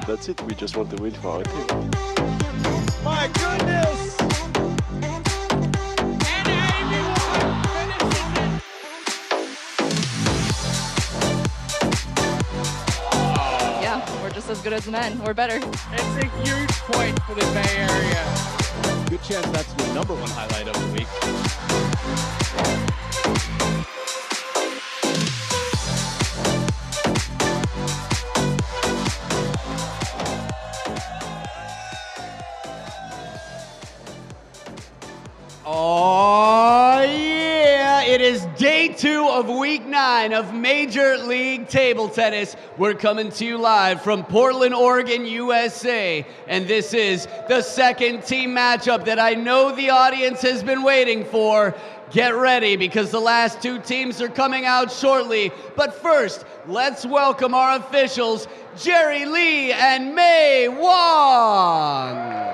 that's it. We just want to win for our team. My goodness! Yeah, we're just as good as men. We're better. It's a huge point for the Bay Area. Good chance that's the number one highlight of the week. Oh, yeah. It is day 2 of week 9 of Major League Table Tennis. We're coming to you live from Portland, Oregon, USA. And this is the second team matchup that I know the audience has been waiting for. Get ready because the last 2 teams are coming out shortly. But first, let's welcome our officials, Jerry Lee and Mei Wong.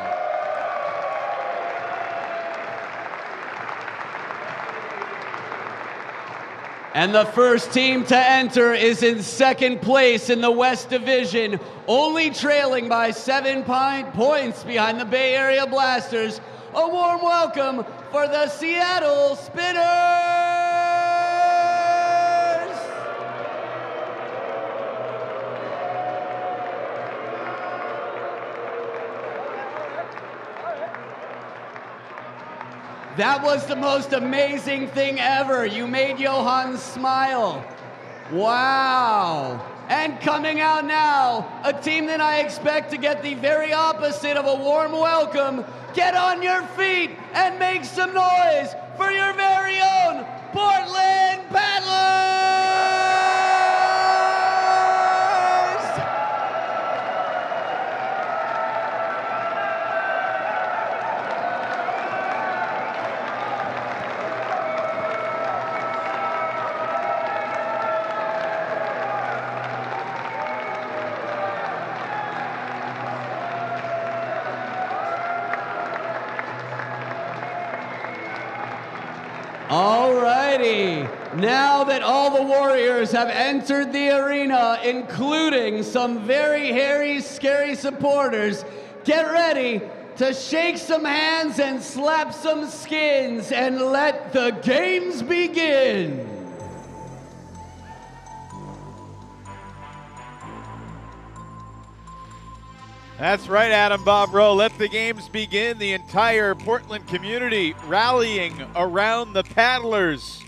And the first team to enter is in second place in the West Division, only trailing by 7 points behind the Bay Area Blasters. A warm welcome for the Seattle Spinners! That was the most amazing thing ever. You made Johan smile. Wow. And coming out now, a team that I expect to get the very opposite of a warm welcome. Get on your feet and make some noise for your very own Portland Paddlers! Alrighty, now that all the Warriors have entered the arena, including some very hairy, scary supporters, get ready to shake some hands and slap some skins and let the games begin. That's right, Adam Bob Rowe. Let the games begin. The entire Portland community rallying around the paddlers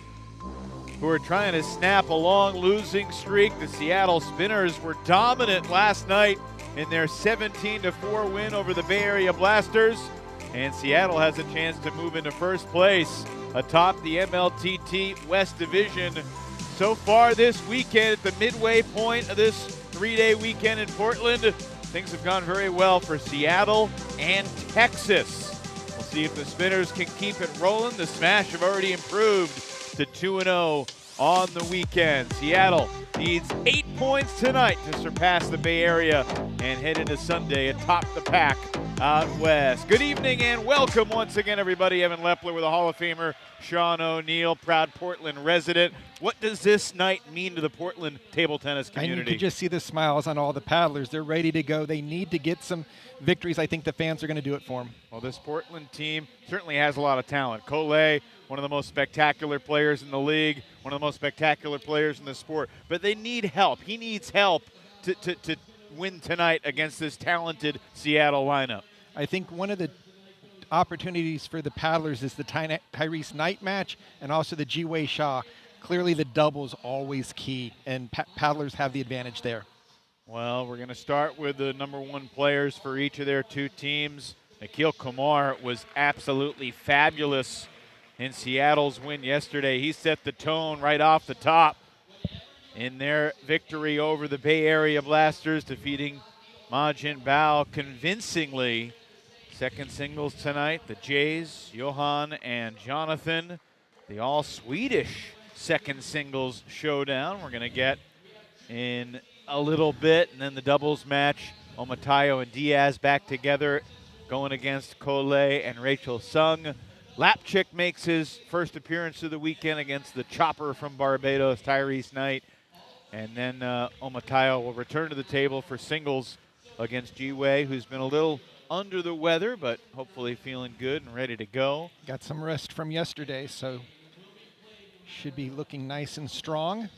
who are trying to snap a long losing streak. The Seattle Spinners were dominant last night in their 17-4 win over the Bay Area Blasters. And Seattle has a chance to move into first place atop the MLTT West Division. So far this weekend, at the midway point of this 3-day weekend in Portland, things have gone very well for Seattle and Texas. We'll see if the Spinners can keep it rolling. The Smash have already improved to 2-0 on the weekend. Seattle needs 8 points tonight to surpass the Bay Area and head into Sunday atop the pack out west. Good evening and welcome once again, everybody. Evan Lepler with a Hall of Famer, Sean O'Neill, proud Portland resident. What does this night mean to the Portland table tennis community? And you can just see the smiles on all the paddlers. They're ready to go. They need to get some victories. I think the fans are going to do it for them. Well, this Portland team certainly has a lot of talent. Collet, one of the most spectacular players in the league, one of the most spectacular players in the sport. But they need help. He needs help to win tonight against this talented Seattle lineup. I think one of the opportunities for the paddlers is the Tyrese Knight match and also the Ji-Wei Shaw. Clearly the double's always key, and paddlers have the advantage there. Well, we're going to start with the number 1 players for each of their 2 teams. Nikhil Kumar was absolutely fabulous in Seattle's win yesterday. He set the tone right off the top in their victory over the Bay Area Blasters, defeating Ma Jin Bao convincingly. Second singles tonight, the Jays, Johan and Jonathan, the all-Swedish second singles showdown. We're going to get in a little bit, and then the doubles match, Omatayo and Diaz back together, going against Collet and Rachel Sung. Lapchik makes his first appearance of the weekend against the chopper from Barbados, Tyrese Knight. And then Omatayo will return to the table for singles against Ji-Wei, who's been a little under the weather, but hopefully feeling good and ready to go. Got some rest from yesterday, so should be looking nice and strong.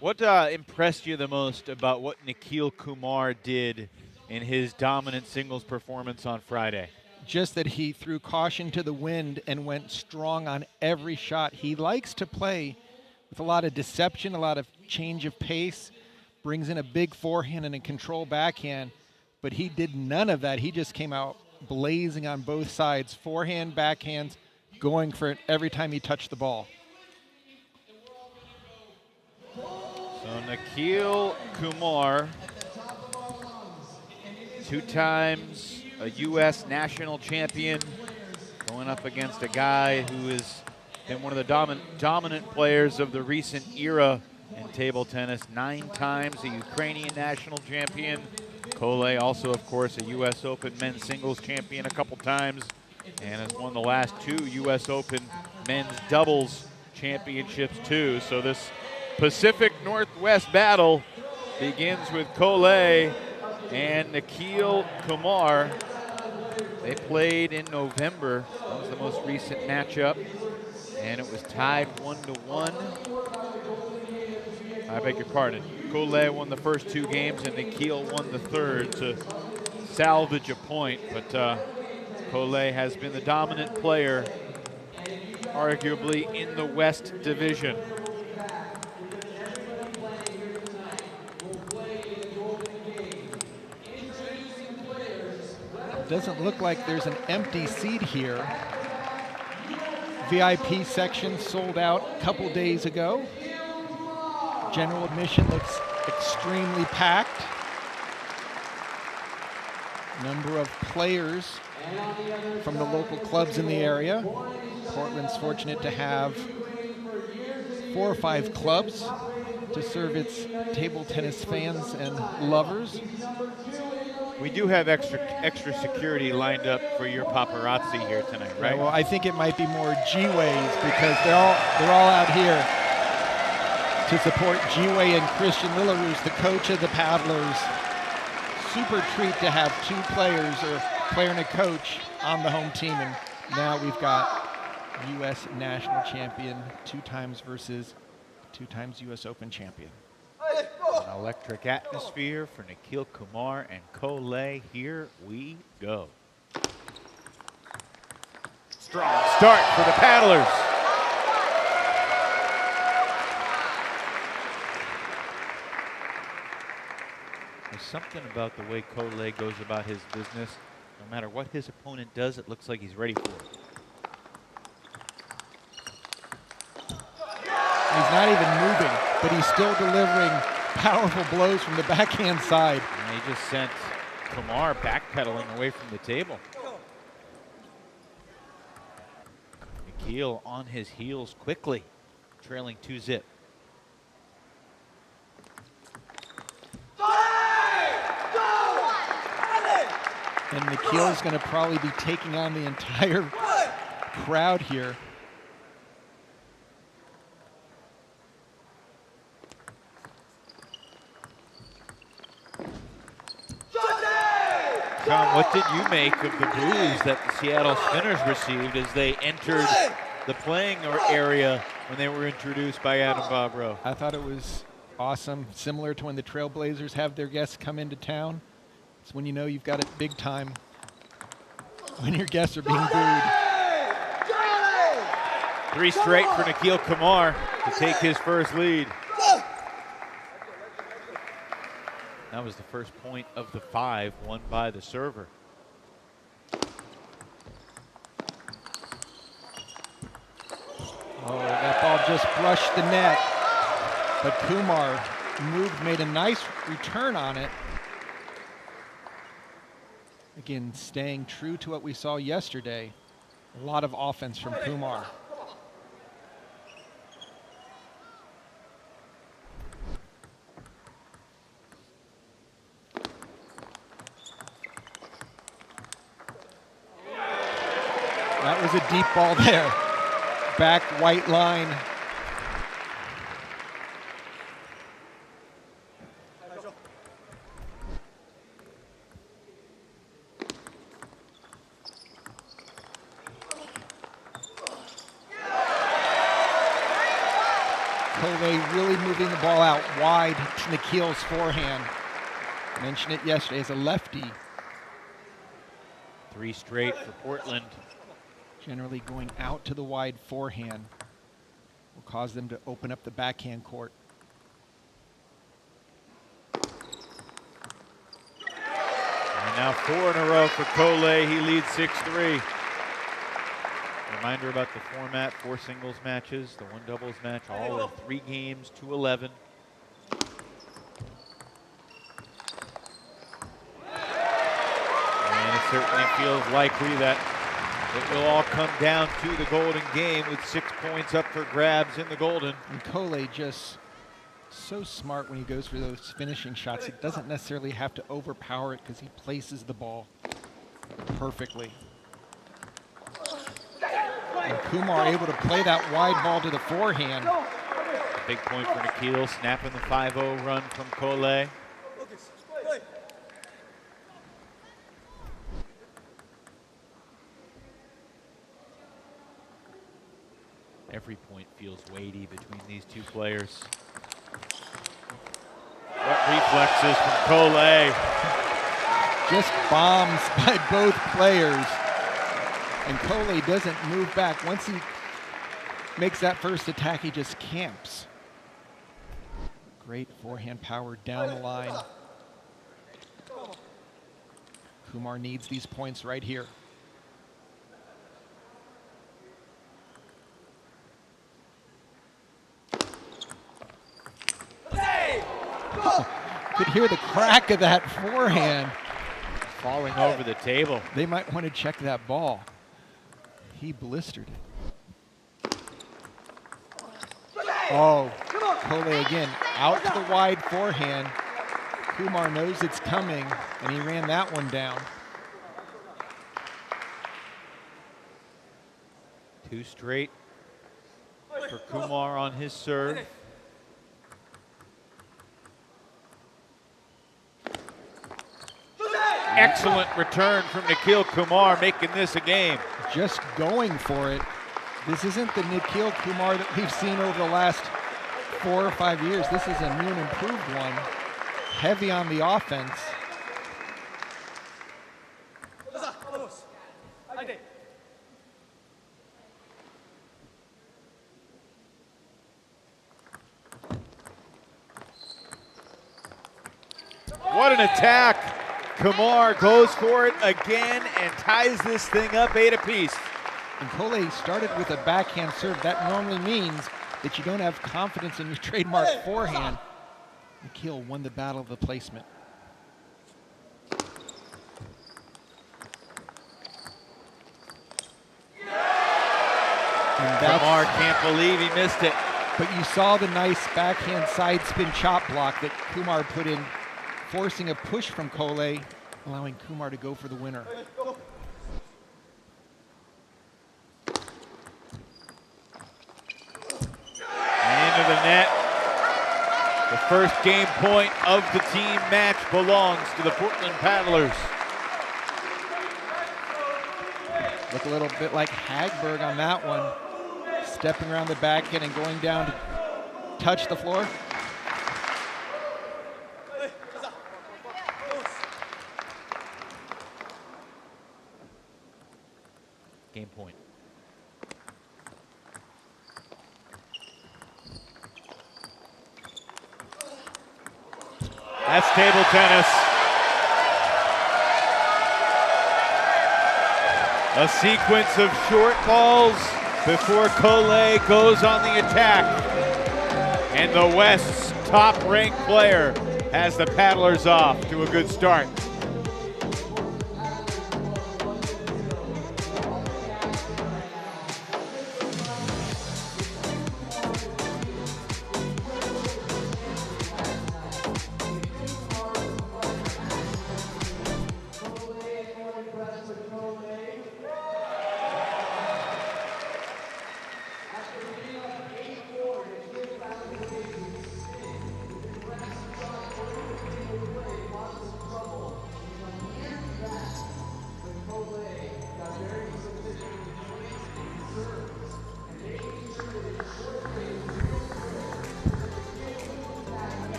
What impressed you the most about what Nikhil Kumar did in his dominant singles performance on Friday? Just that he threw caution to the wind and went strong on every shot. He likes to play with a lot of deception, a lot of change of pace, brings in a big forehand and a control backhand, but he did none of that. He just came out blazing on both sides, forehand, backhands, going for it every time he touched the ball. So Nikhil Kumar, 2 times a U.S. national champion, going up against a guy who has been one of the dominant players of the recent era in table tennis, 9 times a Ukrainian national champion. Kole also, of course, a U.S. Open men's singles champion a couple times, and has won the last 2 U.S. Open men's doubles championships too. So this Pacific Northwest battle begins with Kole and Nikhil Kumar. They played in November. That was the most recent matchup, and it was tied 1-1. I beg your pardon. Kole won the first 2 games, and Nikhil won the third to salvage a point. But Kole has been the dominant player, arguably, in the West Division. Doesn't look like there's an empty seat here. VIP section sold out a couple days ago. General admission looks extremely packed. Number of players from the local clubs in the area. Portland's fortunate to have 4 or 5 clubs to serve its table tennis fans and lovers. We do have extra security lined up for your paparazzi here tonight, right? Yeah, well, I think it might be more Ji-Wei's because they're all out here to support Ji-Wei and Christian Lillarus, the coach of the Paddlers. Super treat to have 2 players, or player and a coach, on the home team, and now we've got U.S. national champion 2 times versus 2 times U.S. Open champion. An electric atmosphere for Nikhil Kumar and Kole. Here we go. Strong start for the Paddlers. There's something about the way Kole goes about his business. No matter what his opponent does, it looks like he's ready for it. He's not even moving, but he's still delivering powerful blows from the backhand side. And he just sent Kumar backpedaling away from the table. Nikhil on his heels quickly, trailing 2-0. And Nikhil is going to probably be taking on the entire crowd here. John, what did you make of the boos that the Seattle Spinners received as they entered the playing area when they were introduced by Adam Bobrow? I thought it was awesome, similar to when the Trailblazers have their guests come into town. It's when you know you've got it big time, when your guests are being booed. 3 straight for Nikhil Kumar to take his first lead. That was the first point of the 5 won by the server. Oh, that ball just brushed the net. But Kumar made a nice return on it. Again, staying true to what we saw yesterday. A lot of offense from Kumar. That was a deep ball there. Back white line. Kole really moving the ball out wide to Nikhil's forehand. Mentioned it yesterday as a lefty. 3 straight for Portland. Generally going out to the wide forehand will cause them to open up the backhand court. And now 4 in a row for Kole. He leads 6-3. Reminder about the format: 4 singles matches, the 1 doubles match, all are 3 games, 2-11. And it certainly feels likely that it will all come down to the golden game with 6 points up for grabs in the golden. And Kole just so smart when he goes for those finishing shots. He doesn't necessarily have to overpower it because he places the ball perfectly. And Kumar able to play that wide ball to the forehand. A big point for Nikhil, snapping the 5-0 run from Kole. Every point feels weighty between these 2 players. What reflexes from Kole. Just bombs by both players. And Kole doesn't move back. Once he makes that first attack, he just camps. Great forehand power down the line. Kumar needs these points right here. Could hear the crack of that forehand. Falling over the table. They might want to check that ball. He blistered it. Oh, Kole again, out to the wide forehand. Kumar knows it's coming, and he ran that one down. 2 straight for Kumar on his serve. Excellent return from Nikhil Kumar, making this a game. Just going for it. This isn't the Nikhil Kumar that we've seen over the last 4 or 5 years. This is a new and improved one. Heavy on the offense. What an attack. Kumar goes for it again and ties this thing up 8 apiece. And Kole started with a backhand serve. That normally means that you don't have confidence in your trademark forehand. Nikhil won the battle of the placement. And Kumar can't believe he missed it. But you saw the nice backhand side spin chop block that Kumar put in, forcing a push from Kole, allowing Kumar to go for the winner. Into the net. The first game point of the team match belongs to the Portland Paddlers. Look a little bit like Hagberg on that one. Stepping around the backhand and going down to touch the floor. Game point. That's table tennis. A sequence of short balls before Kole goes on the attack. And the West's top-ranked player has the Paddlers off to a good start.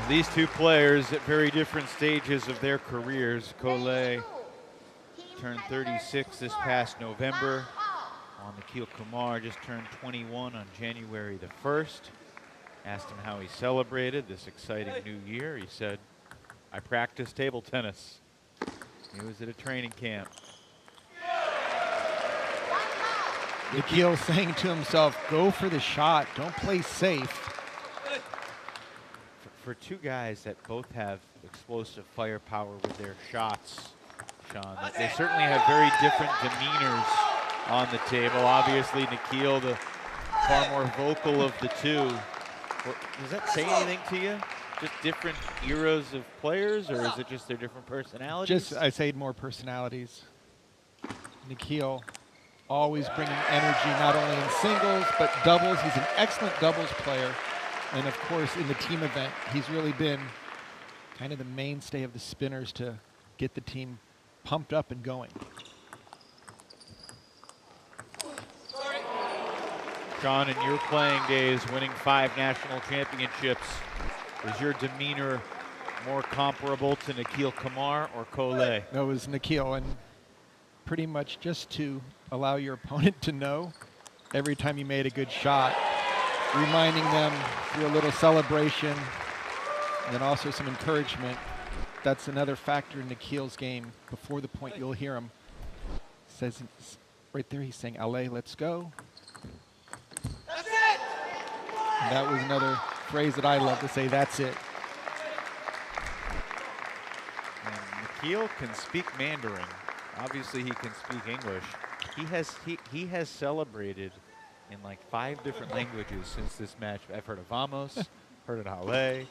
These two players at very different stages of their careers. Collet turned 36 this past November. Nikhil Kumar just turned 21 on January the 1st. Asked him how he celebrated this exciting new year. He said, I practiced table tennis. He was at a training camp. Nikhil saying to himself, go for the shot, don't play safe. For two guys that both have explosive firepower with their shots, Sean, they certainly have very different demeanors on the table. Obviously, Nikhil, the far more vocal of the two. Does that say anything to you? Just different eras of players, or is it just their different personalities? Just, I say more personalities. Nikhil always bringing energy, not only in singles, but doubles. He's an excellent doubles player. And of course, in the team event, he's really been kind of the mainstay of the spinners to get the team pumped up and going. Sean, in your playing days, winning 5 national championships, is your demeanor more comparable to Nikhil Kumar or Collet? That was Nikhil, and pretty much just to allow your opponent to know every time you made a good shot, reminding them through a little celebration, and then also some encouragement. That's another factor in Nikhil's game. Before the point, you'll hear him. Says right there, he's saying, "Allez, let's go." That's it! And that was another phrase that I love to say, that's it. And Nikhil can speak Mandarin. Obviously, he can speak English. He has celebrated in like 5 different languages since this match. I've heard of Vamos, heard of Hale,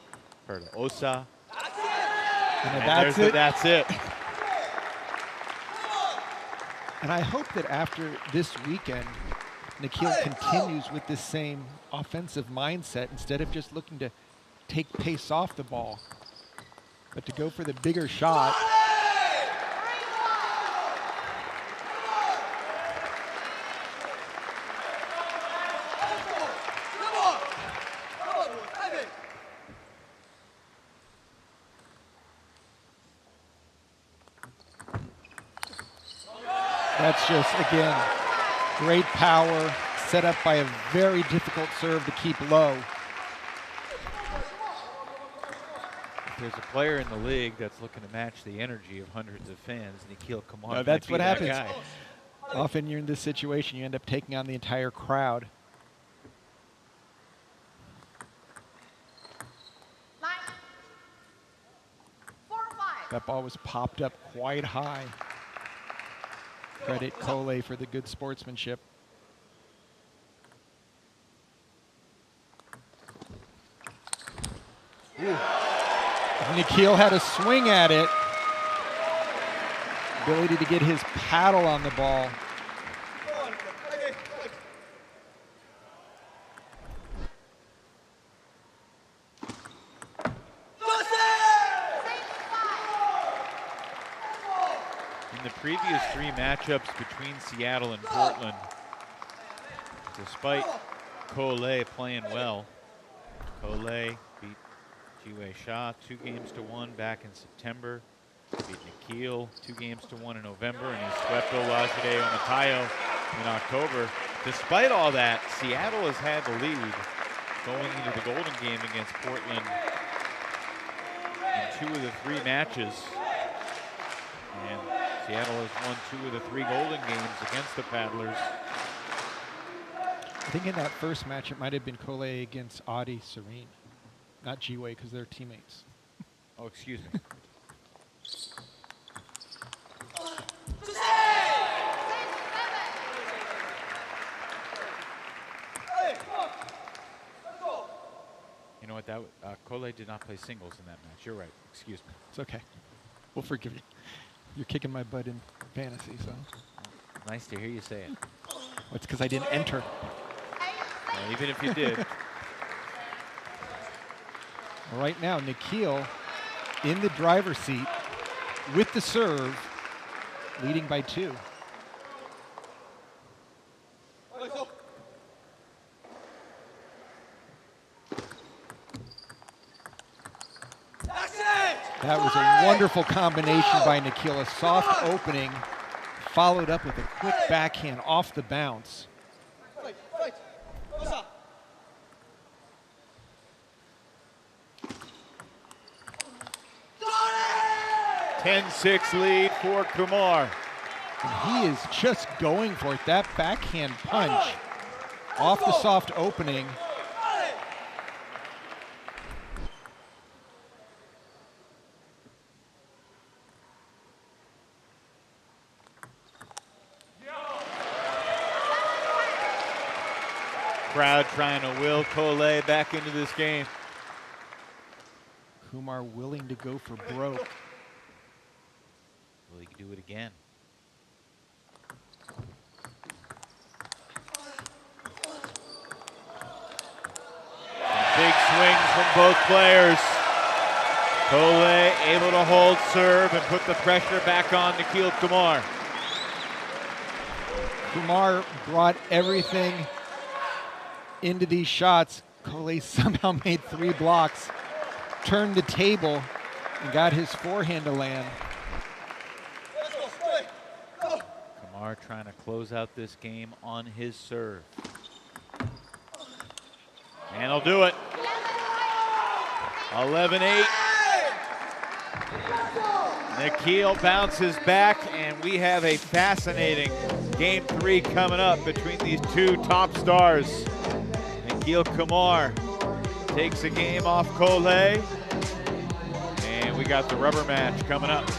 heard of Osa. And that's it. And I hope that after this weekend, Nikhil continues with this same offensive mindset instead of just looking to take pace off the ball, but to go for the bigger shot. That's just, again, great power, set up by a very difficult serve to keep low. If there's a player in the league that's looking to match the energy of hundreds of fans, Nikhil Kumar. No, that's what happens. Guy. Often you're in this situation, you end up taking on the entire crowd. That ball was popped up quite high. Credit Collet for the good sportsmanship. Ooh. Nikhil had a swing at it. Ability to get his paddle on the ball. In the previous 3 matchups between Seattle and Portland, despite Collet playing well, Collet beat Jiwei Shah 2-1 back in September, beat Nikhil 2-1 in November, and he swept Olajide Omatayo in October. Despite all that, Seattle has had the lead going into the Golden Game against Portland in 2 of the 3 matches. And Seattle has won 2 of the 3 Golden Games against the Paddlers. I think in that first match, it might have been Collet against Adi Serene, not Jiwei, because they're teammates. Oh, excuse me. You know what? That Collet did not play singles in that match. You're right. Excuse me. It's okay. We'll forgive you. You're kicking my butt in fantasy, so. Nice to hear you say it. Well, it's because I didn't enter. Well, even if you did. Right now, Nikhil in the driver's seat with the serve, leading by 2. That was a wonderful combination by Nikhil. A soft opening, followed up with a quick backhand off the bounce. 10-6 lead for Kumar. And he is just going for it. That backhand punch off the soft opening. Crowd trying to will Cole back into this game. Kumar willing to go for broke. Will he do it again? Big swings from both players. Cole able to hold serve and put the pressure back on Nikhil Kumar. Kumar brought everything into these shots. Cole somehow made 3 blocks, turned the table, and got his forehand to land. Kumar trying to close out this game on his serve. And he'll do it. 11-8. Nikhil bounces back, and we have a fascinating Game 3 coming up between these two top stars. Nikhil Kumar takes a game off Cole, and we got the rubber match coming up.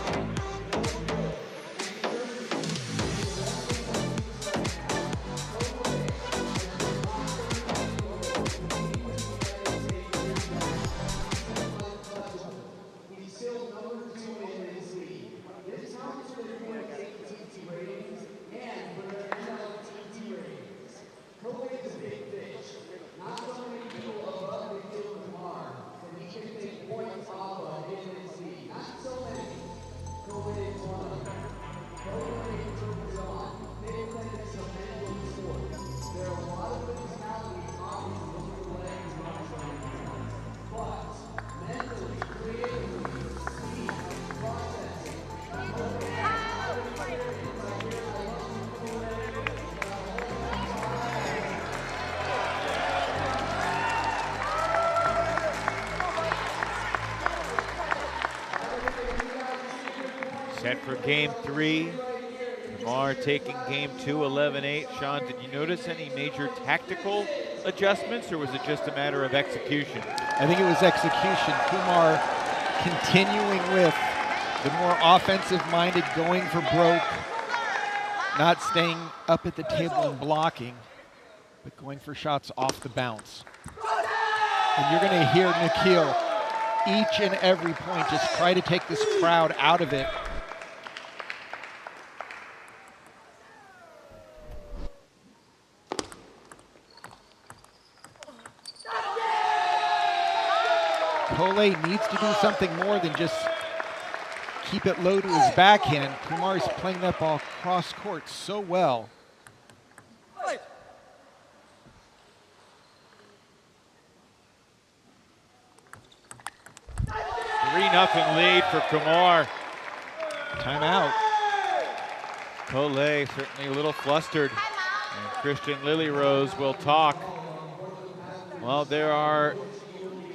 Set for Game 3. Kumar taking Game 2, 11-8. Sean, did you notice any major tactical adjustments, or was it just a matter of execution? I think it was execution. Kumar continuing with the more offensive-minded, going for broke, not staying up at the table and blocking, but going for shots off the bounce. And you're going to hear Nikhil each and every point just try to take this crowd out of it. Cole needs to do something more than just keep it low to his backhand. Kumar's playing that ball cross court so well. 3-0 lead for Kumar. Timeout. Cole certainly a little flustered, and Christian Lilyrose will talk. Well, there are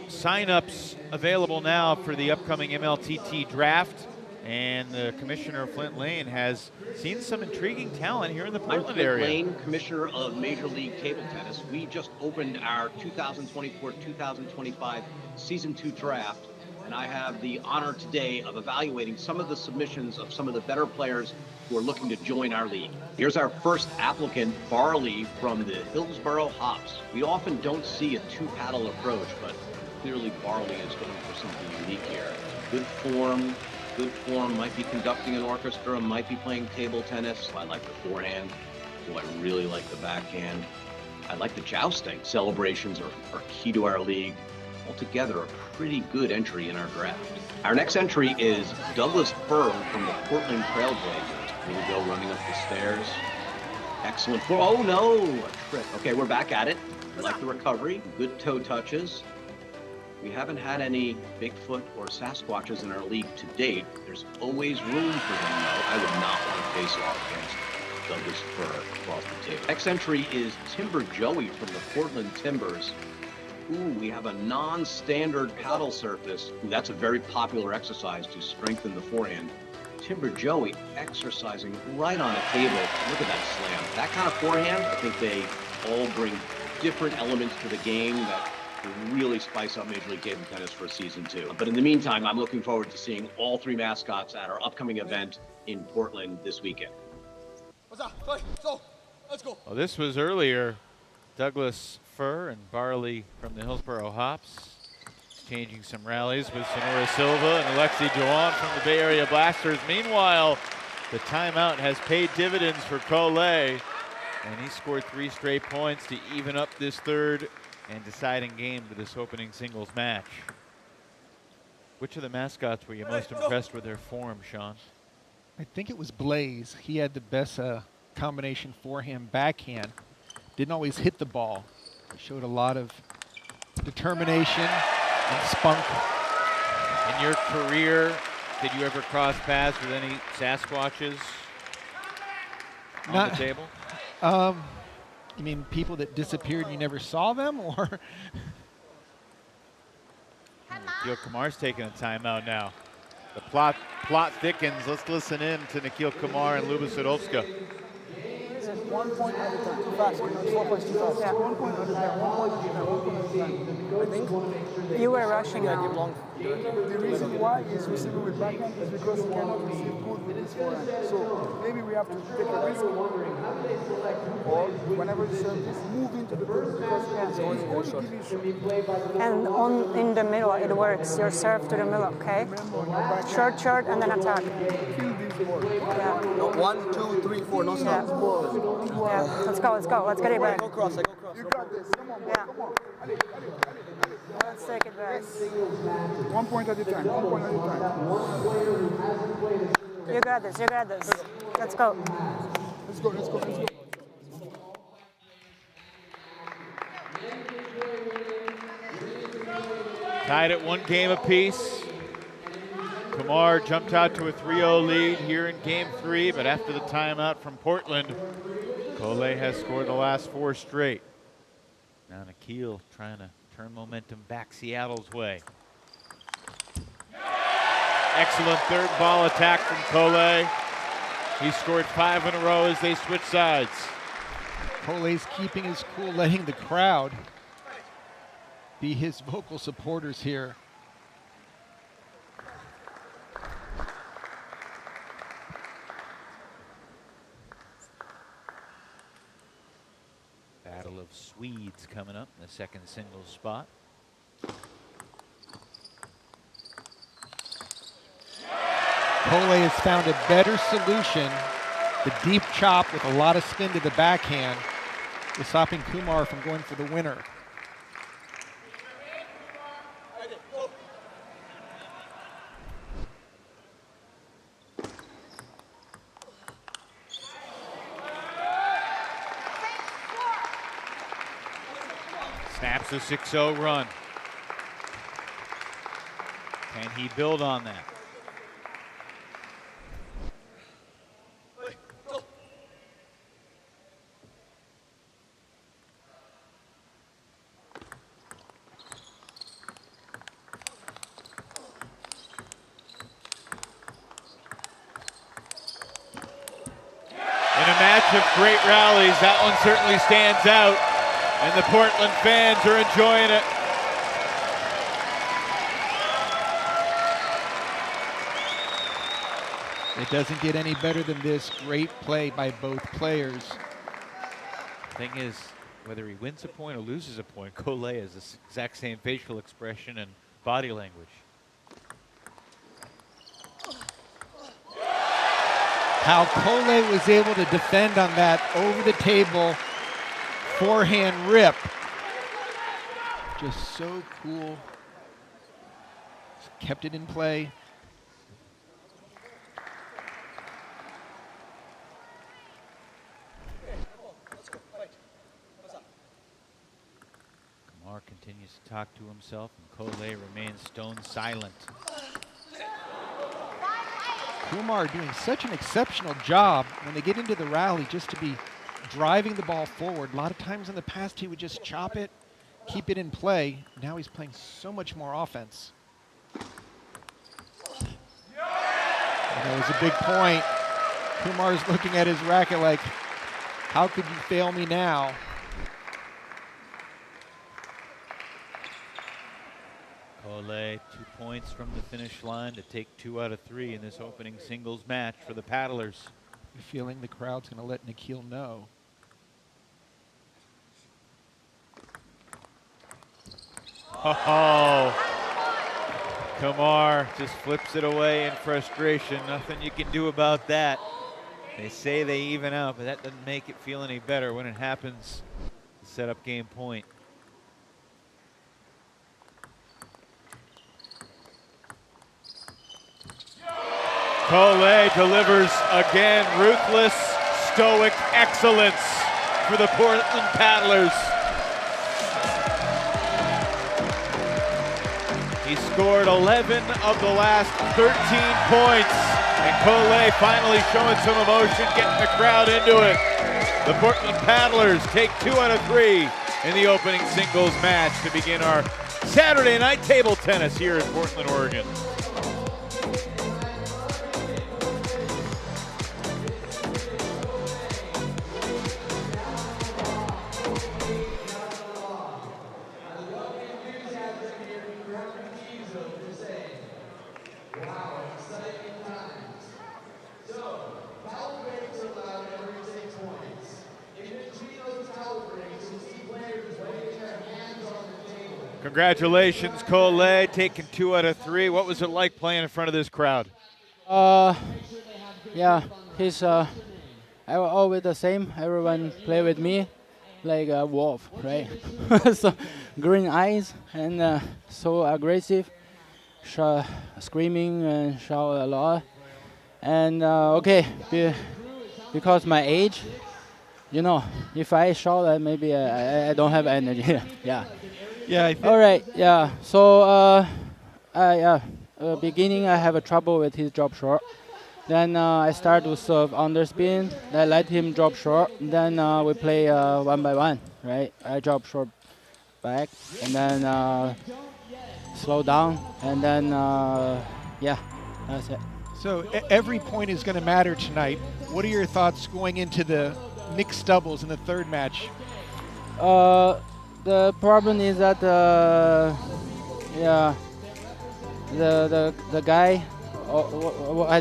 sign-ups available now for the upcoming MLTT draft, and the commissioner of Flint Lane has seen some intriguing talent here in the Portland area. I'm Flint Lane, commissioner of Major League Table Tennis. We just opened our 2024-2025 Season 2 draft, and I have the honor today of evaluating some of the submissions of some of the better players who are looking to join our league. Here's our first applicant, Barley from the Hillsborough Hops. We often don't see a two-paddle approach, but clearly Barley is going for something unique here. Good form, might be conducting an orchestra, might be playing table tennis. I like the forehand. Oh, I really like the backhand. I like the jousting. Celebrations are key to our league. Altogether, a pretty good entry in our draft. Our next entry is Douglas Furr from the Portland Trailblazers. Here we go, running up the stairs. Excellent form. Oh no, a trip. Okay, we're back at it. I like the recovery. Good toe touches. We haven't had any Bigfoot or Sasquatches in our league to date. There's always room for them, though. I would not want to face off against Douglas Fir across the table. Next entry is Timber Joey from the Portland Timbers. Ooh, we have a non-standard paddle surface. Ooh, that's a very popular exercise to strengthen the forehand. Timber Joey exercising right on a table. Look at that slam. That kind of forehand, I think they all bring different elements to the game that will really spice up Major League Table Tennis for season 2. But in the meantime, I'm looking forward to seeing all 3 mascots at our upcoming event in Portland this weekend. Let's go. Well, this was earlier. Douglas Fir and Barley from the Hillsborough Hops exchanging some rallies with Sonora Silva and Alexi Juan from the Bay Area Blasters. Meanwhile, the timeout has paid dividends for Collet, and he scored 3 straight points to even up this third and deciding game to this opening singles match. Which of the mascots were you most impressed with their form, Sean? I think it was Blaze. He had the best combination forehand backhand. Didn't always hit the ball. Showed a lot of determination and spunk. In your career, did you ever cross paths with any Sasquatches on the table? You mean people that disappeared and you never saw them, or? Nikhil Kumar's taking a timeout now. The plot thickens. Let's listen in to Nikhil Kumar and Luba Sadovska. 1 point at a time, too fast, 4 points too fast. Yeah. 1 point at a time, 1 point at a time, 1 point at a time. I think You were rushing yeah, now. give long. The reason why he's receiving with backhand is because he cannot receive good with his forehand. So maybe we have to take a risk, or whenever you serve this, move into the person because it's going more short. And in the middle, it works. Your serve to the middle, okay? Short, and then attack. Kill this ball. Yeah. No, 1, 2, 3, 4, no stop. Yeah. Let's go. Let's get it back. Go cross, You got this. Come on, boy. Yeah. Come on. Let's take it back. 1 point at a time. 1 point at a time. You got this. Let's go. Let's go. Tied at 1 game apiece. Kumar jumped out to a 3-0 lead here in game 3, but after the timeout from Portland, Collet has scored the last 4 straight. Now Nikhil trying to turn momentum back Seattle's way. Excellent third ball attack from Collet. He scored 5 in a row as they switch sides. Collet's keeping his cool, letting the crowd be his vocal supporters here. Battle of Swedes coming up in the second singles spot. Collet has found a better solution. The deep chop with a lot of spin to the backhand is stopping Kumar from going for the winner. Snaps a 6-0 run. Can he build on that? In a match of great rallies, that one certainly stands out, and the Portland fans are enjoying it. It doesn't get any better than this. Great play by both players. Thing is, whether he wins a point or loses a point, Collet has the exact same facial expression and body language. How Collet was able to defend on that over-the-table forehand rip. Just so cool. Kept it in play. Kumar Kumar continues to talk to himself, and Collet remains stone silent. Kumar doing such an exceptional job when they get into the rally just to be driving the ball forward. A lot of times in the past he would just chop it, keep it in play. Now he's playing so much more offense. And that was a big point. Kumar's looking at his racket like, how could you fail me now? Collet 2 points from the finish line to take 2 out of 3 in this opening singles match for the paddlers. I'm feeling the crowd's going to let Nikhil know. Oh, Kumar just flips it away in frustration. Nothing you can do about that. They say they even out, but that doesn't make it feel any better when it happens. Set up game point. Collet delivers again. Ruthless, stoic excellence for the Portland Paddlers. He scored 11 of the last 13 points. And Collet finally showing some emotion, getting the crowd into it. The Portland Paddlers take 2 out of 3 in the opening singles match to begin our Saturday night table tennis here in Portland, Oregon. Congratulations, Collet, taking 2 out of 3. What was it like playing in front of this crowd? Yeah, he's always the same. Everyone play with me like a wolf, right? So green eyes and so aggressive, screaming and shout a lot. And okay, because my age, you know, if I shout, maybe I don't have energy. Yeah. Yeah. All right. Yeah. So beginning I have a trouble with his drop short. Then I start to serve underspin. I let him drop short. Then we play 1 by 1. Right. I drop short back and then slow down and then yeah, that's it. So every point is going to matter tonight. What are your thoughts going into the mixed doubles in the third match? The problem is that yeah, the guy. I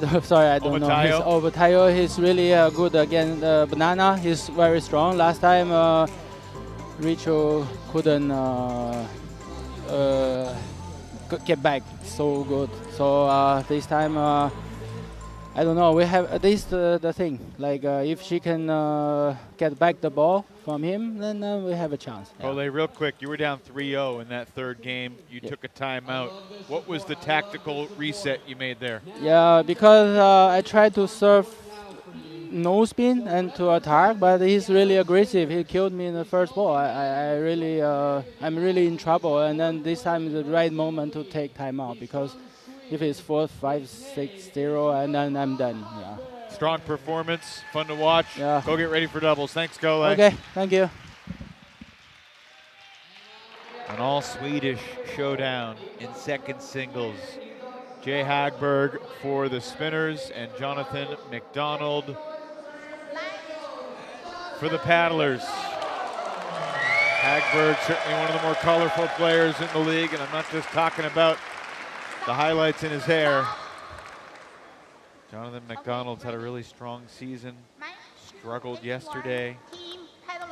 don't know. His Overtayo, he's really good against Banana. He's very strong. Last time, Richo couldn't get back so good. So this time, I don't know. We have this the thing. Like if she can get back the ball from him, then we have a chance. Yeah. Collet, real quick, you were down 3-0 in that third game. You took a timeout. What was the tactical reset you made there? Yeah, because I tried to serve no spin and to attack, but he's really aggressive. He killed me in the first ball. I'm really in trouble. And then this time is the right moment to take timeout because if it's 4-5, 6-0, and then I'm done. Yeah. Strong performance, fun to watch. Yeah. Go get ready for doubles. Thanks, Collet. Okay, thank you. An all-Swedish showdown in second singles. Jay Hagberg for the Spinners and Jonatan McDonald for the Paddlers. Hagberg, certainly one of the more colorful players in the league, and I'm not just talking about the highlights in his hair. Jonatan McDonald's had a really strong season. Struggled yesterday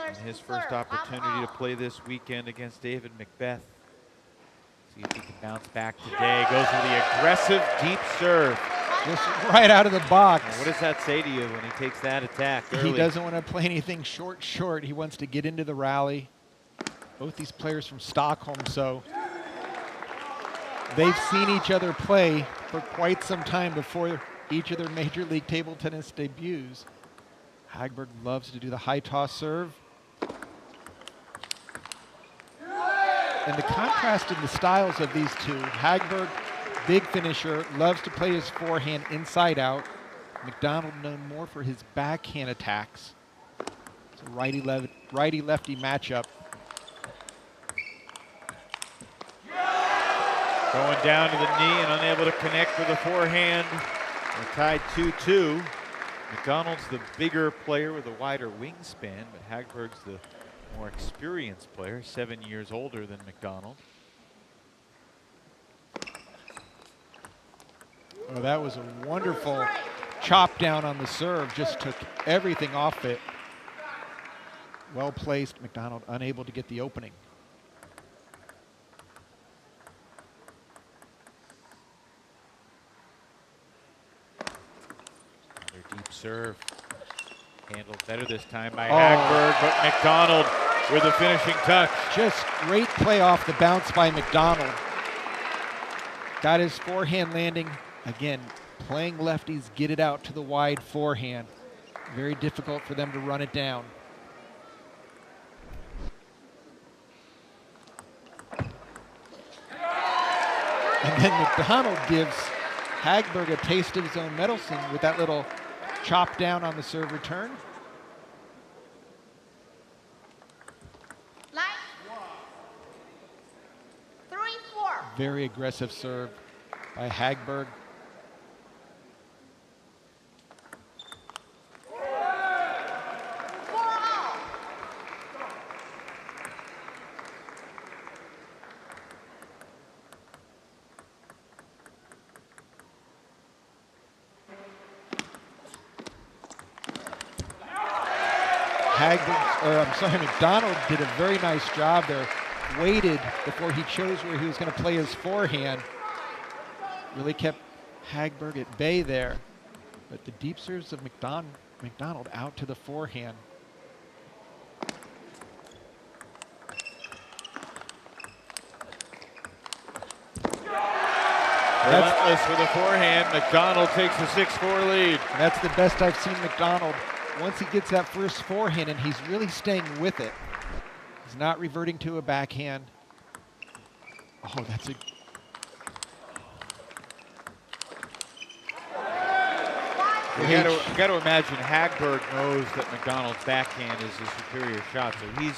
in his first opportunity to play this weekend against David Macbeth. See if he can bounce back today. Goes with the aggressive deep serve. Just right out of the box. Now, what does that say to you when he takes that attack early? He doesn't want to play anything short. He wants to get into the rally. Both these players from Stockholm, so they've seen each other play for quite some time before each of their Major League table tennis debuts. Hagberg loves to do the high toss serve. And the contrast in the styles of these two, Hagberg, big finisher, loves to play his forehand inside out. McDonald known more for his backhand attacks. It's a righty-lefty matchup. Going down to the knee and unable to connect with the forehand. We're tied 2-2. McDonald's the bigger player with a wider wingspan, but Hagberg's the more experienced player, 7 years older than McDonald. Oh, that was a wonderful chop down on the serve, just took everything off it. Well placed, McDonald unable to get the opening. Another deep serve. Handled better this time by Hagberg, but McDonald with a finishing touch. Just great play off the bounce by McDonald. Got his forehand landing. Again, playing lefties, get it out to the wide forehand. Very difficult for them to run it down. And then McDonald gives Hagberg a taste of his own medicine with that little chop down on the serve return. Very aggressive serve by Hagberg. McDonald did a very nice job there. Waited before he chose where he was going to play his forehand. Really kept Hagberg at bay there. But the deep serves of McDonald out to the forehand. Relentless with a forehand. McDonald takes a 6-4 lead. And that's the best I've seen McDonald. Once he gets that first forehand and he's really staying with it. He's not reverting to a backhand. Oh, that's a... You got to imagine Hagberg knows that McDonald's backhand is his superior shot, so he's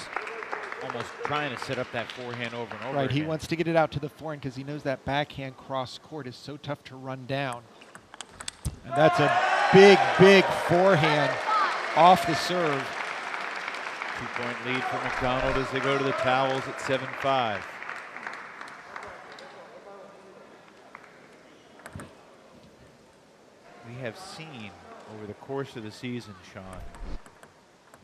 almost trying to set up that forehand over and over. Right, again. he wants to get it out to the forehand because he knows that backhand cross court is so tough to run down. And that's a big, big forehand off the serve. 2-point lead for McDonald as they go to the towels at 7-5. We have seen over the course of the season, Sean,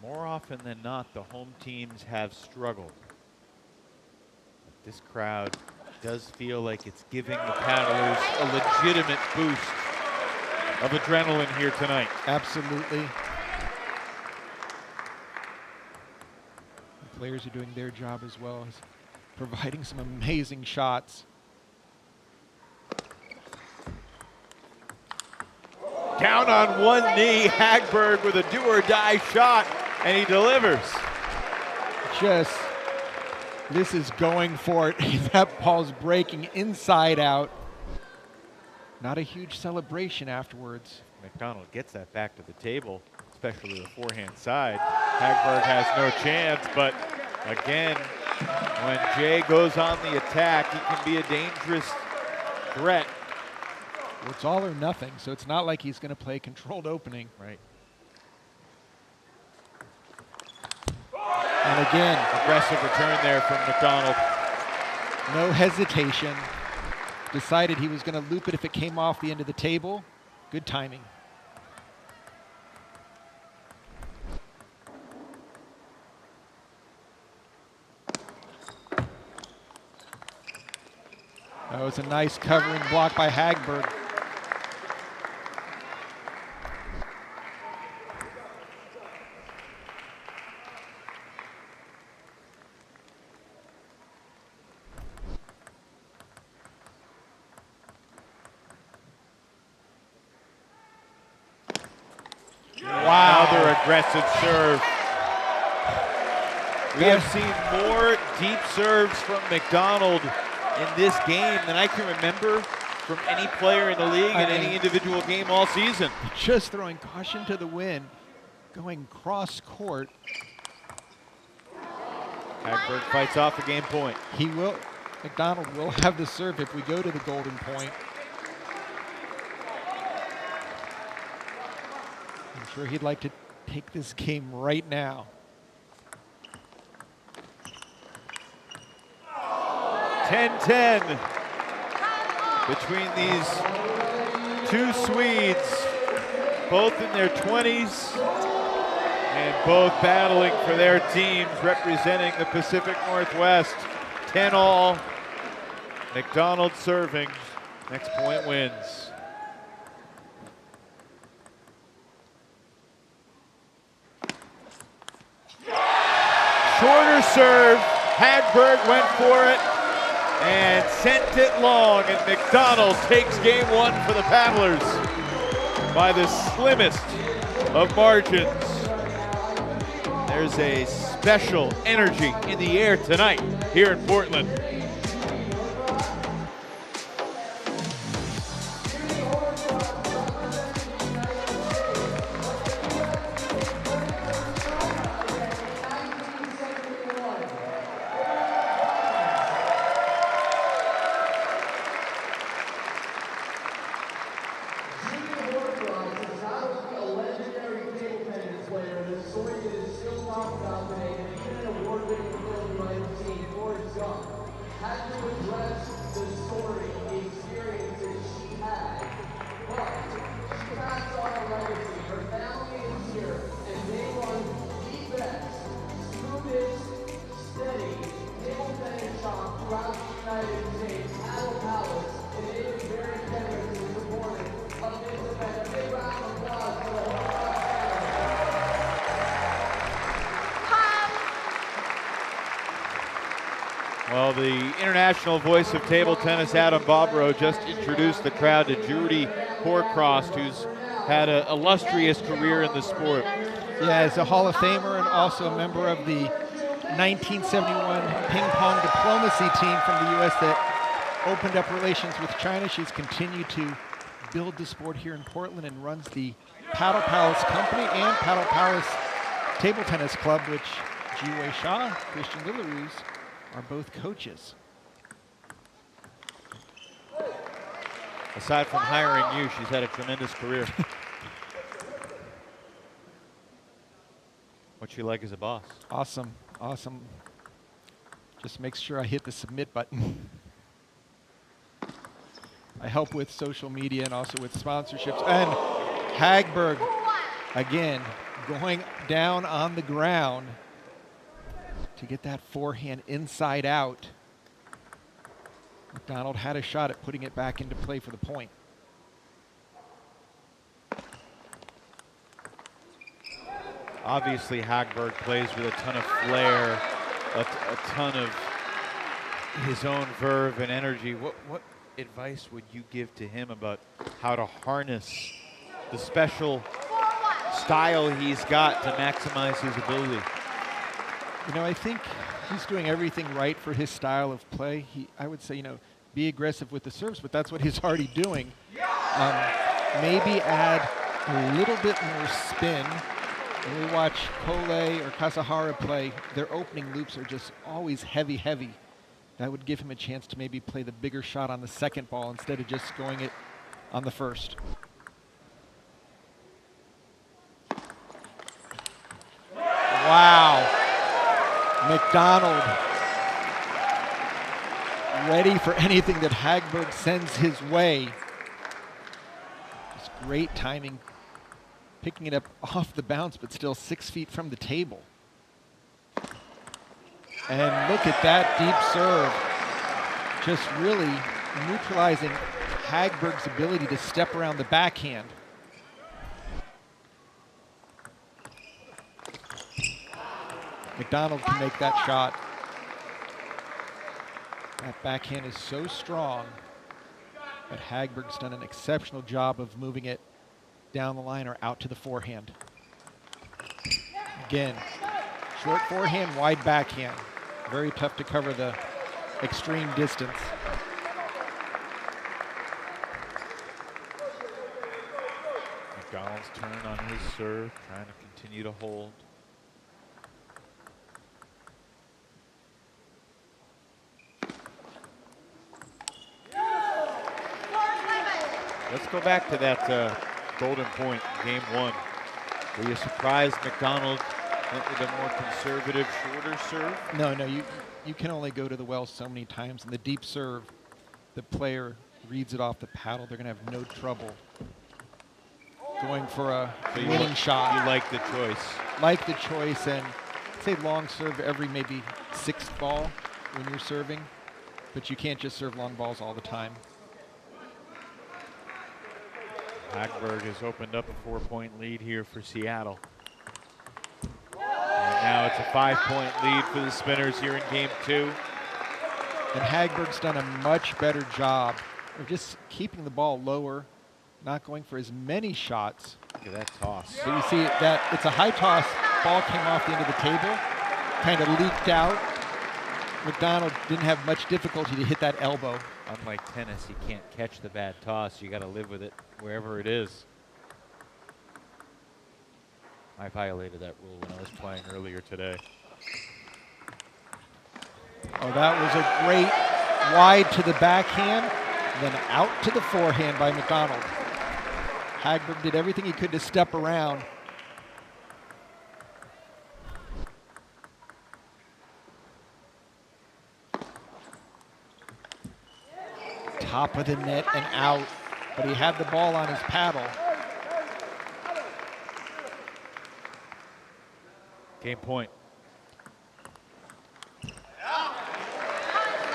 more often than not, the home teams have struggled. But this crowd does feel like it's giving the paddlers a legitimate boost of adrenaline here tonight. Absolutely. The players are doing their job as well as providing some amazing shots. Down on one knee, Hagberg with a do-or-die shot, and he delivers. This is going for it. That ball's breaking inside out. Not a huge celebration afterwards. McDonald gets that back to the table, especially the forehand side. Hagberg has no chance, but again, when Jay goes on the attack, he can be a dangerous threat. Well, it's all or nothing, so it's not like he's going to play controlled opening. Right. And again, aggressive return there from McDonald. No hesitation. Decided he was going to loop it if it came off the end of the table. Good timing. That was a nice covering block by Hagberg. Wow, another aggressive serve. We have seen more deep serves from McDonald in this game than I can remember from any player in the league in any individual game all season. Just throwing caution to the wind, going cross court. Hagberg fights off a game point. He will, McDonald will have the serve if we go to the golden point. I'm sure he'd like to take this game right now. 10-10 between these two Swedes, both in their 20s and both battling for their teams representing the Pacific Northwest. 10-all. McDonald serving. Next point wins. Shorter serve. Hagberg went for it and sent it long, and McDonald takes game one for the Paddlers by the slimmest of margins. There's a special energy in the air tonight here in Portland. Well, the international voice of table tennis, Adam Bobrow, just introduced the crowd to Judy Horcross, who's had an illustrious career in the sport. Yeah, as a Hall of Famer and also a member of the 1971 ping pong diplomacy team from the U.S. that opened up relations with China. She's continued to build the sport here in Portland and runs the Paddle Palace Company and Paddle Palace Table Tennis Club, which Ji-Wei Shaw, Christian Lillaroos are both coaches. Aside from hiring you, she's had a tremendous career. What's she like as a boss? Awesome, awesome. Just makes sure I hit the submit button. I help with social media and also with sponsorships. And Hagberg, again, going down on the ground to get that forehand inside out. McDonald had a shot at putting it back into play for the point. Obviously, Hagberg plays with a ton of flair, a ton of his own verve and energy. What advice would you give to him about how to harness the special style he's got to maximize his ability? You know, I think he's doing everything right for his style of play. I would say, you know, be aggressive with the serves, but that's what he's already doing. Maybe add a little bit more spin. When we watch Kole or Kasahara play, their opening loops are just always heavy, heavy. That would give him a chance to maybe play the bigger shot on the second ball instead of just going it on the first. Wow. McDonald ready for anything that Hagberg sends his way. Just great timing, picking it up off the bounce, but still 6 feet from the table. And look at that deep serve. Just really neutralizing Hagberg's ability to step around the backhand. McDonald can make that shot. That backhand is so strong, but Hagberg's done an exceptional job of moving it down the line or out to the forehand. Again, Short forehand, wide backhand. Very tough to cover the extreme distance. McDonald's turn on his serve, trying to continue to hold. Let's go back to that golden point, game one. Were you surprised McDonald went with a more conservative, shorter serve? No, you can only go to the well so many times. And the deep serve, the player reads it off the paddle. They're going to have no trouble going for a winning shot. You like the choice. Like the choice, and say long serve every maybe sixth ball when you're serving. But you can't just serve long balls all the time. Hagberg has opened up a 4-point lead here for Seattle. And now it's a 5-point lead for the Spinners here in game two. And Hagberg's done a much better job of just keeping the ball lower, not going for as many shots. Look at that toss. So you see that it's a high toss, ball came off the end of the table, kind of leaked out. McDonald didn't have much difficulty to hit that elbow. Unlike tennis, you can't catch the bad toss. You got to live with it wherever it is. I violated that rule when I was playing earlier today. Oh, that was a great wide to the backhand, then out to the forehand by McDonald. Hagberg did everything he could to step around. Top of the net and out, but he had the ball on his paddle. Game point.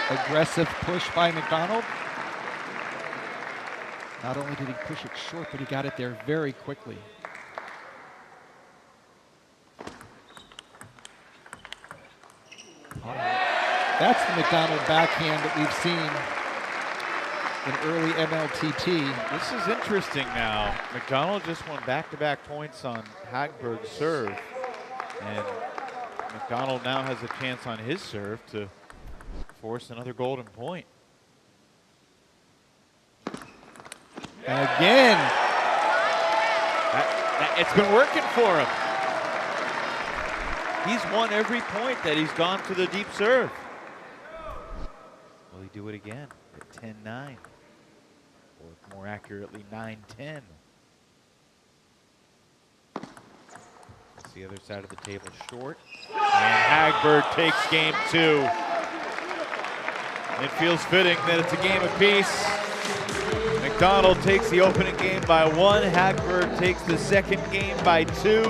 Aggressive push by McDonald. Not only did he push it short, but he got it there very quickly. That's the McDonald backhand that we've seen in early MLTT. This is interesting now. McDonald just won back-to-back points on Hagberg's serve. And McDonald now has a chance on his serve to force another golden point. And again. It's been working for him. He's won every point that he's gone to the deep serve. Will he do it again at 10-9? Or more accurately, 9-10. It's the other side of the table short. And Hagberg takes game two. It feels fitting that it's a game apiece. McDonald takes the opening game by 1. Hagberg takes the second game by 2.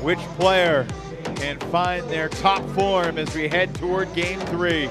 Which player can find their top form as we head toward game 3?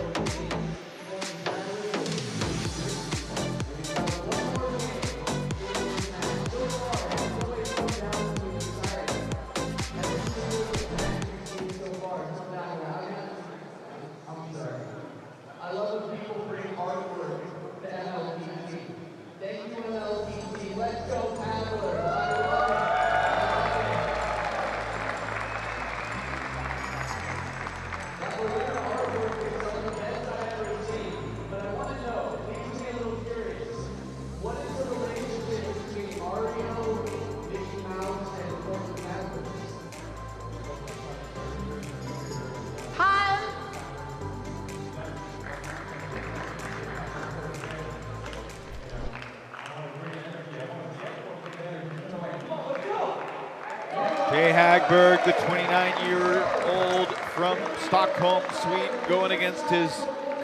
Hagberg, the 29-year-old from Stockholm, Sweden, going against his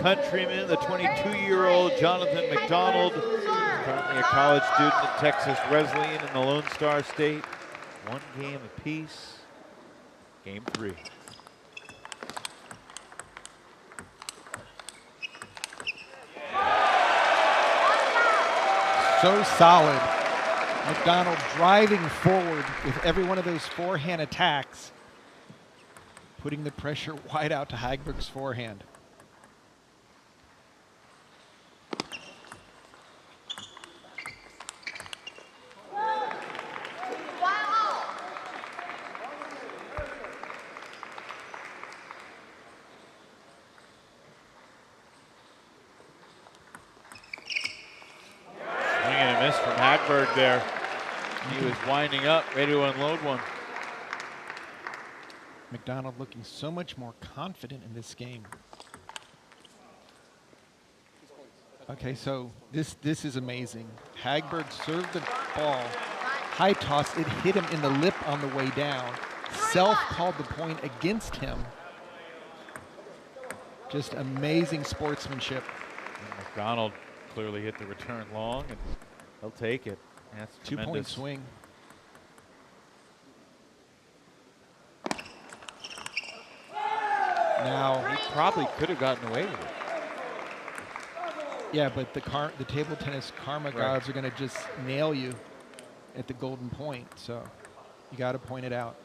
countryman, the 22-year-old Jonatan McDonald, currently a college student at Texas Wesleyan in the Lone Star State. 1 game apiece. Game 3. So solid. McDonald driving forward with every one of those forehand attacks, putting the pressure wide out to Hagberg's forehand. Hagberg there. He was winding up, ready to unload one. McDonald looking so much more confident in this game. Okay, so this is amazing. Hagberg served the ball, high toss, it hit him in the lip on the way down. Self called the point against him. Just amazing sportsmanship. And McDonald clearly hit the return long, and he'll take it. That's a 2-point swing. Now he probably could have gotten away with it. Yeah, but the table tennis karma gods are going to just nail you at the golden point, so you got to point it out.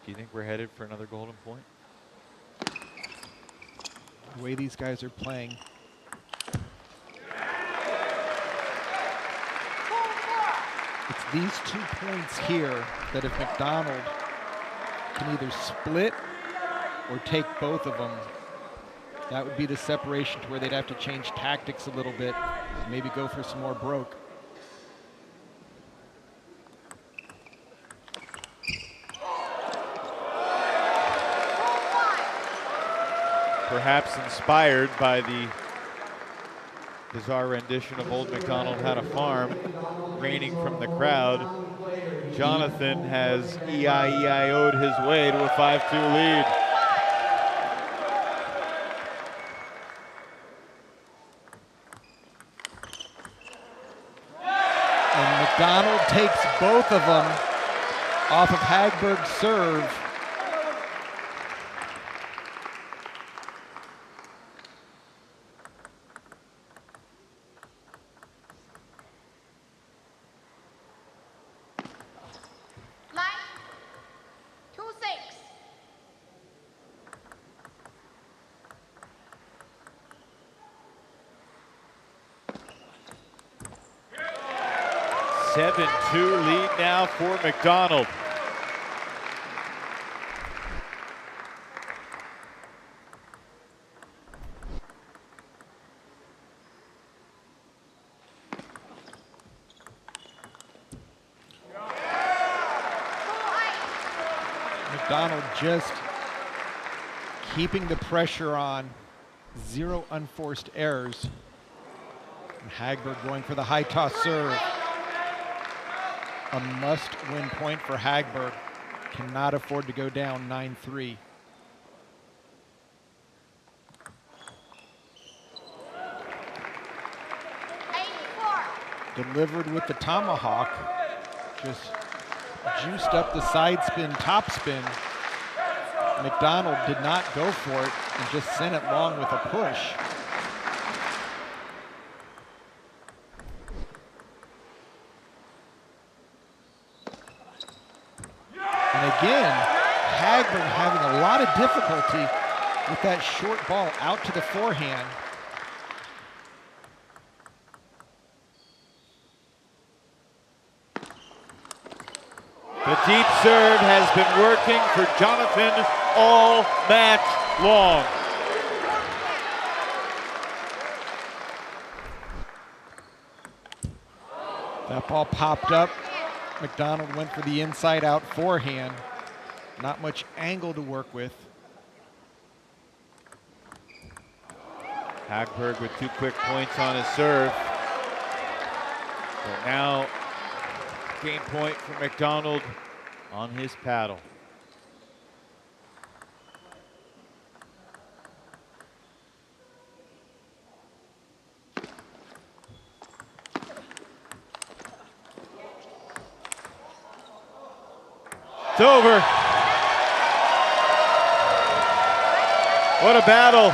Do you think we're headed for another golden point? The way these guys are playing. It's these 2 points here that if McDonald can either split or take both of them, that would be the separation to where they'd have to change tactics a little bit, maybe go for some more broke. Perhaps inspired by the bizarre rendition of Old MacDonald Had a Farm, raining from the crowd, Jonathan has E-I-E-I-O'd his way to a 5-2 lead. And McDonald takes both of them off of Hagberg's serve. Lead now for McDonald. McDonald just keeping the pressure on, 0 unforced errors. And Hagberg going for the high toss serve. A must-win point for Hagberg. Cannot afford to go down 9-3. Delivered with the tomahawk. Just juiced up the side spin, top spin. McDonald did not go for it and just sent it long with a push. And again, Hagberg having a lot of difficulty with that short ball out to the forehand. The deep serve has been working for Jonathan all match long. That ball popped up. McDonald went for the inside out forehand. Not much angle to work with. Hagberg with 2 quick points on his serve. But now game point for McDonald on his paddle. It's over. What a battle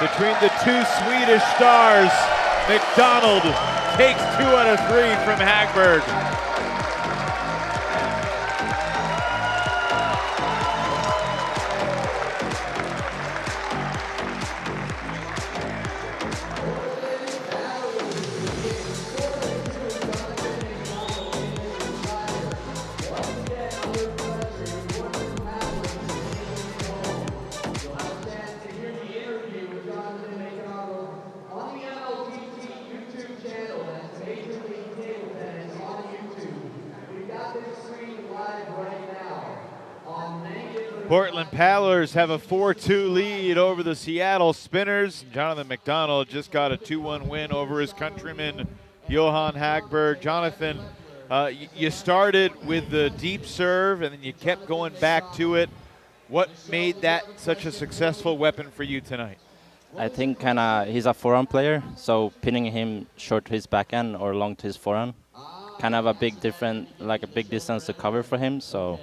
between the 2 Swedish stars. McDonald takes 2 out of 3 from Hagberg. Portland Paddlers have a 4-2 lead over the Seattle Spinners. Jonatan McDonald just got a 2-1 win over his countryman, Johan Hagberg. Jonathan, you started with the deep serve and then you kept going back to it. What made that such a successful weapon for you tonight? I think he's a forehand player, so pinning him short to his backhand or long to his forehand, kind of a big distance to cover for him. So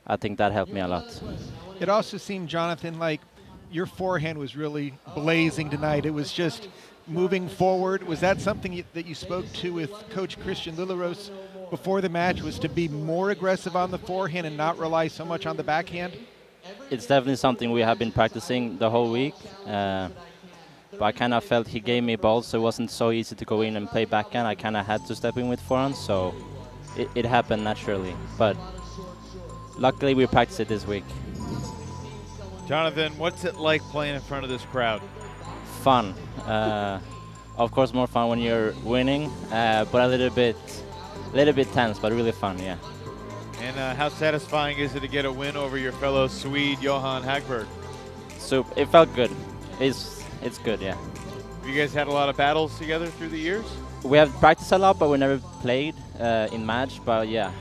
I think that helped me a lot. It also seemed, Jonathan, like your forehand was really blazing tonight. It was just moving forward. Was that something that you spoke to with Coach Christian Lilleros before the match, was to be more aggressive on the forehand and not rely so much on the backhand? It's definitely something we have been practicing the whole week. But I kind of felt he gave me balls, so it wasn't so easy to go in and play backhand. I kind of had to step in with forehand, so it happened naturally. But luckily, we practiced it this week. Jonathan, what's it like playing in front of this crowd? Fun. Of course, more fun when you're winning, but a little bit tense, but really fun, yeah. And how satisfying is it to get a win over your fellow Swede, Johan Hagberg? So it felt good. It's good, yeah. Have you guys had a lot of battles together through the years? We have practiced a lot, but we never played in match. But yeah,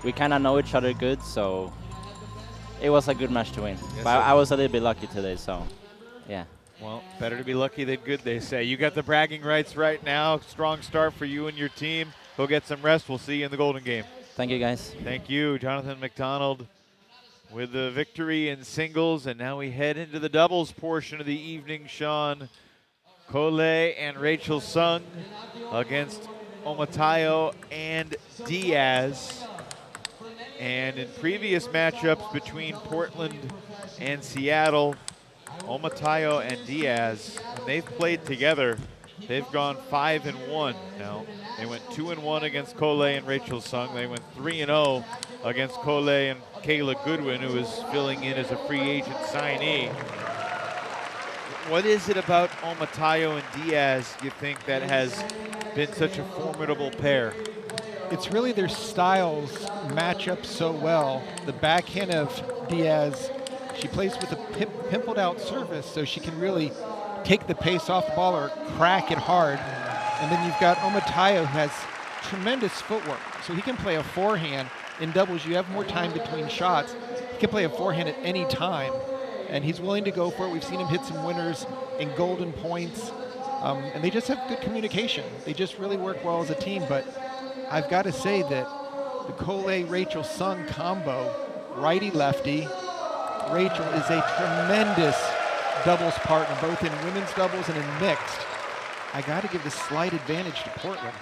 we kind of know each other good, so it was a good match to win. Yes, but I was a little bit lucky today, so yeah. Well, better to be lucky than good, they say. You got the bragging rights right now. Strong start for you and your team. Go get some rest. We'll see you in the Golden Game. Thank you, guys. Thank you, Jonatan McDonald, with the victory in singles. And now we head into the doubles portion of the evening, Sean. Cole and Rachel Sung against Omatayo and Diaz. And in previous matchups between Portland and Seattle, Omatayo and Diaz, when they've played together, they've gone 5-1 now. They went 2-1 against Cole and Rachel Sung. They went 3-0 against Cole and Kayla Goodwin, who is filling in as a free agent signee. What is it about Omatayo and Diaz, you think, that has been such a formidable pair? It's really their styles match up so well. The backhand of Diaz, she plays with a pimpled out surface, so she can really take the pace off the ball or crack it hard. And then you've got Omatayo, who has tremendous footwork. So he can play a forehand. In doubles, you have more time between shots. He can play a forehand at any time. And he's willing to go for it. We've seen him hit some winners in golden points. And they just have good communication. They just really work well as a team. But I've got to say that the Cole-Rachel Sung combo, righty-lefty, Rachel is a tremendous doubles partner, both in women's doubles and in mixed. I got to give the slight advantage to Portland.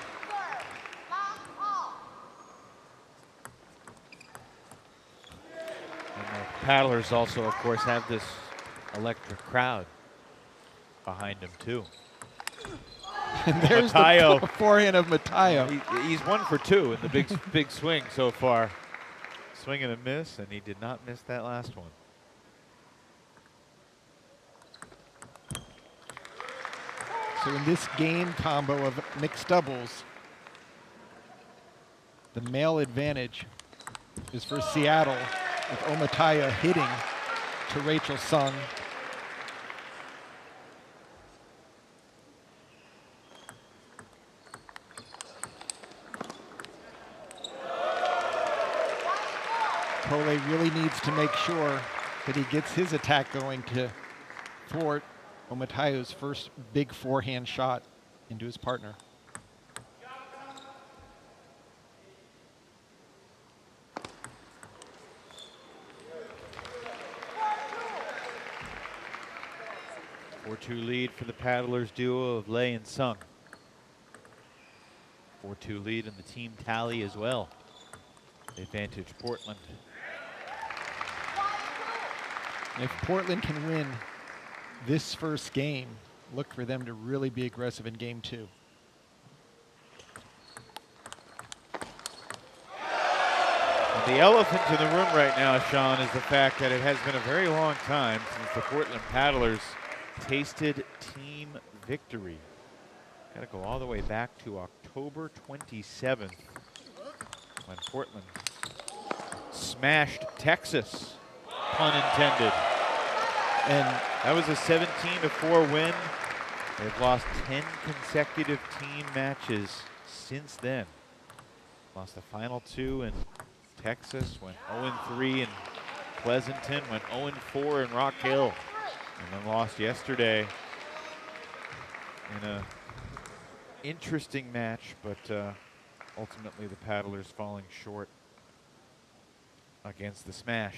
And the paddlers also, of course, have this electric crowd behind them, too. And there's the forehand of Matayo. He's 1 for 2 in the big swing so far. Swing and a miss, and he did not miss that last one. So in this game combo of mixed doubles, the male advantage is for Seattle, with Omatayo hitting to Rachel Sung. Cole really needs to make sure that he gets his attack going to thwart Omatayo's first big forehand shot into his partner. A 4-2 lead for the paddlers duo of Lei and Sung. 4-2 lead in the team tally as well. Advantage Portland. If Portland can win this first game, look for them to really be aggressive in game 2. And the elephant in the room right now, Sean, is the fact that it has been a very long time since the Portland Paddlers tasted team victory. Got to go all the way back to October 27th when Portland smashed Texas pun intended. And that was a 17-4 win. They've lost 10 consecutive team matches since then. Lost the final 2 in Texas, went 0-3 in Pleasanton, went 0-4 in Rock Hill, and then lost yesterday in a interesting match, but ultimately the Paddlers falling short against the Smash.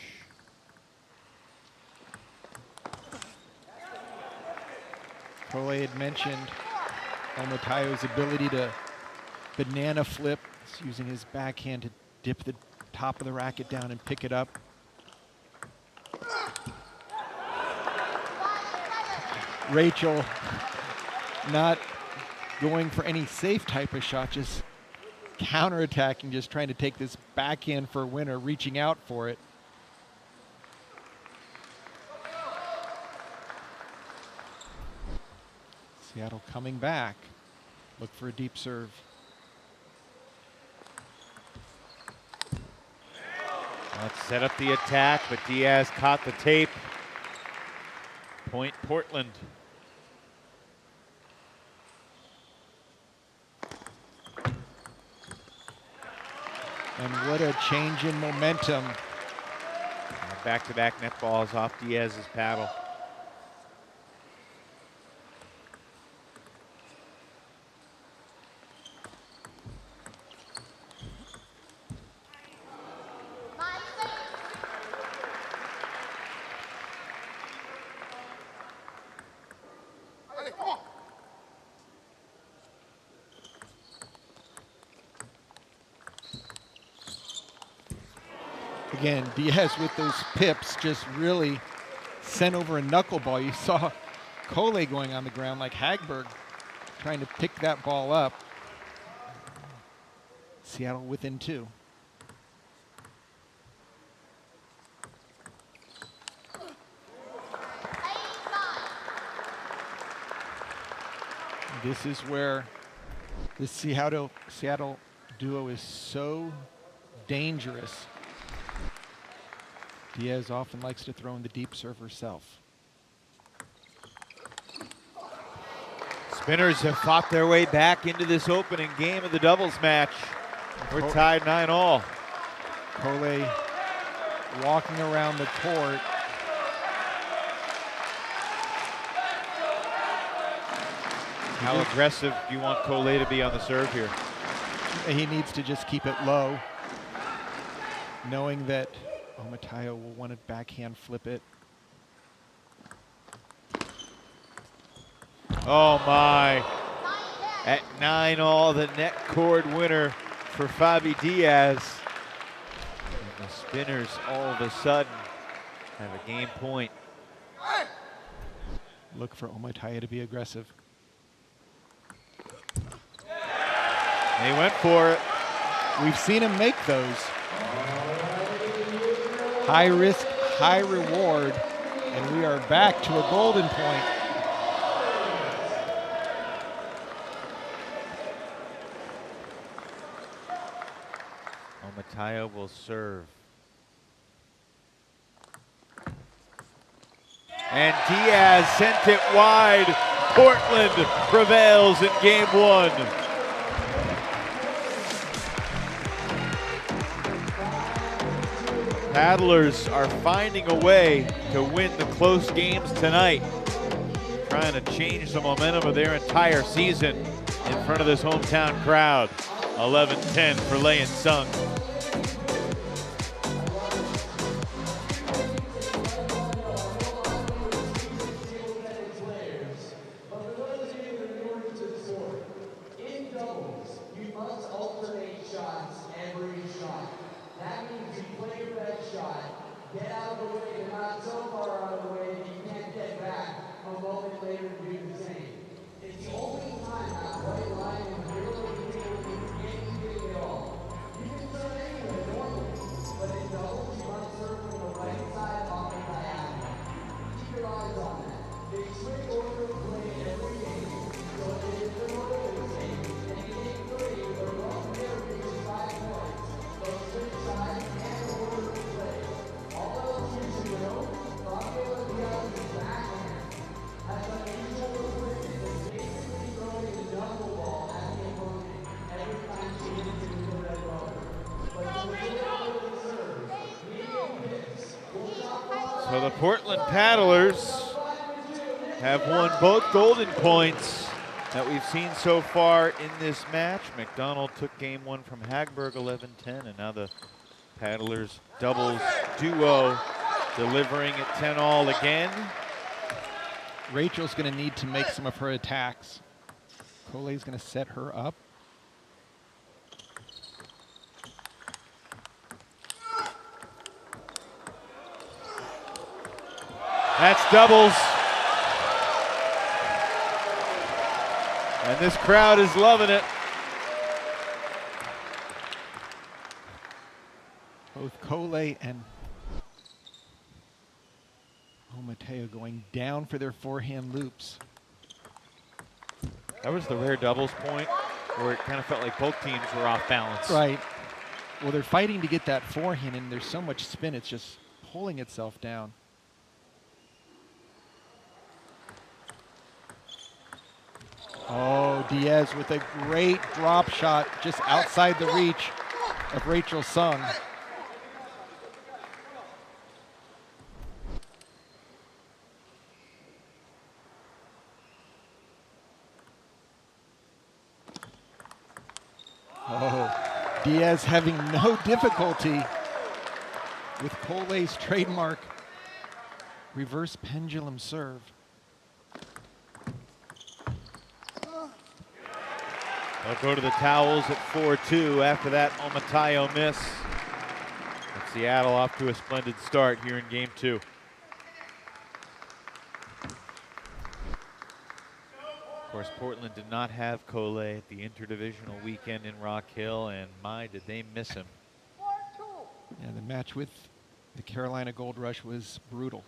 Cole had mentioned Omatayo's ability to banana flip. He's using his backhand to dip the top of the racket down and pick it up. Rachel not going for any safe type of shot, just counterattacking, just trying to take this backhand for a winner, reaching out for it. Seattle coming back. Look for a deep serve. Let's set up the attack, but Diaz caught the tape. Point Portland. And what a change in momentum. Back-to-back net balls off Diaz's paddle. Again, Diaz with those pips just really sent over a knuckleball. You saw Cole going on the ground like Hagberg, trying to pick that ball up. Seattle within 2. This is where the Seattle duo is so dangerous. Diaz often likes to throw in the deep serve herself. Spinners have fought their way back into this opening game of the doubles match. We're tied 9-all. Cole walking around the court. How aggressive do you want Cole to be on the serve here? He needs to just keep it low, knowing that Omatayo will want to backhand flip it. Oh my. At 9-all, the net cord winner for Fabi Diaz. And the Spinners all of a sudden have a game point. Look for Omatayo to be aggressive. They went for it. We've seen him make those. High risk, high reward, and we are back to a golden point. Omatayo will serve. And Diaz sent it wide. Portland prevails in game 1. Paddlers are finding a way to win the close games tonight, trying to change the momentum of their entire season in front of this hometown crowd. 11-10 for Lei and Sung. Portland Paddlers have won both golden points that we've seen so far in this match. McDonald took game one from Hagberg 11-10, and now the Paddlers doubles duo delivering at 10-all again. Rachel's going to need to make some of her attacks. Cole's going to set her up. That's doubles. And this crowd is loving it. Both Cole and Mateo going down for their forehand loops. That was the rare doubles point where it kind of felt like both teams were off balance. Right. Well, they're fighting to get that forehand, and there's so much spin, it's just pulling itself down. Oh, Diaz with a great drop shot just outside the reach of Rachel Sung. Oh, Diaz having no difficulty with Cole's trademark reverse pendulum serve. They'll go to the towels at 4-2 after that Omatayo miss. And Seattle off to a splendid start here in game two. Of course, Portland did not have Cole at the interdivisional weekend in Rock Hill, and my, did they miss him. Yeah, the match with the Carolina Gold Rush was brutal.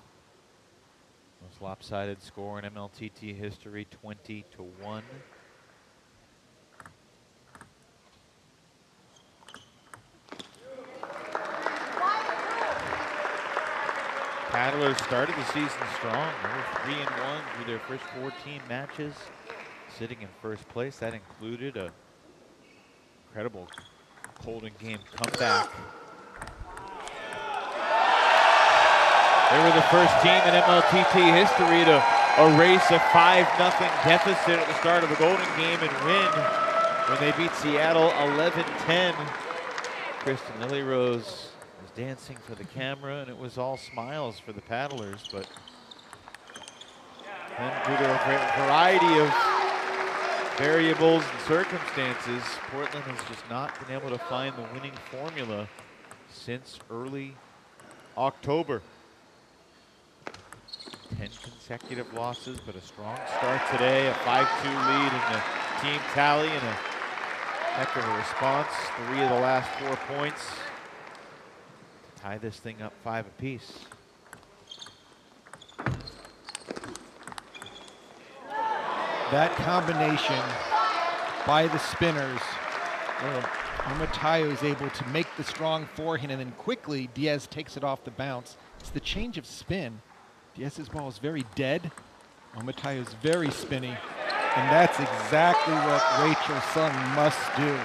Most lopsided score in MLTT history, 20-1. Paddlers started the season strong. They were 3-1 through their first 14 matches, sitting in first place. That included a incredible Golden Game comeback. They were the first team in MLTT history to erase a 5-0 deficit at the start of a Golden Game and win when they beat Seattle 11-10. Kristen Lilyrose was dancing for the camera, and it was all smiles for the Paddlers, but then due to a variety of variables and circumstances, Portland has just not been able to find the winning formula since early October. 10 consecutive losses, but a strong start today, a 5-2 lead in the team tally, and a heck of a response. 3 of the last 4 points to tie this thing up 5 apiece. That combination by the spinners, Omatayo is able to make the strong forehand, and then quickly Diaz takes it off the bounce. It's the change of spin. Diaz's ball is very dead. Omatayo is very spinny, and that's exactly what Rachel Sung must do.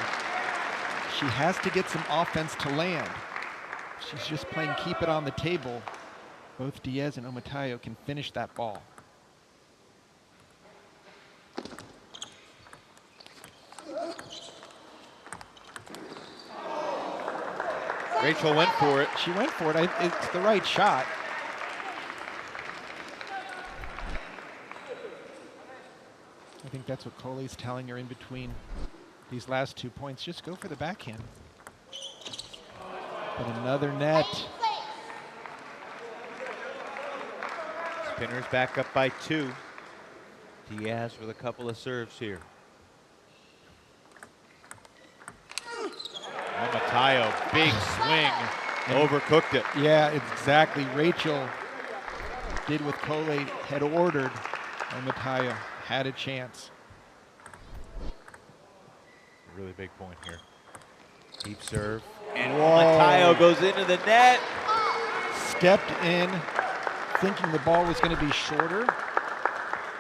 She has to get some offense to land. She's just playing keep it on the table. Both Diaz and Omatayo can finish that ball. Rachel went for it. She went for it. It's the right shot. I think that's what Cole's telling her in between these last 2 points. Just go for the backhand. But another net. Spinners back up by 2. Diaz with a couple of serves here. Omatayo, big swing, overcooked it. Yeah, exactly. Rachel did what Cole had ordered. Omatayo had a chance. A really big point here. Deep serve. And Omatayo goes into the net. Stepped in, thinking the ball was going to be shorter.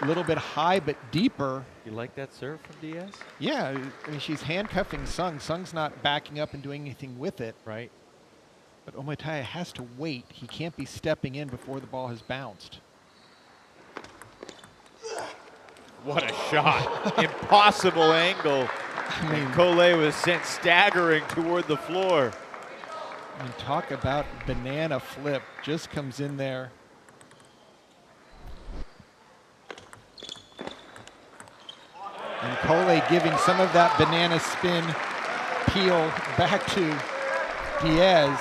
A little bit high, but deeper. You like that serve from Diaz? Yeah, I mean, she's handcuffing Sung. Sung's not backing up and doing anything with it. Right. But Omataya has to wait. He can't be stepping in before the ball has bounced. What a shot. Impossible angle. I mean, Collet was sent staggering toward the floor. And talk about banana flip. Just comes in there. And Collet giving some of that banana spin peel back to Diaz.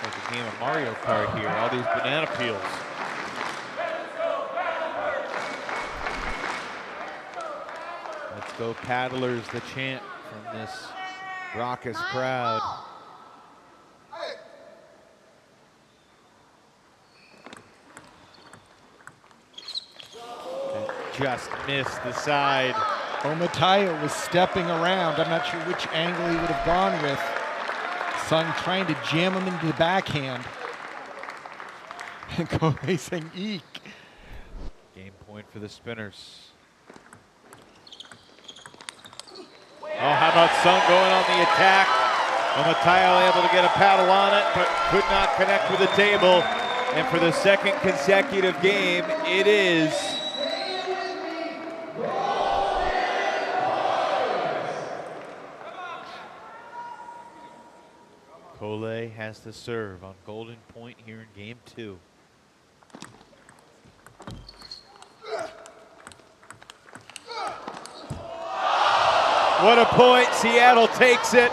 It's like a game of Mario Kart here, all these banana peels. Let's go Paddlers, the chant from this raucous crowd. Just missed the side. Omataya was stepping around. I'm not sure which angle he would have gone with. Sung trying to jam him into the backhand. And Kohei saying, eek. Game point for the Spinners. Oh, how about Sung going on the attack? Omataya able to get a paddle on it, but could not connect with the table. And for the second consecutive game, it is Collet has to serve on golden point here in game 2. What a point, Seattle takes it.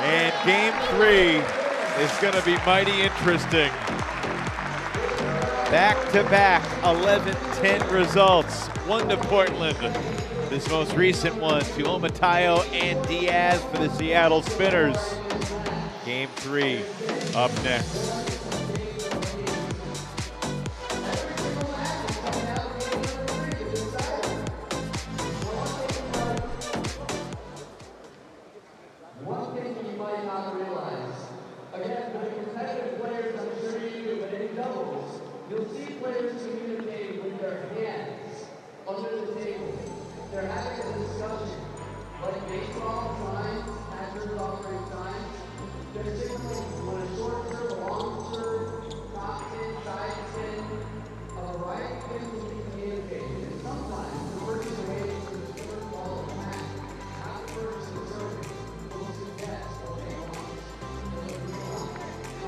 And game 3 is gonna be mighty interesting. Back-to-back 11-10 results. One to Portland. This most recent one to Omataya and Diaz for the Seattle Spinners. Game 3 up next. One thing you might not realize, again, with the competitive players, I'm sure you do, but in doubles, you'll see players communicate with their hands under the table. They're having a discussion, like baseball times, catchers offering times. They're signaling when a short serve, a long serve, top spin, side spin, a variety of things will be communicated. And sometimes the person waiting for the short ball of match, not the person serving, will suggest, okay, on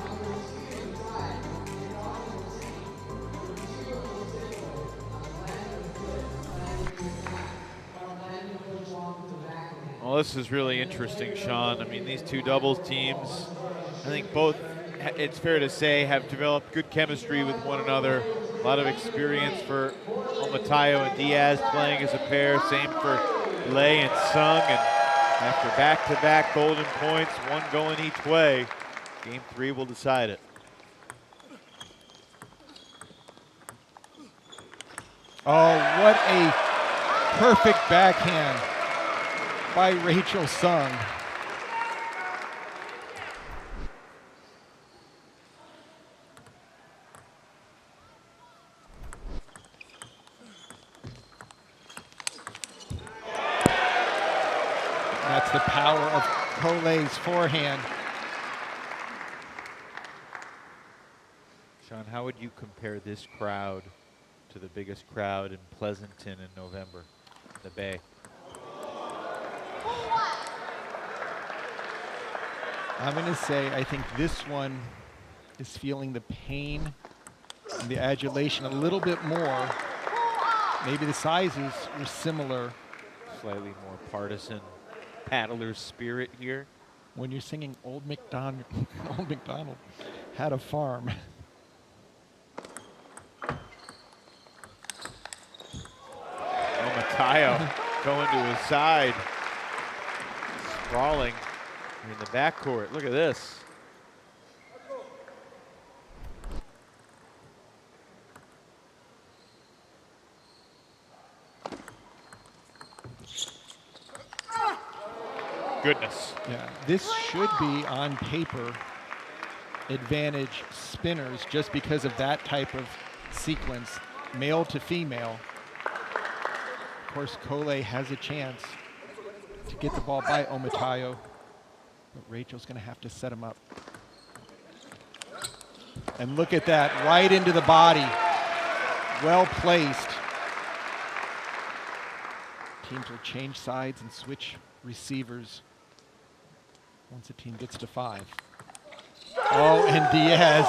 the receiving side, it's often the same. The receiver will signal, I'm landing good, I'm landing the attack. Well, this is really interesting, Sean. I mean, these two doubles teams, I think both, it's fair to say, have developed good chemistry with one another. A lot of experience for Omataya and Diaz playing as a pair. Same for Lei and Sung. And after back-to-back golden points, one going each way, game 3 will decide it. Oh, what a perfect backhand by Rachel Sung. That's the power of Collet's forehand. Sean, how would you compare this crowd to the biggest crowd in Pleasanton in November, the Bay? I'm going to say I think this one is feeling the pain and the adulation a little bit more. Maybe the sizes were similar. Slightly more partisan paddler's spirit here. When you're singing Old MacDonald, Old MacDonald had a farm. Omataya going to his side. Sprawling in the backcourt. Look at this. Goodness. Yeah, this should be on paper advantage Spinners just because of that type of sequence, male to female. Of course, Collet has a chance to get the ball by Omataya. But Rachel's going to have to set him up. And look at that, right into the body. Well placed. Teams will change sides and switch receivers once a team gets to 5. Oh, and Diaz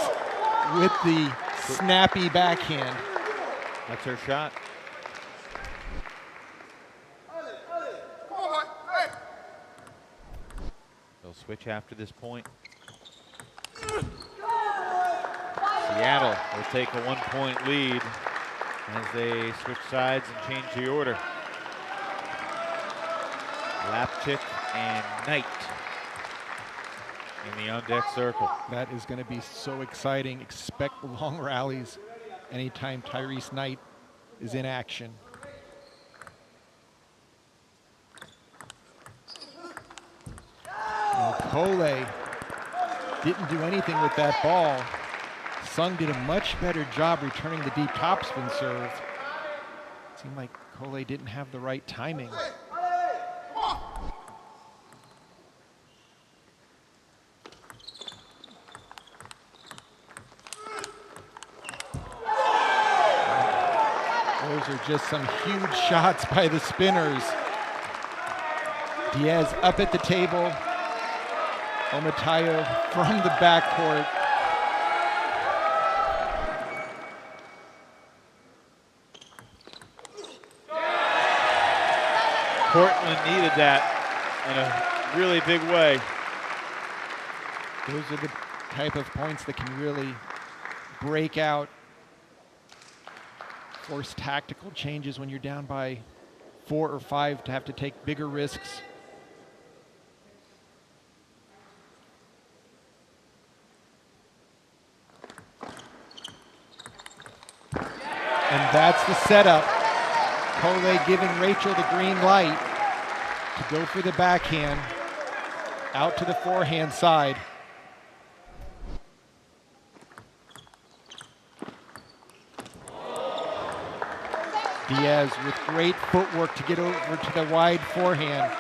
with the snappy backhand. That's her shot. They'll switch after this point. Seattle will take a 1-point lead as they switch sides and change the order. Lapchik and Knight in the on-deck circle. That is going to be so exciting. Expect long rallies anytime Tyrese Knight is in action. Now Cole didn't do anything with that ball. Sung did a much better job returning the deep topspin serve. Seemed like Cole didn't have the right timing. Those are just some huge shots by the spinners. Diaz up at the table. Omatayo from the backcourt. Portland needed that in a really big way. Those are the type of points that can really break out, force tactical changes when you're down by 4 or 5 to have to take bigger risks. And that's the setup. Cole giving Rachel the green light to go for the backhand, out to the forehand side. Diaz with great footwork to get over to the wide forehand.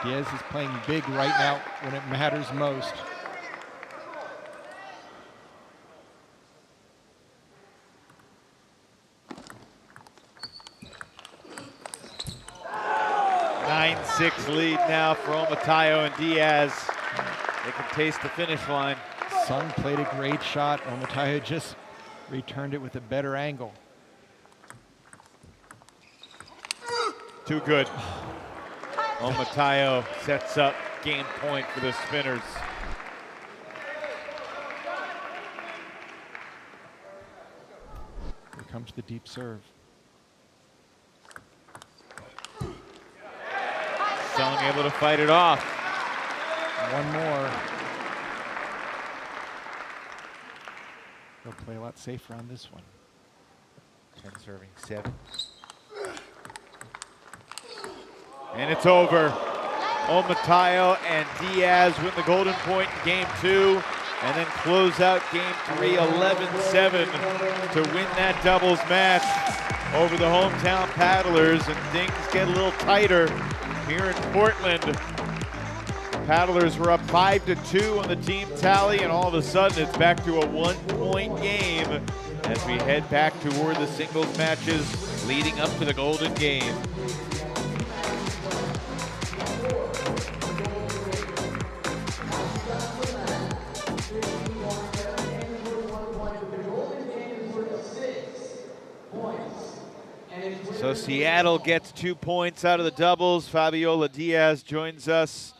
Diaz is playing big right now when it matters most. Six lead now for Omatayo and Diaz. They can taste the finish line. Sung played a great shot. Omatayo just returned it with a better angle. Too good. Omatayo sets up game point for the spinners. Here comes the deep serve. Sung able to fight it off. One more. They'll play a lot safer on this one. 10 serving 7. And it's over. Omatayo and Diaz win the golden point in game 2 and then close out game 3 11-7 to win that doubles match over the hometown Paddlers, and things get a little tighter here in Portland. Paddlers were up 5-2 on the team tally, and all of a sudden it's back to a 1-point game as we head back toward the singles matches leading up to the golden game. So Seattle gets 2 points out of the doubles. Fabiola Diaz joins us.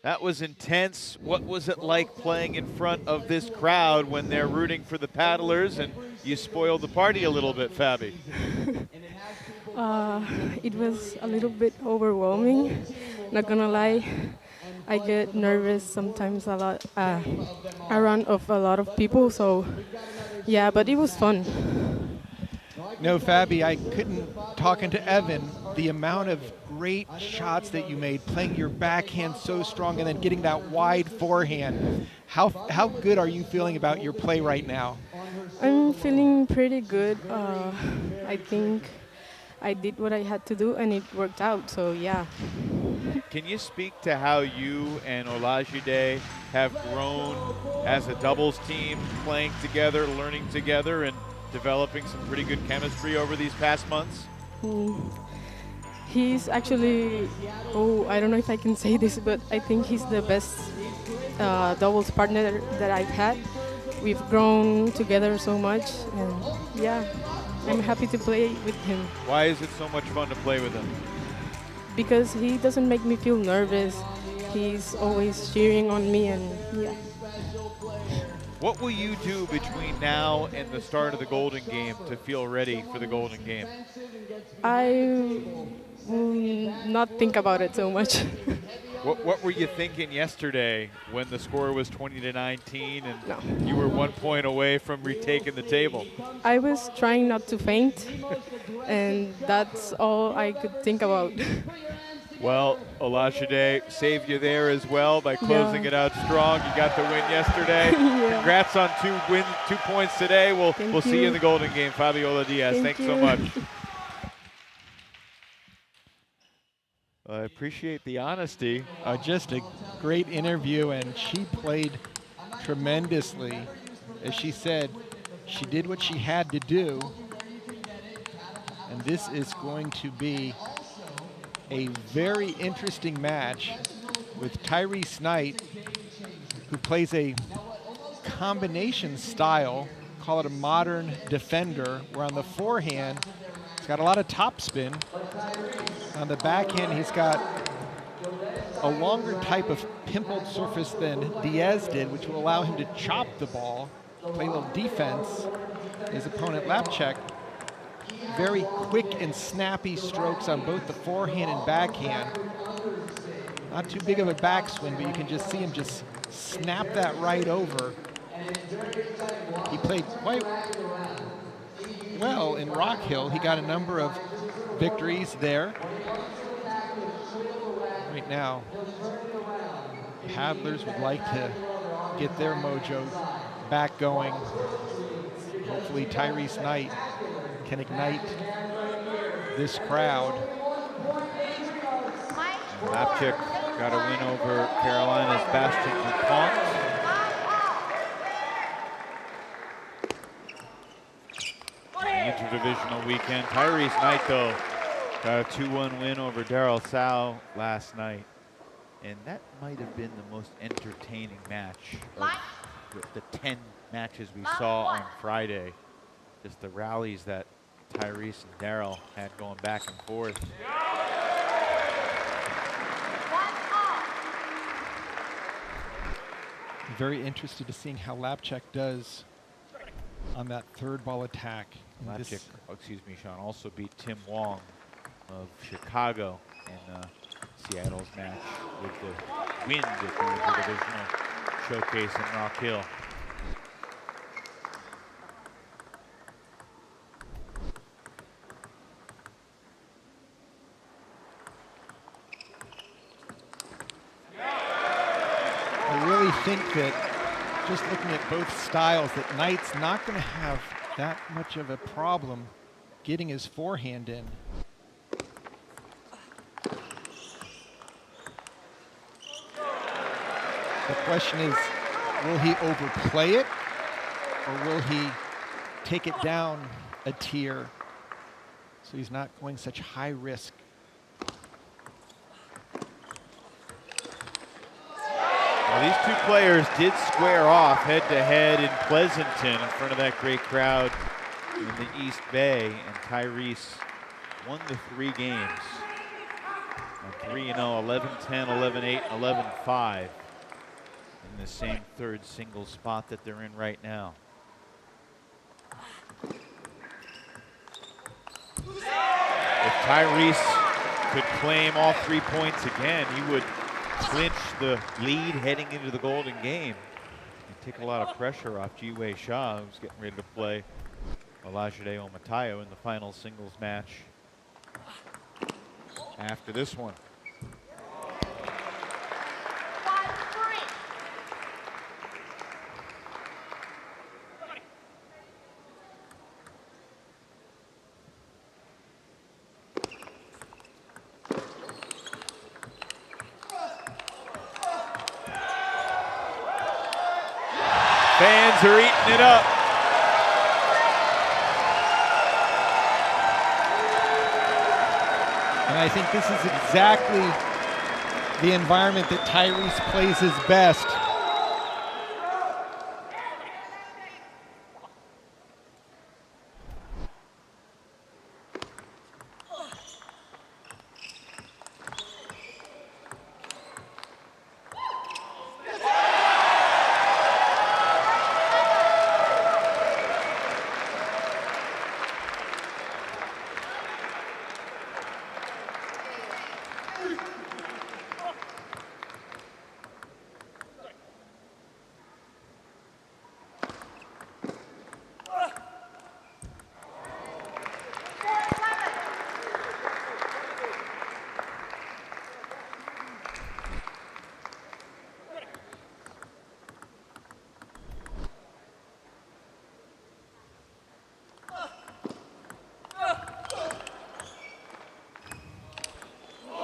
That was intense. What was it like playing in front of this crowd when they're rooting for the Paddlers, and you spoiled the party a little bit, Fabi? It was a little bit overwhelming, not gonna lie. I get nervous sometimes a lot around of a lot of people, so yeah, but it was fun. No, Fabi, I couldn't, talking to Evan, the amount of great shots that you made, playing your backhand so strong and then getting that wide forehand. How good are you feeling about your play right now? I'm feeling pretty good. I think I did what I had to do and it worked out, so yeah. Can you speak to how you and Olajide have grown as a doubles team, playing together, learning together, and developing some pretty good chemistry over these past months? He's actually, I don't know if I can say this, but I think he's the best doubles partner that I've had. We've grown together so much, and yeah, I'm happy to play with him. Why is it so much fun to play with him? Because he doesn't make me feel nervous. He's always cheering on me, and yeah. What will you do between now and the start of the Golden Game to feel ready for the Golden Game? I will not think about it so much. What were you thinking yesterday when the score was 20-19 and you were 1 point away from retaking the table? I was trying not to faint, and that's all I could think about. Well, Olajide saved you there as well by closing it out strong. You got the win yesterday. Congrats on 2 points today. We'll see you in the Golden Game, Fabiola Diaz. Thanks so much. I appreciate the honesty. Just a great interview, and she played tremendously. As she said, she did what she had to do, and this is going to be a very interesting match with Tyrese Knight, who plays a combination style, call it a modern defender, where on the forehand, he's got a lot of topspin. On the backhand, he's got a longer type of pimpled surface than Diaz did, which will allow him to chop the ball, play a little defense. His opponent, Lapchik, very quick and snappy strokes on both the forehand and backhand. Not too big of a backswing, but you can just see him just snap that right over. He played quite well in Rock Hill. He got a number of victories there. Right now, paddlers would like to get their mojo back going. Hopefully Tyrese Knight can ignite this crowd. Lapchik got a win over Carolina's Bastion DuPont. Interdivisional weekend. Tyrese Knight, though, got a 2-1 win over Daryl Sow last night. And that might have been the most entertaining match of the 10 matches we saw on Friday. Just the rallies that Tyrese and Daryl had going back and forth. Very interested to seeing how Lapchik does on that third ball attack. Lapchik, excuse me, Sean, also beat Tim Wong of Chicago in Seattle's match with the wind at the Interdivisional Showcase in Rock Hill. I really think that just looking at both styles, that Knight's not going to have that much of a problem getting his forehand in. The question is, will he overplay it, or will he take it down a tier so he's not going such high risk? Well, these two players did square off head-to-head in Pleasanton in front of that great crowd in the East Bay, and Tyrese won the 3 games. 3-0, 11-10, 11-8, 11-5 in the same third singles spot that they're in right now. If Tyrese could claim all 3 points again, he would clinch the lead heading into the Golden Game and take a lot of pressure off Ji-Wei Shaw, who's getting ready to play Olajide Omatayo in the final singles match after this one. Fans are eating it up. And I think this is exactly the environment that Tyrese plays his best.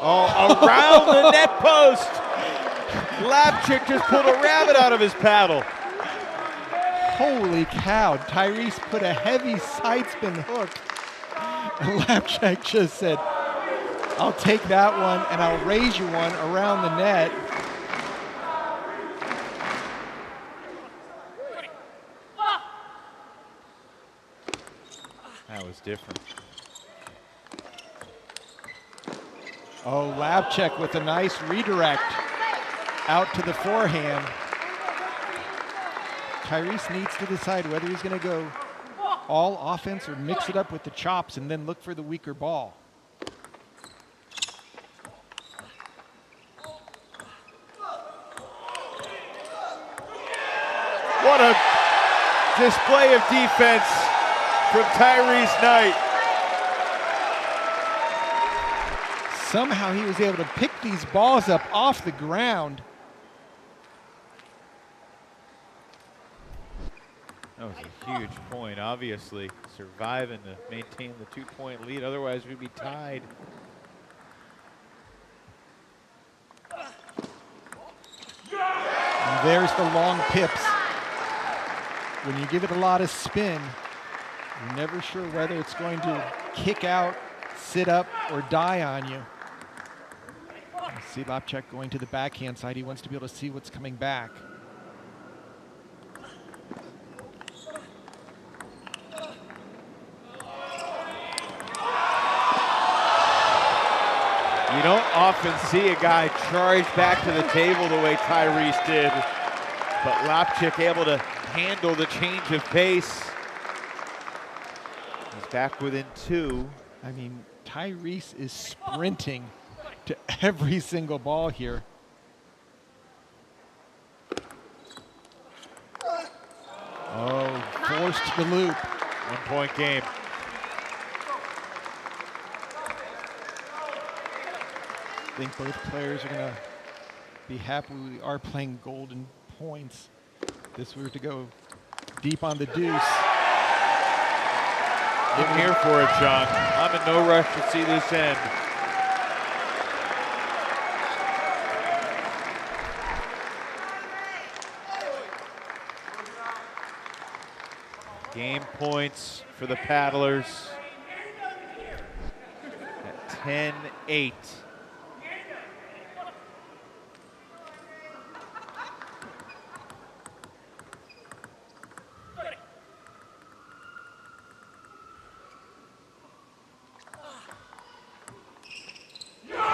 Oh, around the net post. Lapchik just pulled a rabbit out of his paddle. Holy cow, Tyrese put a heavy side spin hook. And Lapchik just said, I'll take that one and I'll raise you one around the net. That was different. Oh, Lapchik with a nice redirect out to the forehand. Tyrese needs to decide whether he's going to go all offense or mix it up with the chops and then look for the weaker ball. What a display of defense from Tyrese Knight. Somehow he was able to pick these balls up off the ground. That was a huge point, obviously. Surviving to maintain the 2-point lead, otherwise we'd be tied. And there's the long pips. When you give it a lot of spin, you're never sure whether it's going to kick out, sit up, or die on you. See Lapchik going to the backhand side. He wants to be able to see what's coming back. You don't often see a guy charge back to the table the way Tyrese did, but Lapchik able to handle the change of pace. He's back within 2. I mean, Tyrese is sprinting to every single ball here. Oh, forced the loop. 1-point game. I think both players are going to be happy we are playing golden points. This were to go deep on the deuce. I'm here for it, Sean. I'm in no rush to see this end. Game points for the paddlers at 10-8.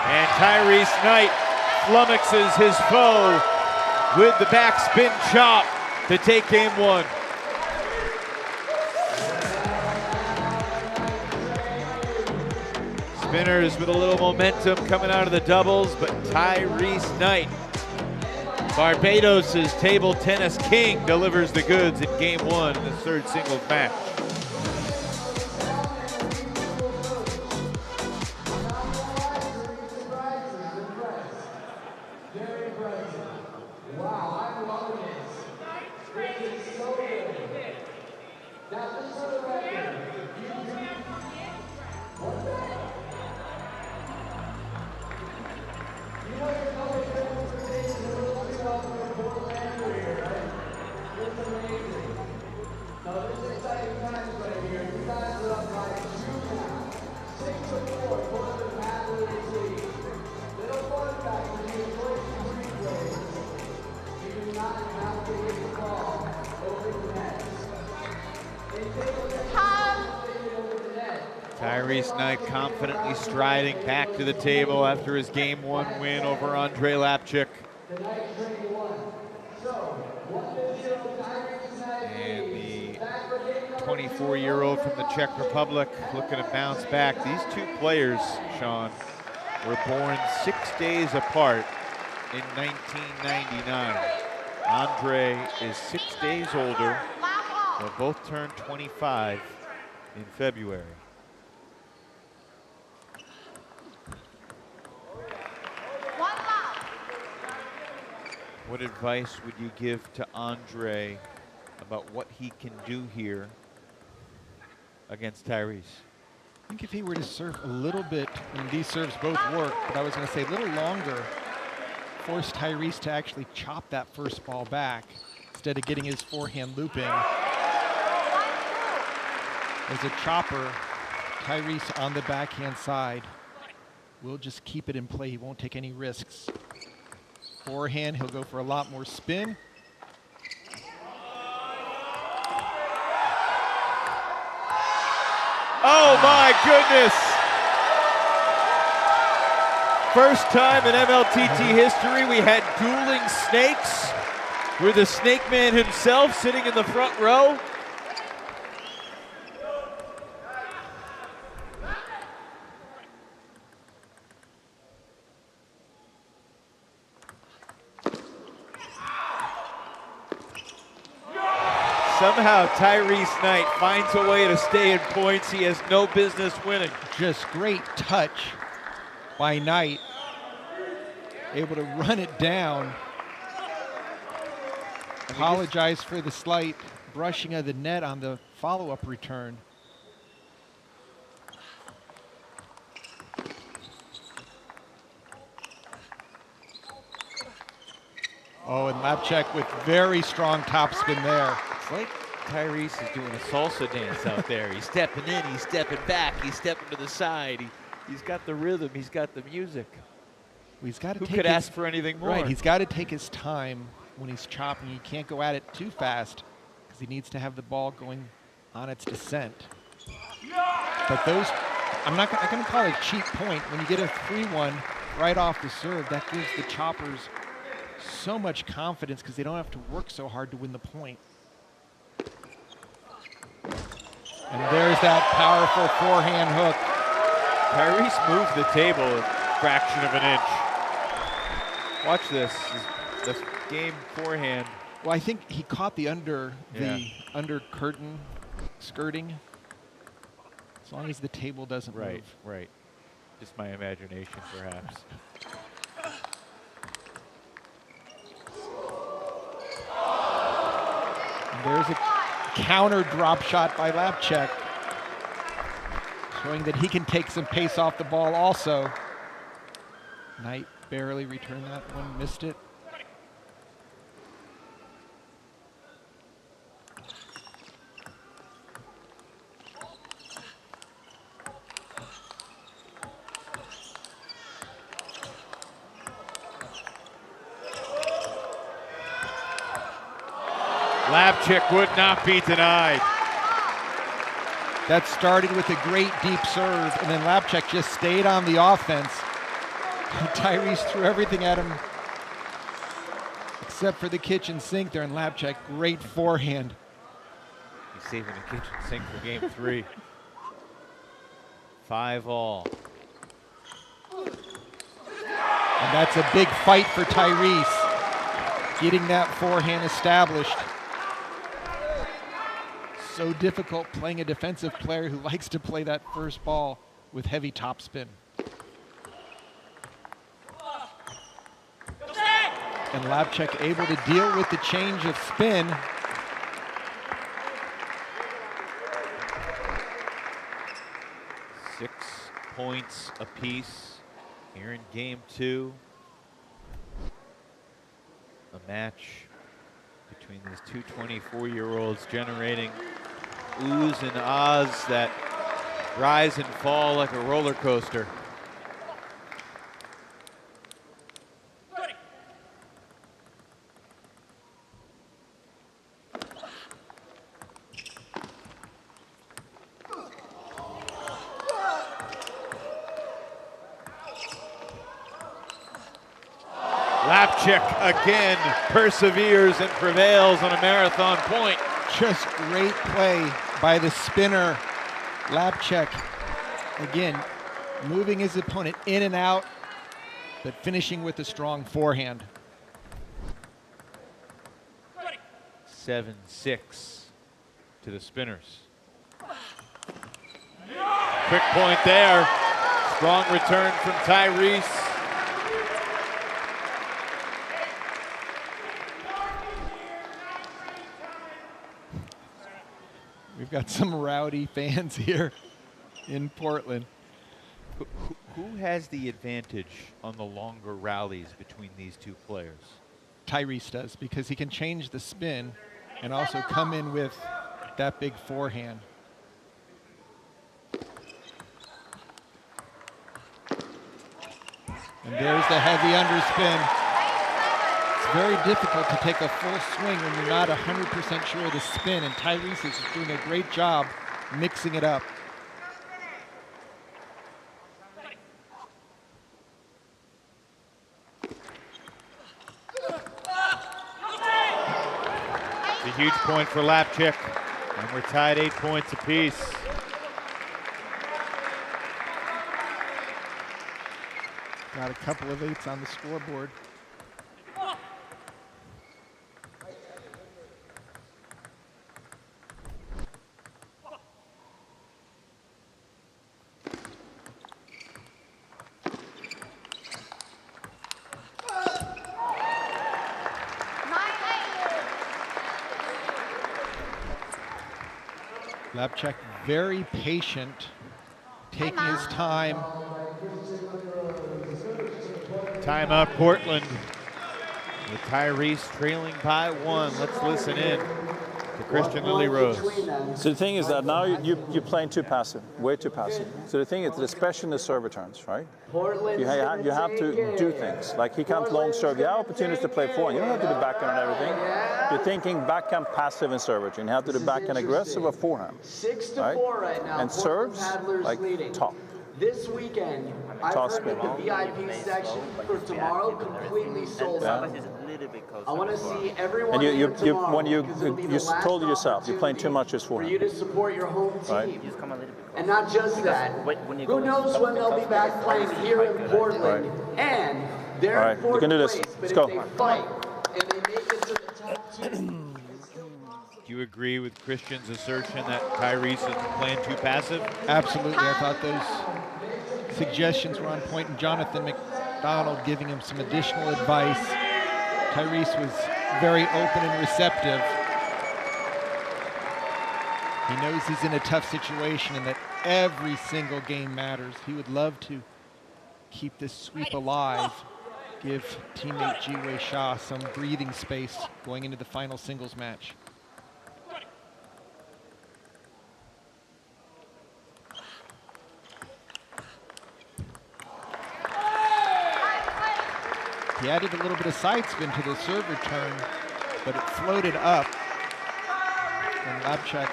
And Tyrese Knight flummoxes his foe with the backspin chop to take game 1. Spinners with a little momentum coming out of the doubles, but Tyrese Knight, Barbados' table tennis king, delivers the goods in game 1 in the third singles match. Tyrese Knight confidently striding back to the table after his Game 1 win over Andre Lapchik. And the 24-year-old from the Czech Republic looking to bounce back. These two players, Sean, were born 6 days apart in 1999. Andre is 6 days older. They'll both turn 25 in February. What advice would you give to Andre about what he can do here against Tyrese? I think if he were to serve a little bit, these serves both work, but I was going to say a little longer, force Tyrese to actually chop that first ball back instead of getting his forehand loop in. As a chopper, Tyrese on the backhand side will just keep it in play. He won't take any risks. Forehand, he'll go for a lot more spin. Oh my goodness! First time in MLTT history we had dueling snakes with the snake man himself sitting in the front row. Somehow Tyrese Knight finds a way to stay in points he has no business winning. Just great touch by Knight. Able to run it down. Apologize for the slight brushing of the net on the follow-up return. Oh, and Lapchik with very strong topspin there. It's like Tyrese is doing a salsa dance out there. He's stepping in, he's stepping back, he's stepping to the side. He's got the rhythm, he's got the music. He's got to Who take could ask for anything more? Right, he's got to take his time when he's chopping. He can't go at it too fast because he needs to have the ball going on its descent. But those, I'm not going to call it a cheap point. When you get a 3-1 right off the serve, that gives the choppers so much confidence because they don't have to work so hard to win the point. And there's that powerful forehand hook. Tyrese moved the table a fraction of an inch. Watch this, the game forehand. Well, I think he caught the under curtain skirting. As long as the table doesn't move. Right. Just my imagination, perhaps. And there's a counter drop shot by Lapchik, showing that he can take some pace off the ball also. Knight barely returned that one, missed it. Lapchik would not be denied. That started with a great deep serve, and then Lapchik just stayed on the offense. Tyrese threw everything at him except for the kitchen sink there, and Lapchik, great forehand. He's saving the kitchen sink for game 3. 5-all. And that's a big fight for Tyrese, getting that forehand established. So difficult playing a defensive player who likes to play that first ball with heavy topspin. And Lapchik able to deal with the change of spin. Six points apiece here in game 2. A match between these two 24-year-olds generating oohs and ahs that rise and fall like a roller coaster. Lapchik again perseveres and prevails on a marathon point. Just great play by the spinner, Lapchik. Again, moving his opponent in and out, but finishing with a strong forehand. 7-6 to the spinners. Quick point there. Strong return from Tyrese. We've got some rowdy fans here in Portland. Who has the advantage on the longer rallies between these two players? Tyrese does, because he can change the spin and also come in with that big forehand. And there's the heavy underspin. It's very difficult to take a full swing when you're not 100% sure of the spin, and Tyrese is doing a great job mixing it up. It's a huge point for Lapchik, and we're tied 8 points apiece. Got a couple of 8s on the scoreboard. Lapchik very patient, taking his time. Timeout Portland with Tyrese trailing by 1. Let's listen in to Christian Lilly-Rose. So the thing is that now you're playing too passive, way too passive. So the thing is, especially in the serve returns, right? You have to do things. Like he can't long serve. You have opportunities to play forehand. You don't have to do backhand and everything. You're thinking backhand passive and serve return. You have to do backhand aggressive or forehand. 6-4 right now. And serves like top. This weekend, I've heard that the VIP section for tomorrow completely sold out. I want to see everyone and here tomorrow, when you told yourself you're playing too much this for forehand. you to support your home team. Right. And not just that, who knows when they'll be back playing here in Portland. And they're All right, in you fourth can do this. place, Let's but go. if they fight and they make it to the top 2. Do you agree with Christian's assertion that Tyrese is playing too passive? Absolutely. I thought those suggestions were on point, and Jonatan McDonald giving him some additional advice. Tyrese was very open and receptive. He knows he's in a tough situation and that every single game matters. He would love to keep this sweep alive, give teammate Ji-Wei Shah some breathing space going into the final singles match. He added a little bit of side spin to the serve return, but it floated up. And Lapchik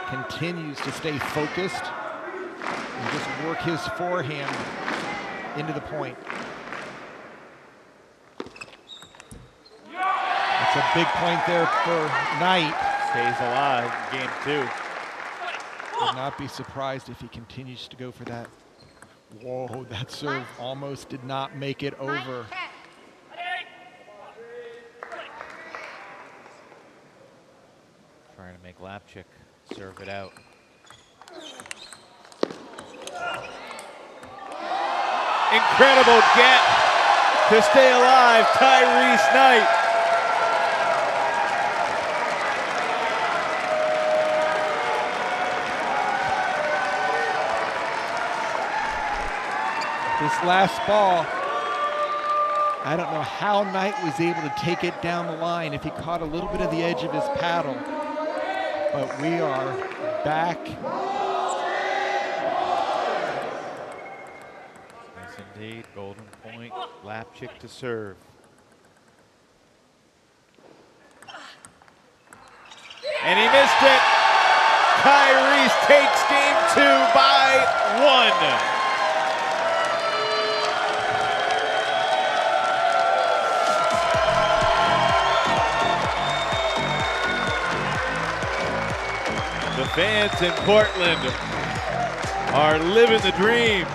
continues to stay focused and just work his forehand into the point. That's a big point there for Knight. Stays alive in game 2. Would not be surprised if he continues to go for that. Whoa, that serve almost did not make it over. Trying to make Lapchik serve it out. Incredible get to stay alive, Tyrese Knight. This last ball, I don't know how Knight was able to take it down the line if he caught a little bit of the edge of his paddle. But we are back. Yes, indeed. Golden point. Lapchik to serve. And he missed it. Tyrese takes game 2 by 1. fans in Portland are living the dream.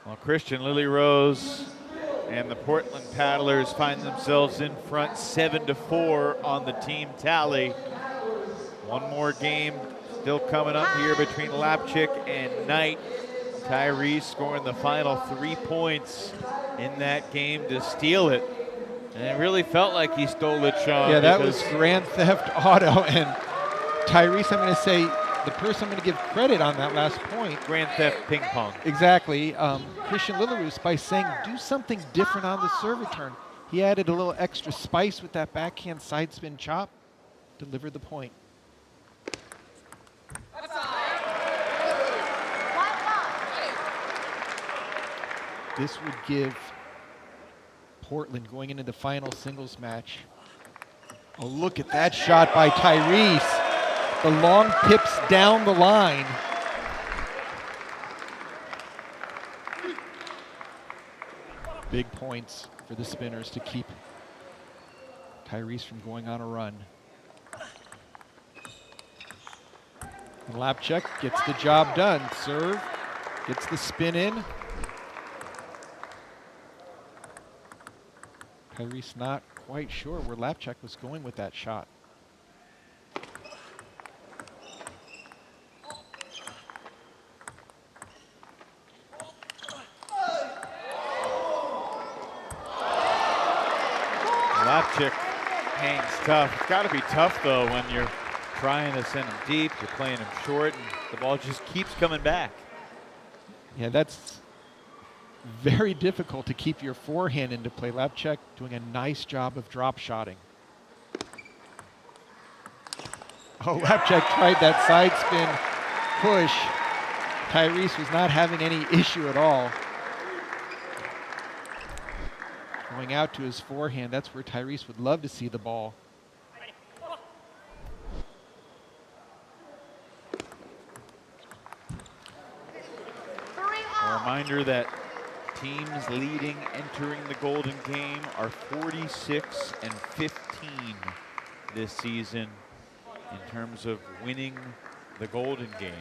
Well, Christian Lily Rose and the Portland Paddlers find themselves in front 7-4 on the team tally. One more game still coming up here between Lapchik and Knight. Tyrese scoring the final 3 points in that game to steal it. And it really felt like he stole it, Sean. Yeah, that was Grand Theft Auto. And Tyrese, I'm going to say, the person I'm going to give credit on that last point. Grand Theft Ping Pong. Exactly. Christian Lillerus, by saying do something different on the serve return. He added a little extra spice with that backhand side spin chop, delivered the point. This would give Portland going into the final singles match. Oh, look at that shot by Tyrese. The long pips down the line. Big points for the spinners to keep Tyrese from going on a run. And Lapchik gets the job done. Serve, gets the spin in. Tyrese not quite sure where Lapchik was going with that shot. Lapchik hangs tough. It's got to be tough, though, when you're trying to send him deep, you're playing him short, and the ball just keeps coming back. Yeah, that's very difficult to keep your forehand into play. Lapchik doing a nice job of drop shotting. Oh, Lapchik tried that side spin push. Tyrese was not having any issue at all. Going out to his forehand, that's where Tyrese would love to see the ball. A reminder that teams leading entering the Golden Game are 46 and 15 this season in terms of winning the Golden Game.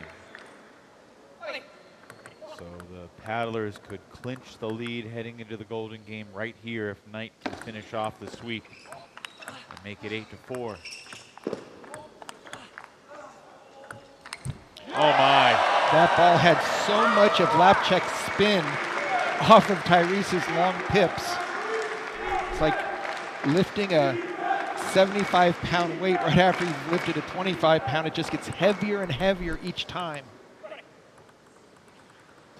So the Paddlers could clinch the lead heading into the Golden Game right here if Knight can finish off the sweep and make it 8-4. Oh my. That ball had so much of Lapchik's spin off of Tyrese's long pips. It's like lifting a 75-pound weight right after you've lifted a 25-pound. It just gets heavier and heavier each time.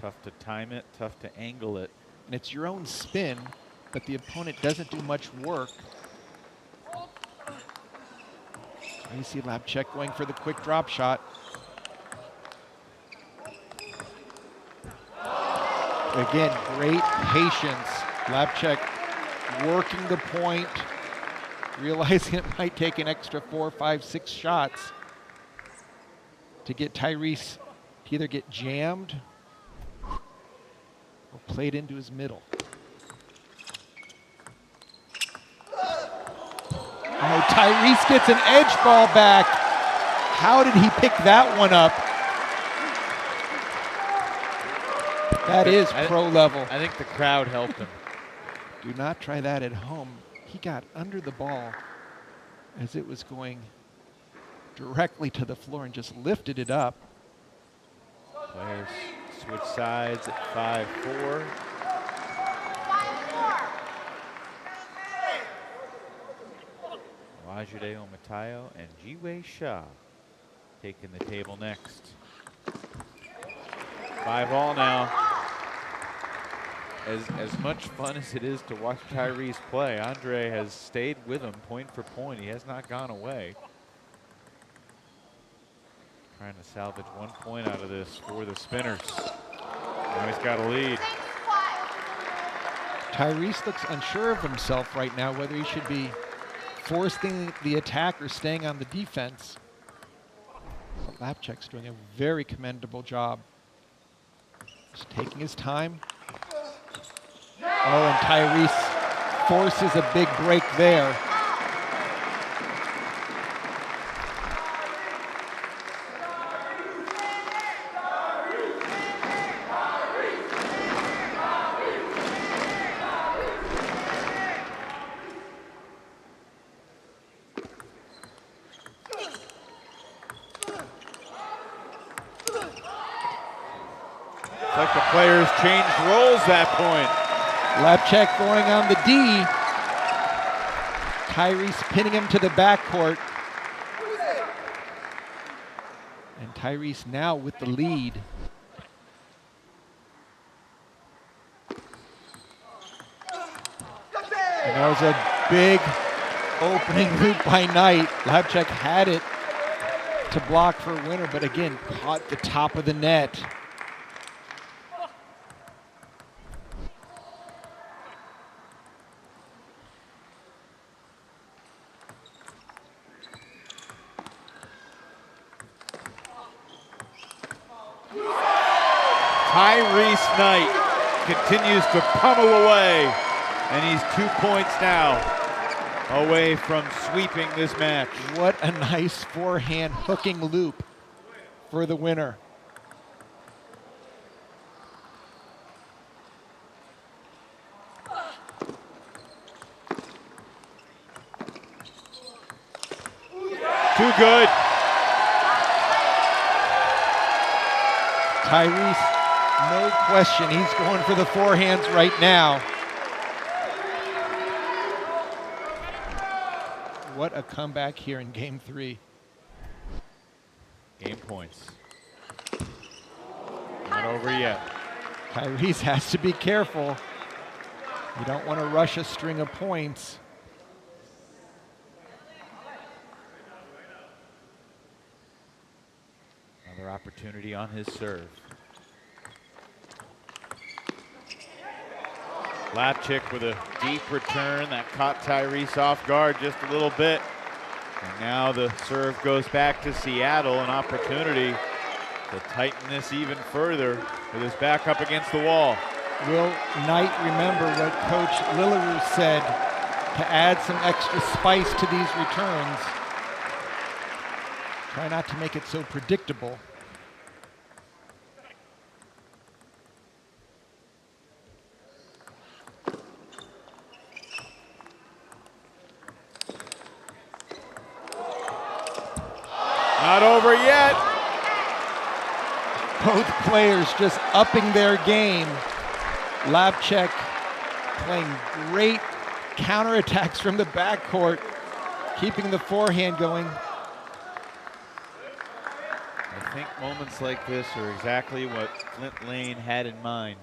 Tough to time it, tough to angle it. And it's your own spin, but the opponent doesn't do much work. You see Lapchik going for the quick drop shot. Again, great patience. Lapchik working the point, realizing it might take an extra 4, 5, 6 shots to get Tyrese to either get jammed or played into his middle. Oh, Tyrese gets an edge ball back. How did he pick that one up? That is pro level. I think the crowd helped him. Do not try that at home. He got under the ball as it was going directly to the floor and just lifted it up. Players switch sides at 5-4. Wajideo Matayo and Jiwei Shah taking the table next. 5-all now. As much fun as it is to watch Tyrese play, Andre has stayed with him point for point. He has not gone away. Trying to salvage 1 point out of this for the Spinners. Now he's got a lead. Tyrese looks unsure of himself right now, whether he should be forcing the attack or staying on the defense. But Lapchik's doing a very commendable job. Just taking his time. Oh, and Tyrese forces a big break there. Like the players changed roles that point. Lapchik going on the D. Tyrese pinning him to the backcourt. And Tyrese now with the lead. And that was a big opening loop by Knight. Lapchik had it to block for a winner, but again, caught the top of the net. Tyrese Knight continues to pummel away, and he's 2 points now away from sweeping this match. What a nice forehand hooking loop for the winner. Too good. Tyrese, no question, he's going for the forehands right now. What a comeback here in game 3. Game points. Not over yet. Tyrese has to be careful. You don't want to rush a string of points. Another opportunity on his serve. Lapchik with a deep return that caught Tyrese off guard just a little bit. And now the serve goes back to Seattle, an opportunity to tighten this even further with his back up against the wall. Will Knight remember what Coach Lillaroo said to add some extra spice to these returns? Try not to make it so predictable. Not over yet. Both players just upping their game. Lapchik playing great counterattacks from the backcourt, keeping the forehand going. I think moments like this are exactly what Flint Lane had in mind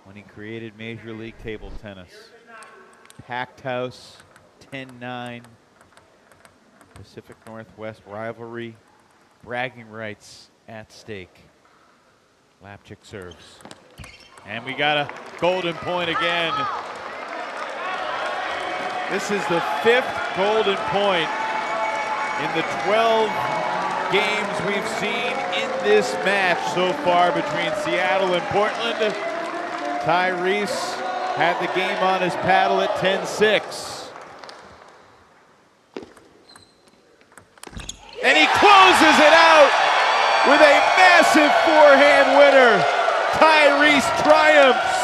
when he created Major League Table Tennis. Packed house, 10-9. Pacific Northwest rivalry, bragging rights at stake. Lapchik serves. And we got a golden point again. This is the 5th golden point in the 12 games we've seen in this match so far between Seattle and Portland. Tyrese had the game on his paddle at 10-6. And he closes it out with a massive forehand winner. Tyrese triumphs.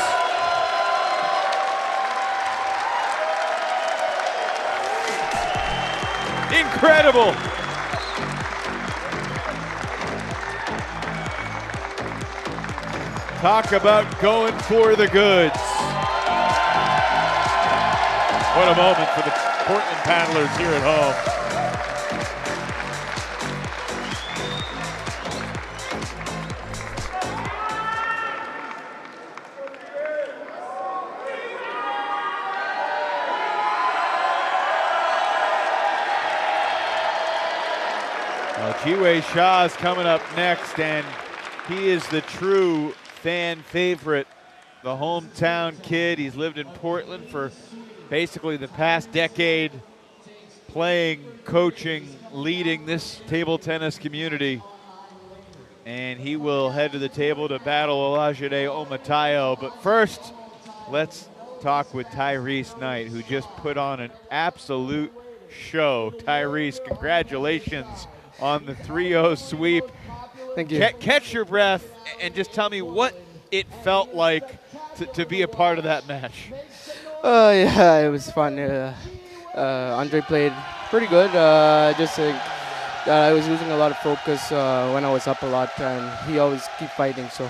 Incredible. Talk about going for the goods. What a moment for the Portland Paddlers here at home. Well, Ji-Wei Shaw is coming up next, and he is the true fan favorite, the hometown kid. He's lived in Portland for basically the past decade, playing, coaching, leading this table tennis community. And he will head to the table to battle Olajide Omatayo. But first, let's talk with Tyrese Knight, who just put on an absolute show. Tyrese, congratulations on the 3-0 sweep. Thank you. Catch your breath and just tell me what it felt like to be a part of that match. Yeah, it was fun. Andre played pretty good. I was losing a lot of focus when I was up a lot, and he always keep fighting. So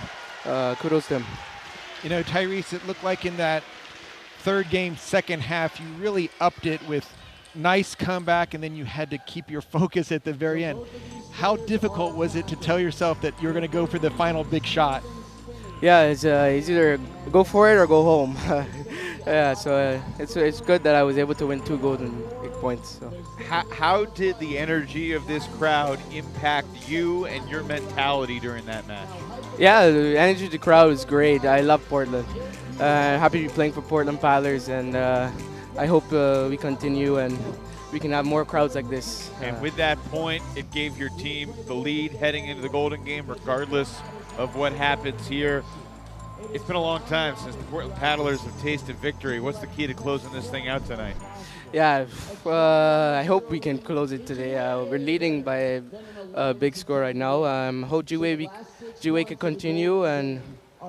kudos to him. You know, Tyrese, it looked like in that third game, second half, you really upped it with nice comeback, and then you had to keep your focus at the very end. How difficult was it to tell yourself that you're going to go for the final big shot? Yeah, it's either go for it or go home. Yeah, so it's good that I was able to win 2 golden points. So. How did the energy of this crowd impact you and your mentality during that match? Yeah, the energy of the crowd was great. I love Portland. Happy to be playing for Portland Paddlers, and I hope we continue and we can have more crowds like this. And with that point, it gave your team the lead heading into the Golden Game, regardless of what happens here. It's been a long time since the Portland Paddlers have tasted victory. What's the key to closing this thing out tonight? Yeah, I hope we can close it today. We're leading by a big score right now. Hope Ji-Wei can continue, and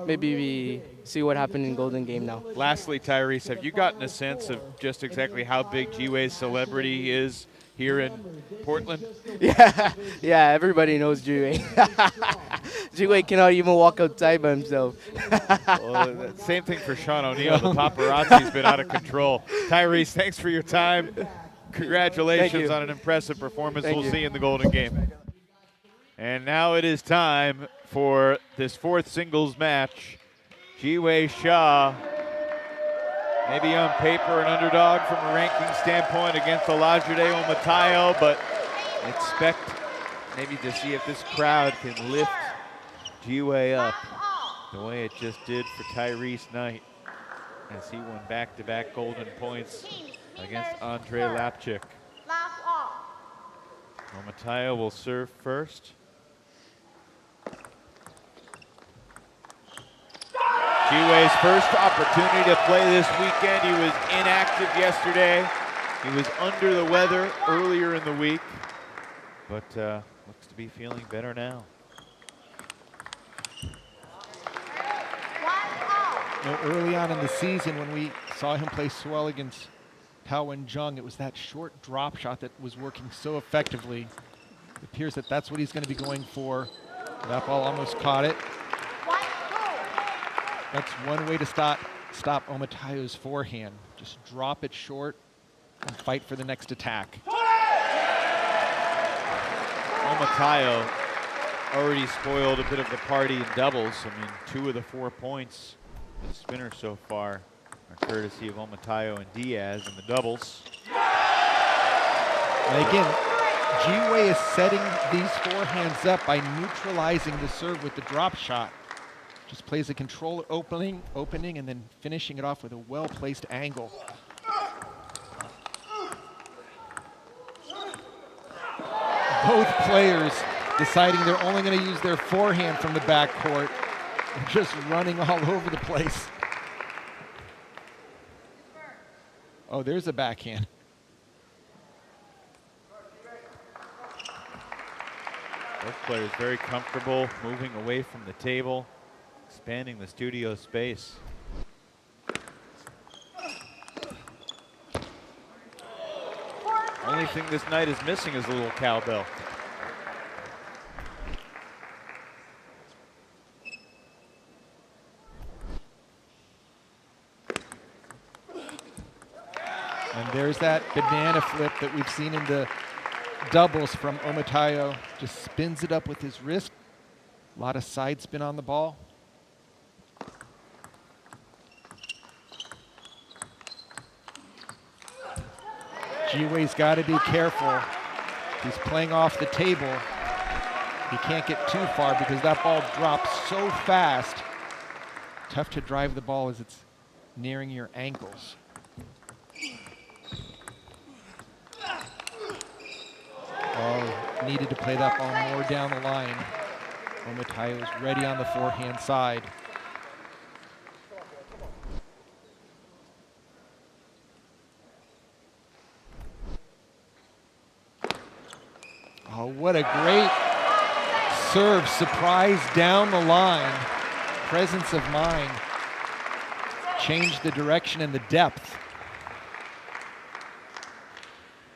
maybe we see what happened in Golden Game now. Lastly, Tyrese, have you gotten a sense of just exactly how big Ji-Wei's celebrity is here in Portland? Yeah, everybody knows Ji-Wei. Ji-Wei cannot even walk outside by himself. Well, same thing for Sean O'Neill. The paparazzi's been out of control. Tyrese, thanks for your time. Congratulations on an impressive performance. We'll see you in the Golden Game. And now it is time for this 4th singles match. Ji-Wei Shaw, maybe on paper an underdog from a ranking standpoint against Olajide Omatayo, but expect maybe to see if this crowd can lift Ji-Wei up the way it just did for Tyrese Knight as he won back-to-back golden points against Andre Lapchik. Omatayo will serve first. Ji-Wei's first opportunity to play this weekend. He was inactive yesterday. He was under the weather earlier in the week, but looks to be feeling better now. You know, early on in the season when we saw him play swell against Tao Wen-Jung, it was that short drop shot that was working so effectively. It appears that that's what he's going to be going for. That ball almost caught it. That's one way to stop Omatayo's forehand. Just drop it short and fight for the next attack. Omatayo already spoiled a bit of the party in doubles. I mean, 2 of the 4 points for the spinner so far are courtesy of Omatayo and Diaz in the doubles. And again, Ji-Wei is setting these forehands up by neutralizing the serve with the drop shot. Just plays a controlled opening, and then finishing it off with a well-placed angle. Both players deciding they're only going to use their forehand from the backcourt and just running all over the place. Oh, there's a backhand. Both players very comfortable moving away from the table, expanding the studio space. Only thing this night is missing is a little cowbell. And There's that banana flip that we've seen in the doubles from Omatayo. Just spins it up with his wrist. A lot of side spin on the ball. Jiwei's got to be careful. He's playing off the table. He can't get too far because that ball drops so fast. Tough to drive the ball as it's nearing your ankles. Oh, needed to play that ball more down the line. Omatayo's ready on the forehand side. Oh, what a great serve, surprise down the line. Presence of mind. Changed the direction and the depth.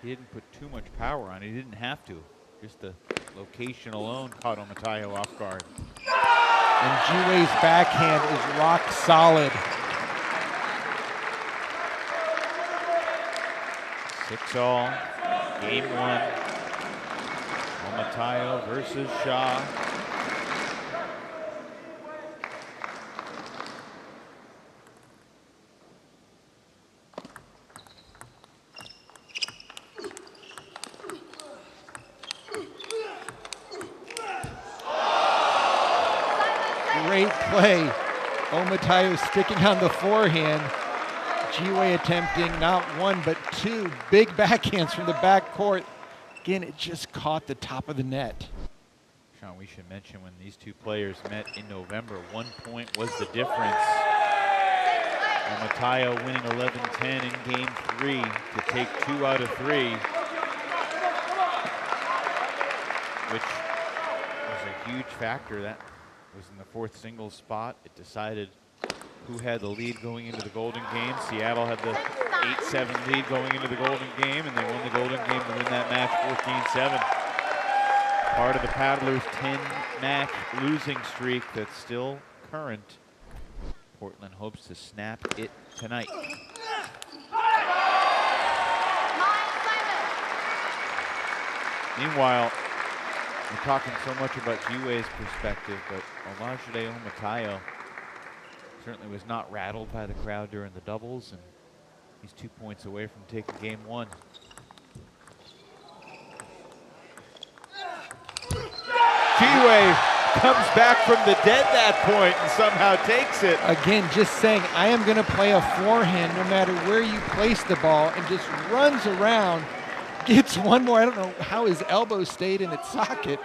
He didn't put too much power on it. He didn't have to. Just the location alone caught Omatayo off guard. And Jiwei's backhand is rock solid. 6-all, game 1. Omatayo versus Shah. Great play. Omatayo sticking on the forehand. Jiwei attempting not one but two big backhands from the back court. Again, it just caught the top of the net. Sean, we should mention when these two players met in November, 1 point was the difference. Omatayo winning 11-10 in game 3 to take 2 out of 3, which was a huge factor. That was in the 4th singles spot. It decided who had the lead going into the Golden Game. Seattle had the 8-7 lead going into the Golden Game, and they won the Golden Game to win that match 14-7. Part of the Paddlers' 10-match losing streak that's still current. Portland hopes to snap it tonight. Meanwhile, we're talking so much about Jiwei's perspective, but Olajide Omatayo certainly was not rattled by the crowd during the doubles, and he's 2 points away from taking game 1. Jiwei comes back from the dead that point and somehow takes it. Again, just saying, I am going to play a forehand no matter where you place the ball, and just runs around, gets one more. I don't know how his elbow stayed in its socket.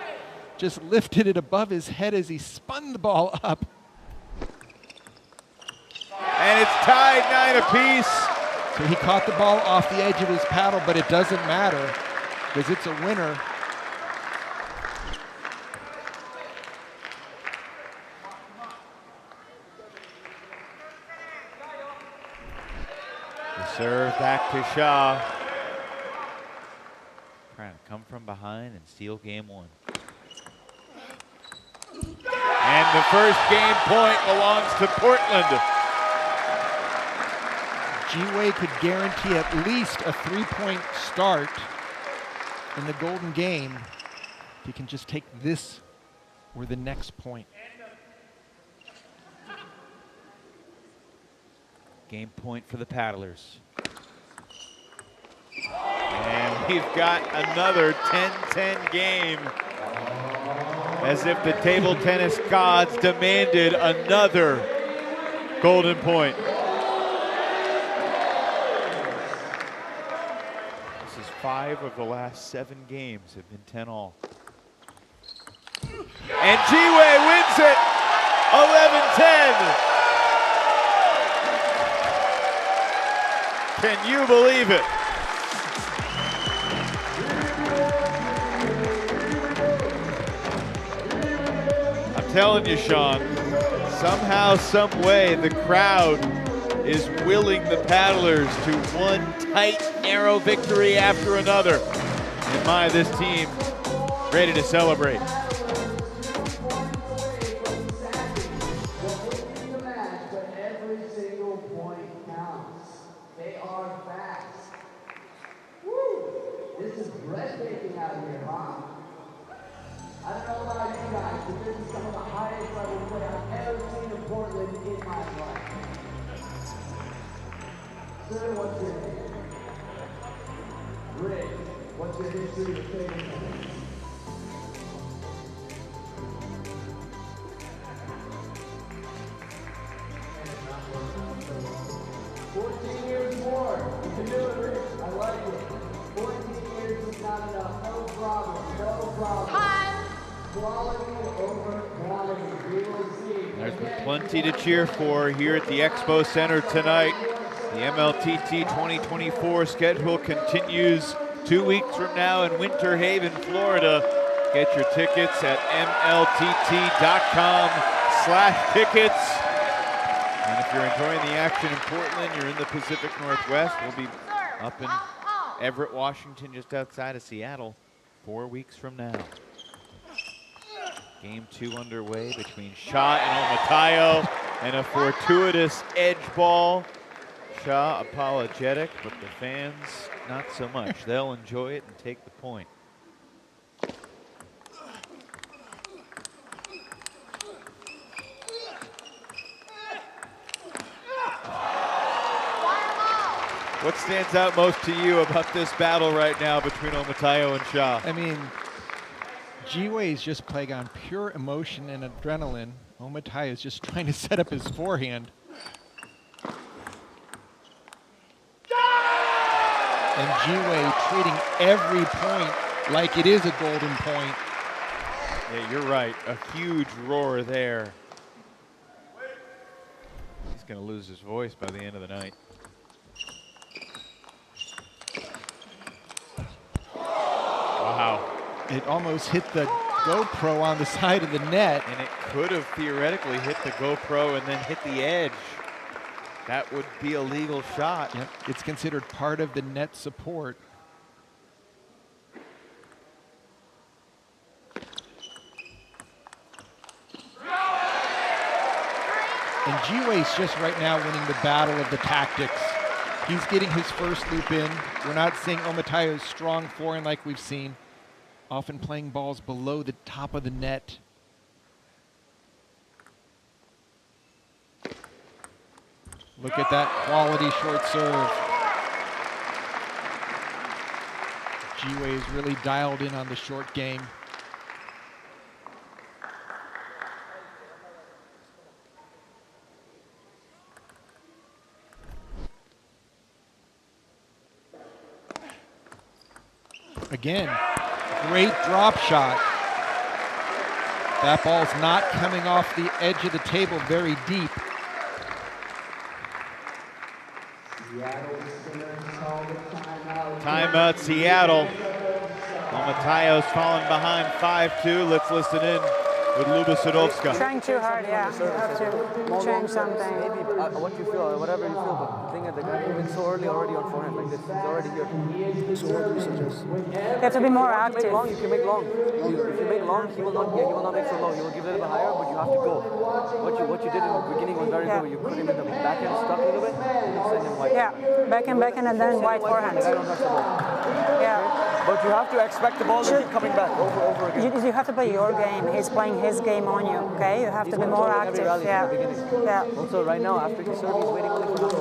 Just lifted it above his head as he spun the ball up. And it's tied 9 apiece. So he caught the ball off the edge of his paddle, but it doesn't matter because it's a winner. The serve back to Shah. Trying to come from behind and steal game 1. And the first game point belongs to Portland. Jiwei could guarantee at least a 3-point start in the Golden Game if he can just take this or the next point. Game point for the Paddlers. And we've got another 10-10 game. As if the table tennis gods demanded another golden point. This is 5 of the last 7 games have been 10-all. And Jiwei wins it, 11-10. Can you believe it? I'm telling you, Sean, somehow, some way, the crowd is willing the Paddlers to one tight, narrow victory after another. And my, this team ready to celebrate. This is breathtaking out here, huh? I don't know about you guys, but this is some of the highest level play I've ever seen in Portland in my life. Sir, what's your name? Rick, what's your history of table tennis? Years more. You can do it, Rick. I like it. 14 years is not enough. No problem. No problem. Quality over quality. We will see. There's been plenty to cheer for here at the Expo Center tonight. The MLTT 2024 schedule continues 2 weeks from now in Winter Haven, Florida. Get your tickets at mltt.com/tickets. And if you're enjoying the action in Portland, you're in the Pacific Northwest, we'll be up in Everett, Washington, just outside of Seattle, 4 weeks from now. Game 2 underway between Shah and Omatayo, and a fortuitous edge ball. Shah apologetic, but the fans not so much. They'll enjoy it and take the point. What stands out most to you about this battle right now between Omatayo and Shah? I mean, G-Way is just playing on pure emotion and adrenaline. Omatayo is just trying to set up his forehand. And G-Way treating every point like it is a golden point. Yeah, you're right. A huge roar there. He's going to lose his voice by the end of the night. Wow. It almost hit the GoPro on the side of the net. And it could have theoretically hit the GoPro and then hit the edge. That would be a legal shot. Yep. It's considered part of the net support. And G-Way's just right now winning the battle of the tactics. He's getting his first loop in. We're not seeing Omatayo's strong forehand like we've seen. Often playing balls below the top of the net. Look at that quality short serve. G-Way is really dialed in on the short game. Again, great drop shot. That ball's not coming off the edge of the table very deep. Timeout Seattle. Omatayo's falling behind 5-2. Let's listen in with Luba Sadovska. Trying too hard, yeah. You have to change something. Maybe what you feel, whatever you feel, but the thing is the guy moving so early already on forehand like this. He's already here. So what do you suggest? You have to be more active. You can make long. If you make long, he will not make so long. He will give it a little bit higher, but you have to go. What you did in the beginning was very good. You put him in the backhand stuck a little bit, and you send him wide. Yeah, backhand, and then wide forehand. Yeah. But you have to expect the ball to keep coming back over again. You have to play your game. He's playing his game on you, okay? You have to be more active. Yeah. Also, right now, after the serve, he's waiting only for that. You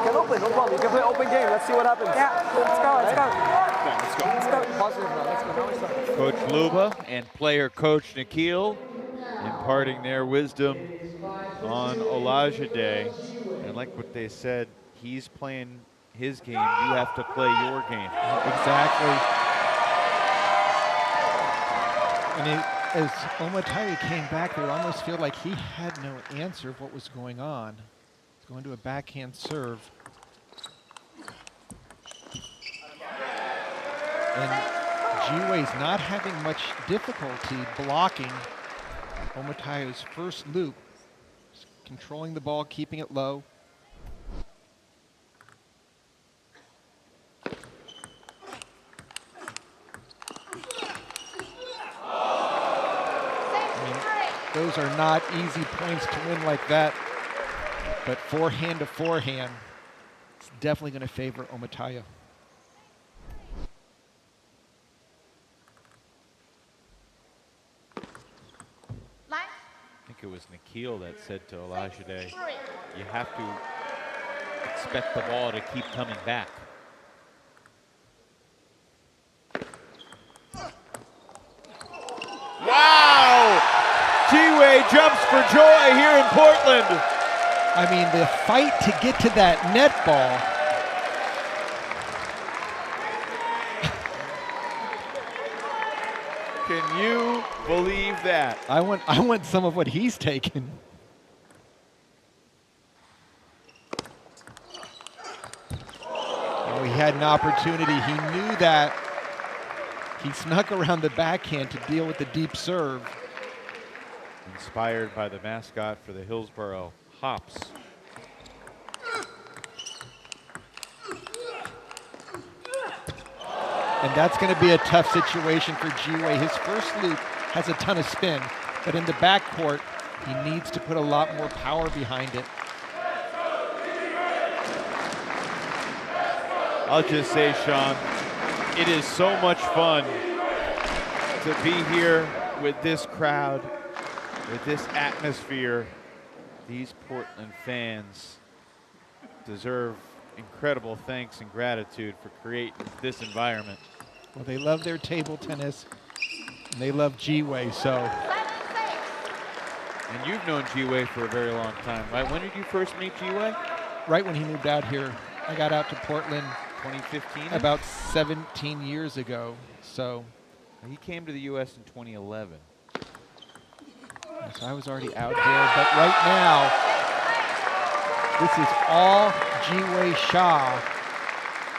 can open, no problem. You can play open game. Let's see what happens. Yeah, let's go. Let's go. Positive now. Let's go. Coach Luba and player coach Nikhil imparting their wisdom on Olajide. And like what they said, he's playing his game, you have to play your game. Exactly. And as Omatayo came back there, it almost felt like he had no answer of what was going on. He's going to a backhand serve. And G-Way's not having much difficulty blocking Omatayo's first loop. Just controlling the ball, keeping it low. Those are not easy points to win like that, but forehand to forehand, it's definitely going to favor Omatayo. it was Nikhil that said to Olajide, you have to expect the ball to keep coming back. Wow! G-Way jumps for joy here in Portland. I mean, the fight to get to that net ball. Can you believe that? I want some of what he's taken. Oh, he had an opportunity. He knew that. He snuck around the backhand to deal with the deep serve. Inspired by the mascot for the Hillsborough Hops. And that's going to be a tough situation for G-Way. His first loop has a ton of spin, but in the backcourt, he needs to put a lot more power behind it. I'll just say, Sean, it is so much fun to be here with this crowd, with this atmosphere. These Portland fans deserve incredible thanks and gratitude for creating this environment. Well, they love their table tennis, and they love G-Way, so. And you've known G-Way for a very long time, right? When did you first meet G-Way? Right when he moved out here. I got out to Portland 2015? about 17 years ago, so. He came to the U.S. in 2011. So I was already out here, but right now, this is all G-Way Shah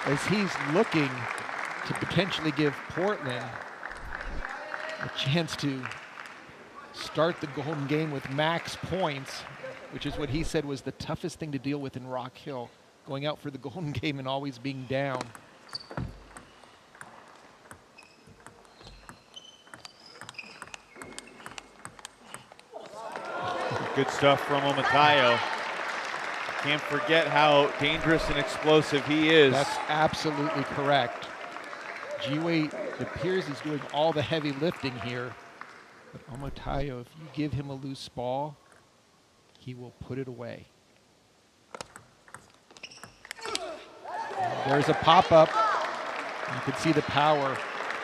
as he's looking to potentially give Portland a chance to start the golden game with max points, which is what he said was the toughest thing to deal with in Rock Hill, going out for the golden game and always being down. Good stuff from Omatayo. Can't forget how dangerous and explosive he is. That's absolutely correct. G-Way, it appears he's doing all the heavy lifting here. But Omatayo, if you give him a loose ball, he will put it away. There's a pop-up. You can see the power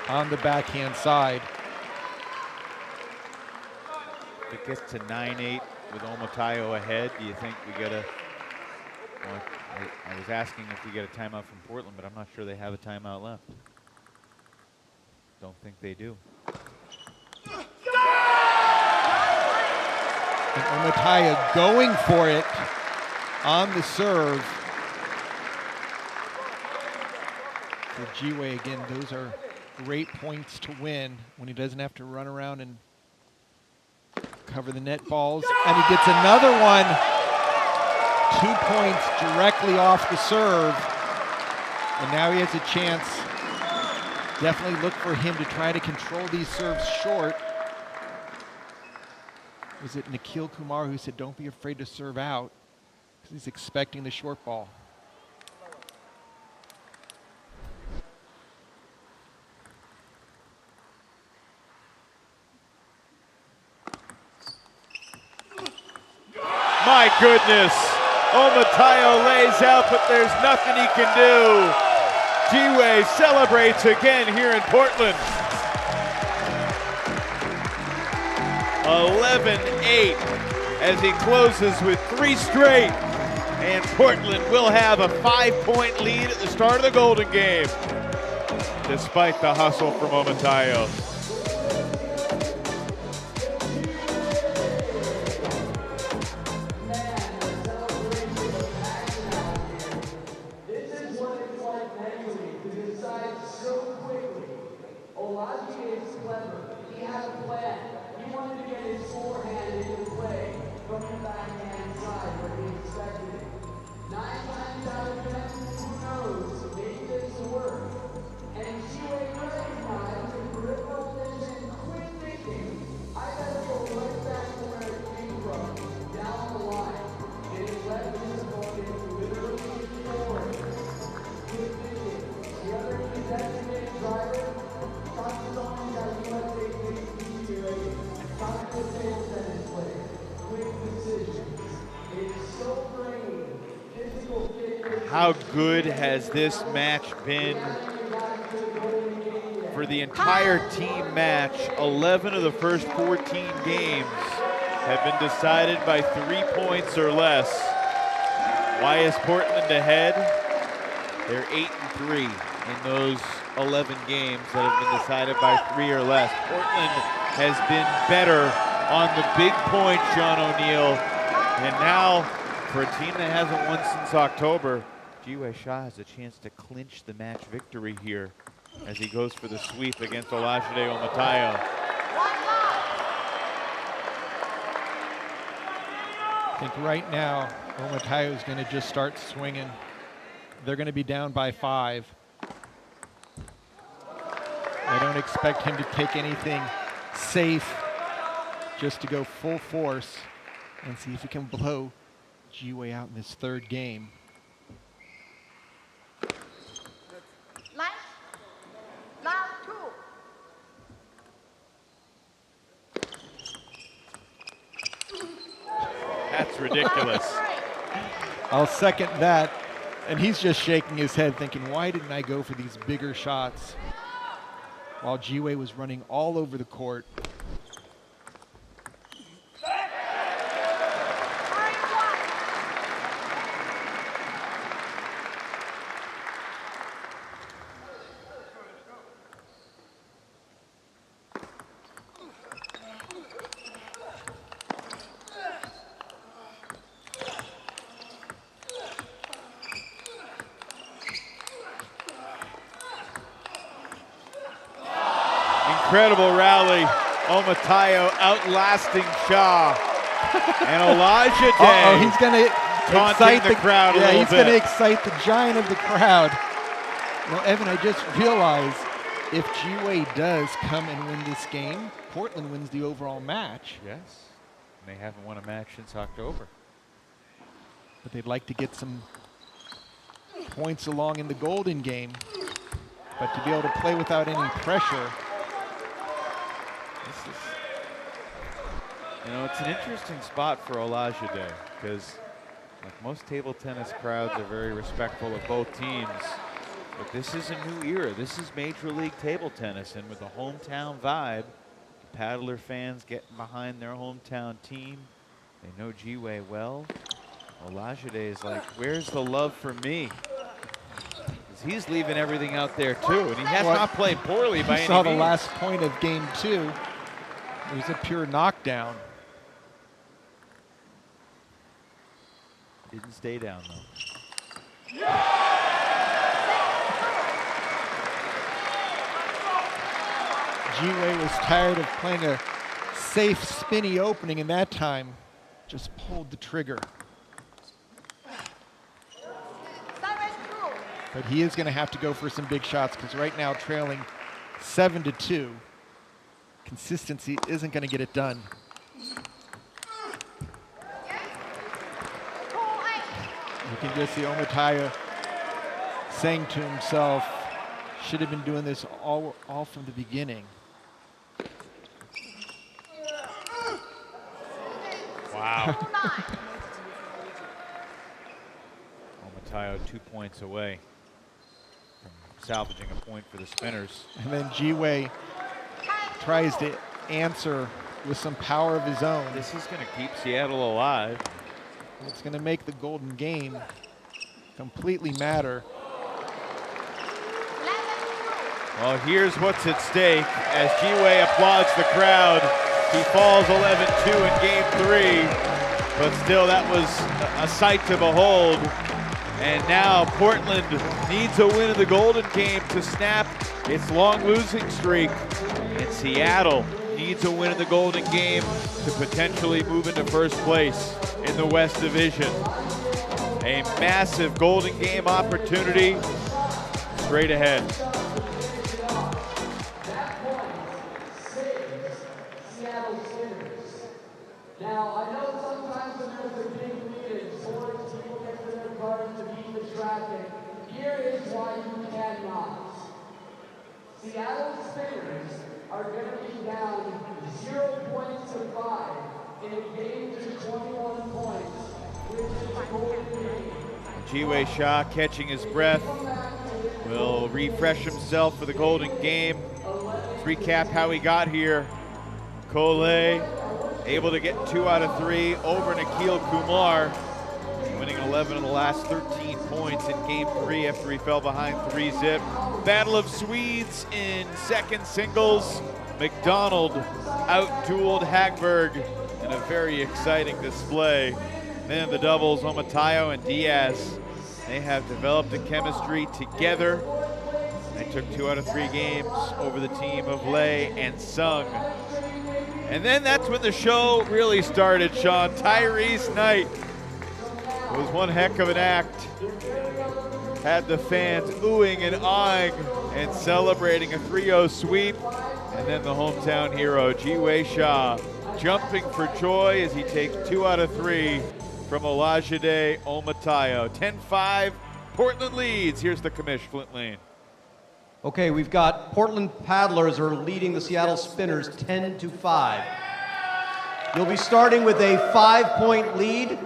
on the backhand side. If it gets to 9-8 with Omatayo ahead, do you think we get a... Well, I was asking if we get a timeout from Portland, but I'm not sure they have a timeout left. Don't think they do. And Omatayo going for it on the serve. For G-Way again, those are great points to win when he doesn't have to run around and cover the net balls. And he gets another one. 2 points directly off the serve. And now he has a chance. Definitely look for him to try to control these serves short. Was it Nikhil Kumar who said, don't be afraid to serve out, because he's expecting the short ball. My goodness. Omatayo lays out, but there's nothing he can do. G-Way celebrates again here in Portland. 11-8 as he closes with 3 straight. And Portland will have a 5-point lead at the start of the Golden Game, despite the hustle from Omatayo. The other key designated driver, talks his own, got how good has this match been? For the entire team match, 11 of the first 14 games have been decided by 3 points or less. Why is Portland ahead? They're 8-3 in those 11 games that have been decided by 3 or less. Portland has been better on the big points, Sean O'Neill. And now, for a team that hasn't won since October, Ji-Wei Shaw has a chance to clinch the match victory here as he goes for the sweep against Olajide Omotaya. I think right now, Omotaya is going to just start swinging. They're going to be down by 5. I don't expect him to take anything safe, just to go full force and see if he can blow Ji-Wei out in this third game. That's ridiculous. I'll second that. And he's just shaking his head thinking, why didn't I go for these bigger shots? While Ji-Wei was running all over the court. Incredible rally. Omotaya outlasting Shaw. And Olajide he's going to excite the crowd a little bit. He's going to excite the giant of the crowd. Well, Evan, I just realized if Ji-Wei does come and win this game, Portland wins the overall match. Yes. They haven't won a match since October. But they'd like to get some points along in the Golden game. But to be able to play without any pressure. This is, you know, it's an interesting spot for Olajide because like most table tennis crowds are very respectful of both teams. But this is a new era. This is Major League table tennis, and with a hometown vibe, the Paddler fans getting behind their hometown team. They know Ji-Wei well. Olajide is like, where's the love for me? He's leaving everything out there too, and he has not played poorly by any means. You saw the last point of game 2. It was a pure knockdown. Didn't stay down though. Ji-Wei was tired of playing a safe, spinny opening, and that time just pulled the trigger. But he is going to have to go for some big shots because right now trailing 7-2. Consistency isn't going to get it done. You can just see Omotaya saying to himself, should have been doing this all from the beginning. Wow. Omotaya 2 points away from salvaging a point for the Spinners. And then Ji-Wei tries to answer with some power of his own. This is going to keep Seattle alive. It's going to make the Golden game completely matter. Well, here's what's at stake as Ji-Wei applauds the crowd. He falls 11-2 in game 3, but still that was a sight to behold. And now Portland needs a win in the Golden game to snap its long losing streak. And Seattle needs a win in the Golden game to potentially move into first place in the West Division. A massive Golden game opportunity straight ahead. Now, I know sometimes when there's a big lead in sports, people get to their cars to beat the traffic. Here is why you cannot. Seattle Spinners are going to be down 0 points to 5 in a game to 21 points, which is the Golden game. Ji-Wei Shah catching his breath. Will refresh himself for the Golden Game. Let's recap how he got here. Cole able to get 2 out of 3 over Nikhil Kumar, winning 11 of the last 13 points in Game 3 after he fell behind 3-zip. Battle of Swedes in second singles. McDonald out-dueled Hagberg in a very exciting display. Then the doubles, Omatayo and Diaz. They have developed a chemistry together. They took 2 out of 3 games over the team of Lei and Sung. And then that's when the show really started, Sean. Tyrese Knight. It was one heck of an act. Had the fans oohing and aahing and celebrating a 3-0 sweep. And then the hometown hero, Ji-Wei Shah, jumping for joy as he takes 2 out of 3 from Olajide Omatayo. 10-5, Portland leads. Here's the commish, Flint Lane. Okay, we've got Portland Paddlers are leading the Seattle Spinners 10-5. You'll be starting with a 5-point lead.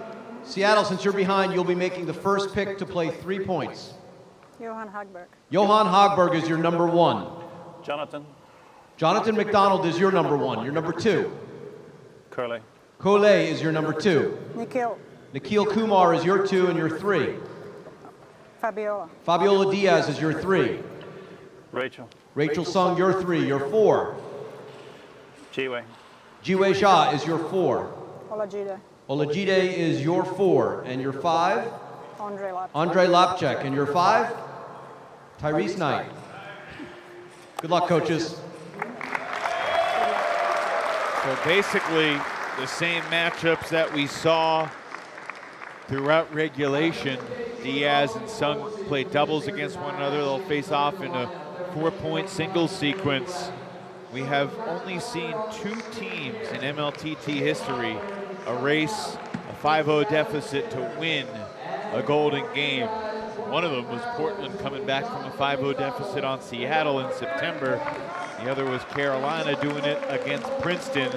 Seattle, since you're behind, you'll be making the first pick to play 3 points. Johan Hagberg. Johan Hagberg is your number 1. Jonatan McDonald is your number 1. Your number 2. Curley. Cole is your number 2. Nikhil Kumar is your 2 and your 3. Fabiola Diaz is your 3. Rachel Sung, your 3. Your 4. Ji-Wei Shah is your 4. Olajide is your 4. And your 5? Andre Lapchik. And your 5? Tyrese Knight. Good luck, coaches. So basically, the same matchups that we saw throughout regulation. Diaz and Sung play doubles against one another. They'll face off in a 4-point singles sequence. We have only seen 2 teams in MLTT history erase a 5-0 deficit to win a Golden Game. One of them was Portland coming back from a 5-0 deficit on Seattle in September. The other was Carolina doing it against Princeton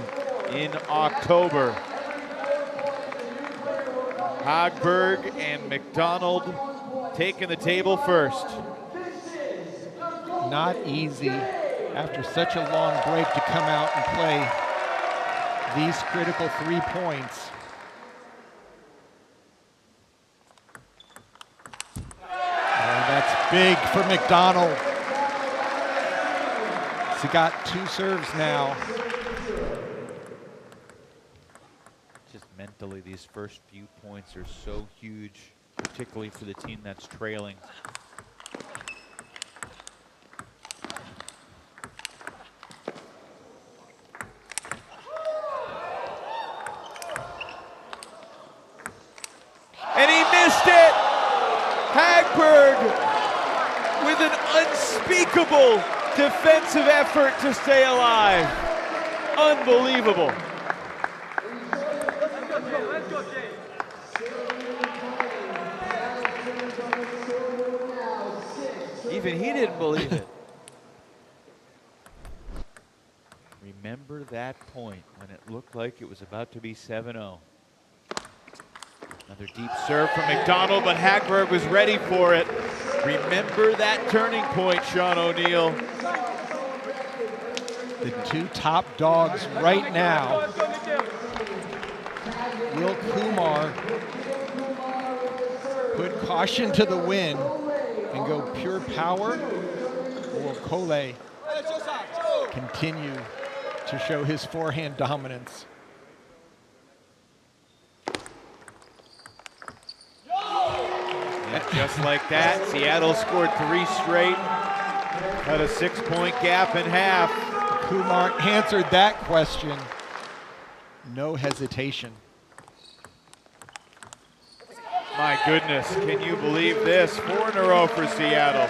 in October. Hagberg and McDonald taking the table first. Not easy after such a long break to come out and play these critical 3 points. And that's big for McDonald. He got 2 serves now. Just mentally, these first few points are so huge, particularly for the team that's trailing. And he missed it! Hagberg with an unspeakable defensive effort to stay alive. Unbelievable. Even he didn't believe it. Remember that point when it looked like it was about to be 7-0. Another deep serve from McDonald, but Hagberg was ready for it. Remember that turning point, Sean O'Neill. The 2 top dogs right now. Will Kumar put caution to the wind and go pure power? Or will Cole continue to show his forehand dominance? And just like that, Seattle scored 3 straight. Cut a 6-point gap in half. Kumar answered that question. No hesitation. My goodness, can you believe this? 4 in a row for Seattle.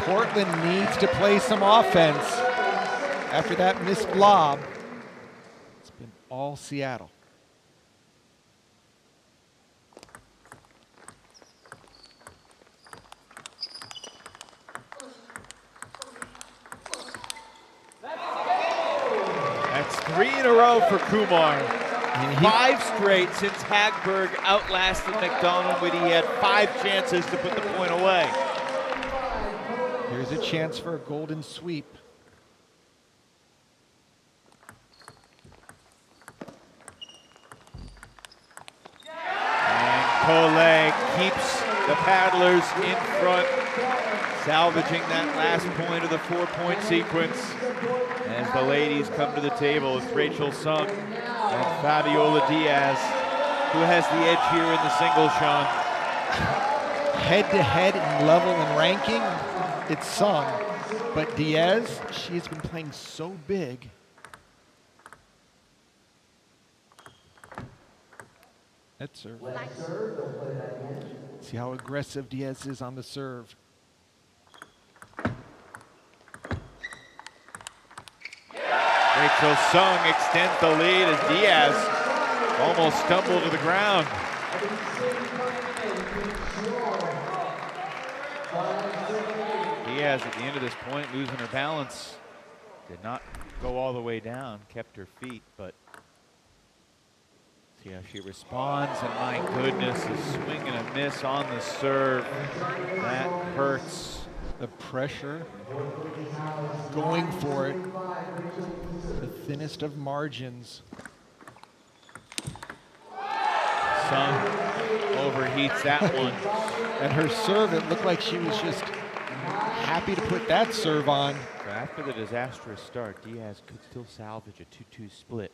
Portland needs to play some offense after that missed lob. It's been all Seattle. That's 3 in a row for Kumar. 5 straight since Hagberg outlasted McDonald when he had 5 chances to put the point away. Here's a chance for a golden sweep. And Collet keeps the paddlers in front, salvaging that last point of the 4-point sequence as the ladies come to the table with Rachel Sung and Fabiola Diaz, who has the edge here in the singles, Sean. Head-to-head in level and ranking, it's Sung. But Diaz, she's been playing so big. That serve. See how aggressive Diaz is on the serve. Rachel Sung extends the lead as Diaz almost stumbled to the ground. Diaz at the end of this point losing her balance. Did not go all the way down, kept her feet, but see how she responds, and my goodness, a swing and a miss on the serve. That hurts. The pressure, going for it, the thinnest of margins. Sung overheats that one. And her serve, it looked like she was just happy to put that serve on. After the disastrous start, Diaz could still salvage a 2-2 split.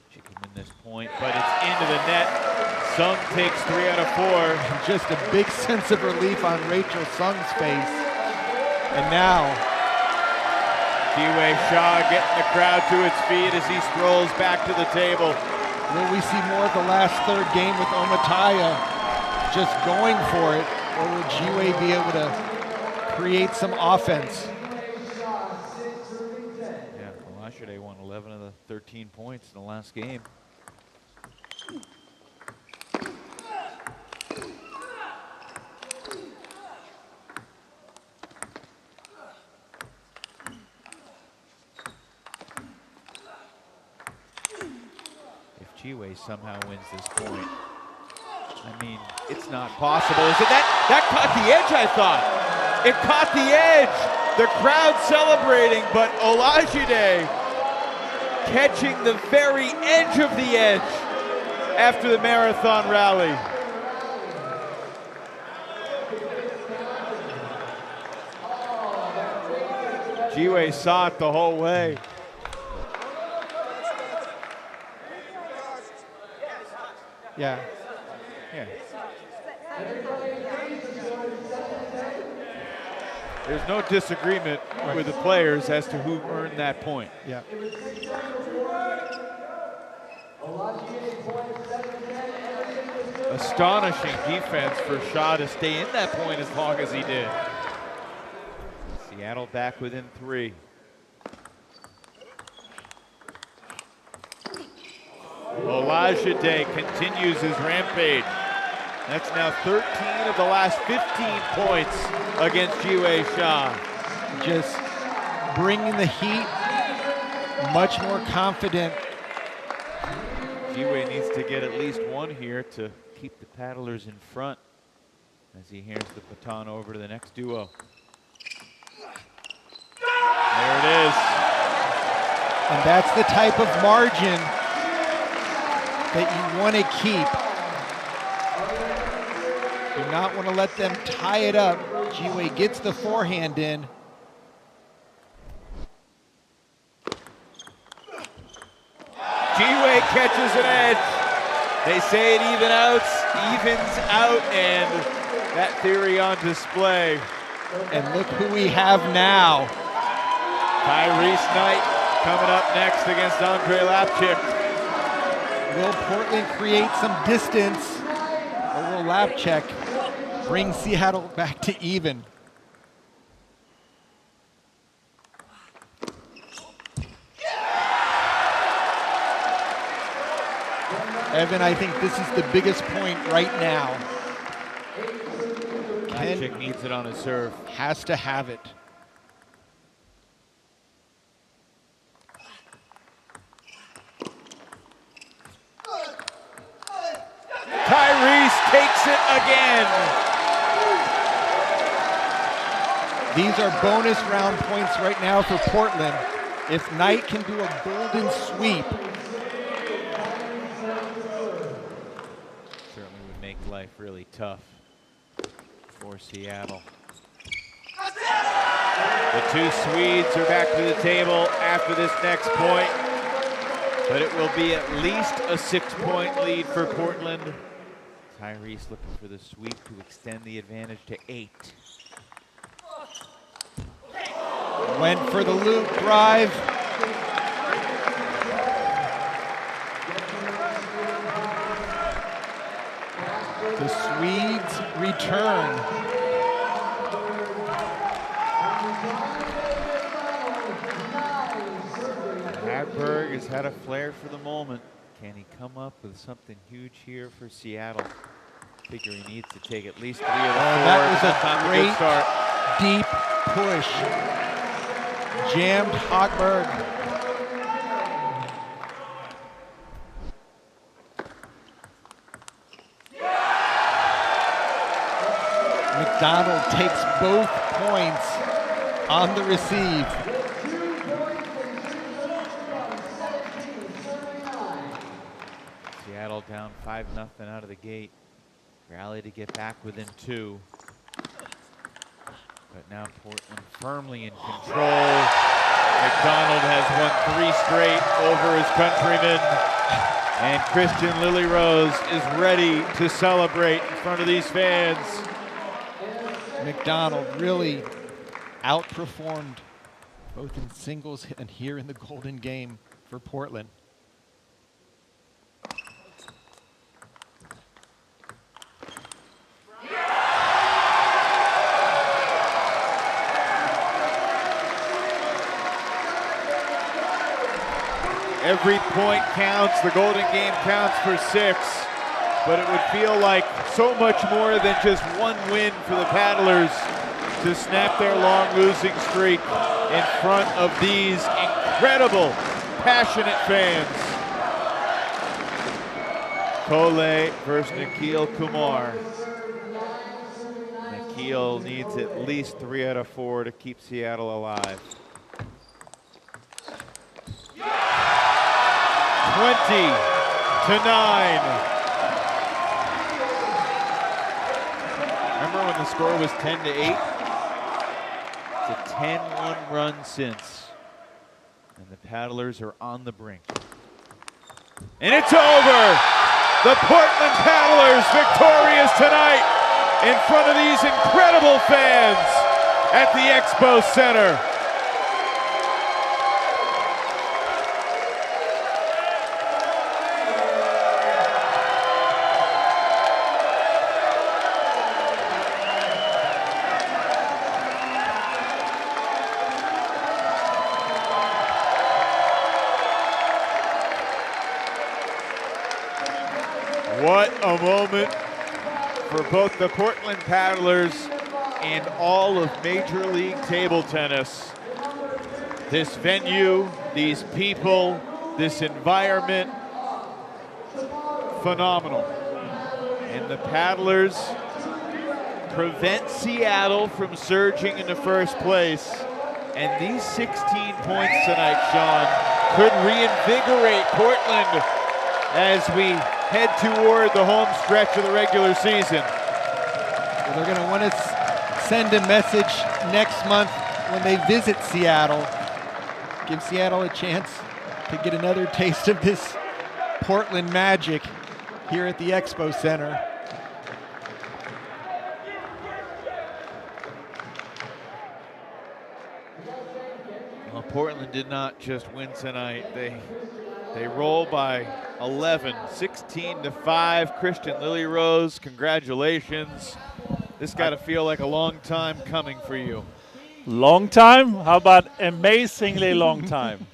She can win this point, but it's into the net. Sung takes 3 out of 4. Just a big sense of relief on Rachel Sung's face. And now, Jiwei Shaw getting the crowd to its feet as he strolls back to the table. will we see more of the last third game with Omataya just going for it, or will Jiwei be able to create some offense? Yeah, Lapchik won 11 of the 13 points in the last game. Jiwei somehow wins this point. I mean, it's not possible. Is it that caught the edge, I thought. It caught the edge. The crowd celebrating, but Olajide catching the very edge of the edge after the marathon rally. Jiwei saw it the whole way. Yeah. Yeah. There's no disagreement with the players as to who earned that point. Yeah. Astonishing defense for Shaw to stay in that point as long as he did. Seattle back within 3. Olajide continues his rampage. That's now 13 of the last 15 points against Jiwei Shaw. Just bringing the heat, much more confident. Jiwei needs to get at least one here to keep the paddlers in front as he hands the baton over to the next duo. There it is. And that's the type of margin that you want to keep. Do not want to let them tie it up. Jiwei gets the forehand in. Jiwei catches an edge. They say it evens out, and that theory on display. And look who we have now. Tyrese Knight coming up next against Andre Lapchik. Will Portland create some distance, or will Lapchik bring Seattle back to even? Evan, I think this is the biggest point right now. Lapchik needs it on his serve. Has to have it. takes it again. These are bonus round points right now for Portland. If Knight can do a golden sweep. Certainly would make life really tough for Seattle. The two Swedes are back to the table after this next point, but it will be at least a 6-point lead for Portland. Tyrese looking for the sweep to extend the advantage to 8. Went for the loop drive. The Swedes return. Hagberg has had a flair for the moment. Can he come up with something huge here for Seattle? Figure he needs to take at least 3 of the 4. That was That's a not great good start. deep push. Jammed Hagberg. McDonald takes both points on the receive. Seattle down 5-0 out of the gate. Rally to get back within 2. But now Portland firmly in control. McDonald has won 3 straight over his countrymen. And Christian Lilyrose is ready to celebrate in front of these fans. McDonald really outperformed both in singles and here in the Golden Game for Portland. Every point counts. The Golden Game counts for 6. But it would feel like so much more than just one win for the Paddlers to snap their long losing streak in front of these incredible, passionate fans. Cole versus Nikhil Kumar. Nikhil needs at least 3 out of 4 to keep Seattle alive. 20-9. Remember when the score was 10-8? It's a 10-1 run since. And the Paddlers are on the brink. And it's over! The Portland Paddlers victorious tonight in front of these incredible fans at the Expo Center. What a moment for both the Portland Paddlers and all of Major League Table Tennis. This venue, these people, this environment, phenomenal. And the Paddlers prevent Seattle from surging into first place. And these 16 points tonight, Sean, could reinvigorate Portland as we head toward the home stretch of the regular season. Well, they're going to want to send a message next month when they visit Seattle. Give Seattle a chance to get another taste of this Portland magic here at the Expo Center. Well, Portland did not just win tonight. They roll by 11, 16-5. Christian Lilyrose, congratulations. This got to feel like a long time coming for you. Long time? How about amazingly long time?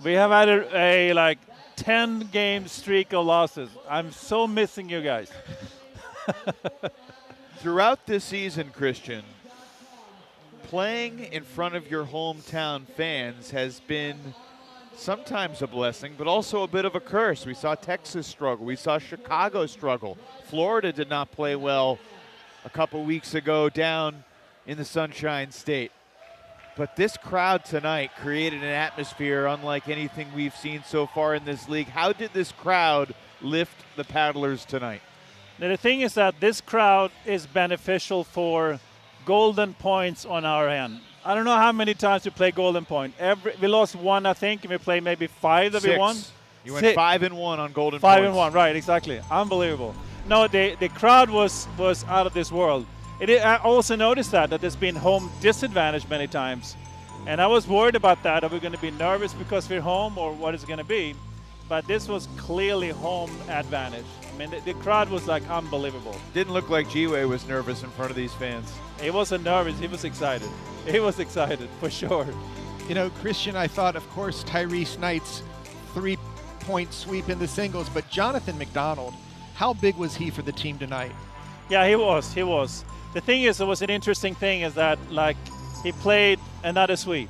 We have had a like 10-game streak of losses. I'm so missing you guys. Throughout this season, Christian, playing in front of your hometown fans has been sometimes a blessing, but also a bit of a curse. We saw Texas struggle. We saw Chicago struggle. Florida did not play well a couple weeks ago down in the Sunshine State. But this crowd tonight created an atmosphere unlike anything we've seen so far in this league. How did this crowd lift the Paddlers tonight? Now, the thing is that this crowd is beneficial for golden points on our end. I don't know how many times we play golden point. We lost one, I think, and we played maybe 5 that we won. You went 5-1 on golden points. 5-1, right, exactly. Unbelievable. No, the crowd was out of this world. I also noticed that there's been home disadvantage many times. And I was worried about that. Are we going to be nervous because we're home, or what is it going to be? But this was clearly home advantage. I mean, the crowd was like unbelievable. Didn't look like G-Way was nervous in front of these fans. He wasn't nervous. He was excited. He was excited, for sure. You know, Christian, I thought, of course, Tyrese Knight's 3-point sweep in the singles, but Jonatan McDonald, how big was he for the team tonight? Yeah, he was. He was. The thing is, it was an interesting thing is that, like, he played another sweep,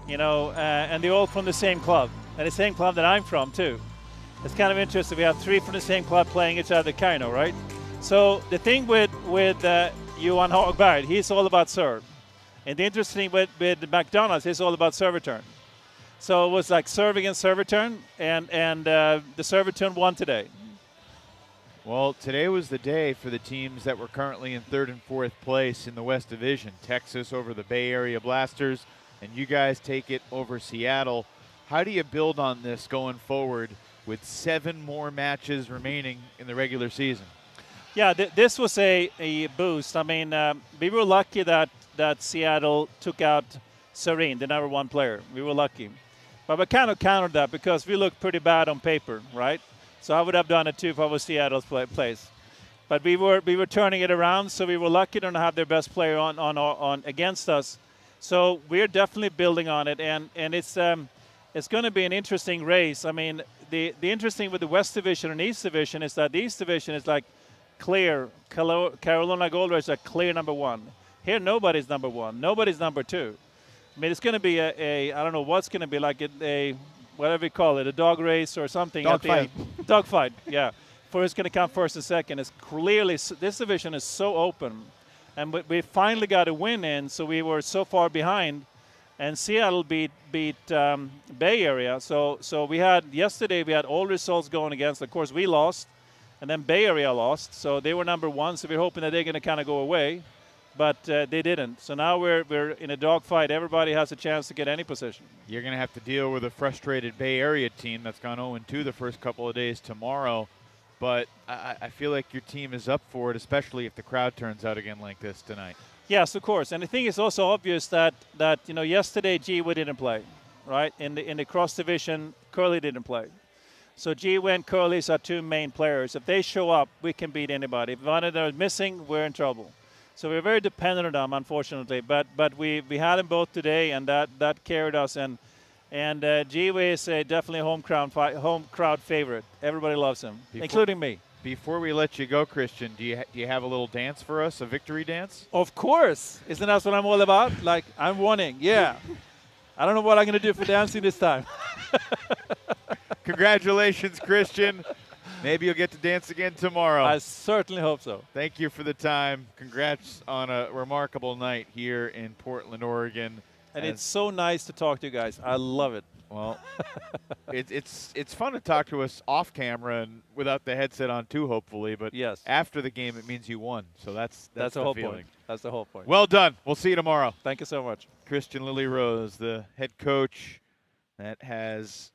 you know, and they're all from the same club, and the same club that I'm from, too. It's kind of interesting. We have 3 from the same club playing each other, kind of, right? So the thing with Johan Hagberg, he's all about serve. And the interesting with McDonald's, he's all about serve return. So it was like serve against serve return, and the serve return won today. Well, today was the day for the teams that were currently in 3rd and 4th place in the West Division. Texas over the Bay Area Blasters, and you guys take it over Seattle. How do you build on this going forward with 7 more matches remaining in the regular season? Yeah, this was a boost. I mean, we were lucky that Seattle took out Serene, the number 1 player. We were lucky. But we kind of countered that because we looked pretty bad on paper, right? So I would have done it too if I was Seattle's place. But we were turning it around, so we were lucky to have their best player on against us. So we're definitely building on it, and it's going to be an interesting race. I mean, the interesting with the West Division and East Division is that the East Division is like clear. Carolina Gold Rush are clear number 1. Here, nobody's number 1. Nobody's number 2. I mean, it's going to be I don't know what's going to be like a whatever you call it, a dog race or something. Dog fight. Dog fight, yeah. For who's going to come first and second. It's clearly, this division is so open. And we finally got a win in, so we were so far behind. And Seattle beat Bay Area. So yesterday we had all results going against. Of course, we lost, and then Bay Area lost. So they were number 1, so we're hoping that they're going to kind of go away. But they didn't. So now we're in a dogfight. Everybody has a chance to get any position. You're going to have to deal with a frustrated Bay Area team that's gone 0-2 the first couple of days tomorrow. But I feel like your team is up for it, especially if the crowd turns out again like this tonight. Yes, of course. And the thing is also obvious that you know, yesterday G-Way didn't play, right? In the cross division, Curly didn't play. So G-Way and Curly's are 2 main players. If they show up, we can beat anybody. If one of them is missing, we're in trouble. So we're very dependent on them, unfortunately. But we had them both today, and that carried us. And G-Way is definitely a home crowd favorite. Everybody loves him, including me. Before we let you go, Christian, do you have a little dance for us, a victory dance? Of course. Isn't that what I'm all about? Like, I'm winning, yeah. I don't know what I'm going to do for dancing this time. Congratulations, Christian. Maybe you'll get to dance again tomorrow. I certainly hope so. Thank you for the time. Congrats on a remarkable night here in Portland, Oregon. And it's so nice to talk to you guys. I love it. Well, it's fun to talk to us off camera and without the headset on too, hopefully. But yes, after the game, it means you won. So that's the the whole feeling. point. That's the whole point. Well done. We'll see you tomorrow. Thank you so much. Christian Lily Rose, the head coach that has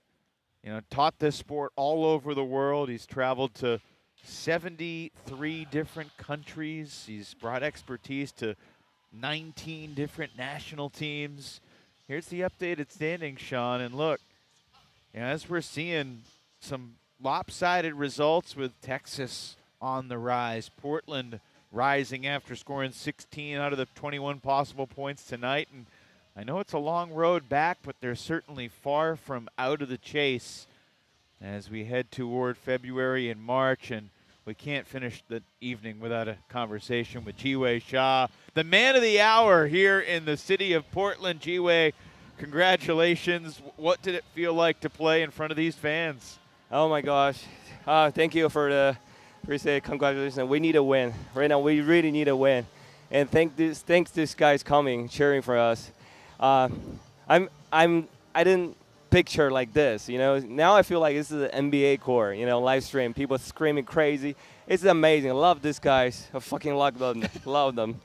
taught this sport all over the world. He's traveled to 73 different countries. He's brought expertise to 19 different national teams. Here's the updated standings, Sean. And look, as we're seeing some lopsided results with Texas on the rise, Portland rising after scoring 16 out of the 21 possible points tonight. And I know it's a long road back, but they're certainly far from out of the chase as we head toward February and March. And we can't finish the evening without a conversation with Ji-Wei Shah, the man of the hour here in the city of Portland. Ji-Wei, congratulations. What did it feel like to play in front of these fans? Oh my gosh. Thank you for the congratulations. We need a win. Right now we really need a win. And thanks this guys coming, cheering for us. I didn't picture like this, you know. Now I feel like this is an NBA court, you know, live stream. People screaming crazy. It's amazing. I love these guys. I fucking love them. Love them.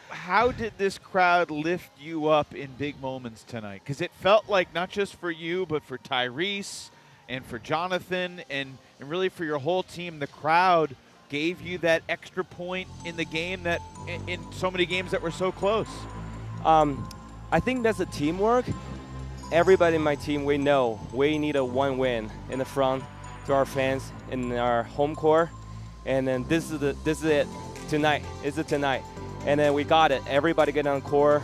How did this crowd lift you up in big moments tonight? Because it felt like not just for you, but for Tyrese and for Jonathan and really for your whole team, the crowd gave you that extra point in the game that in so many games that were so close. I think that's a teamwork. Everybody in my team, we know we need a one win in the front to our fans in our home court, and then this is it tonight. It's it tonight, and then we got it. Everybody get on court,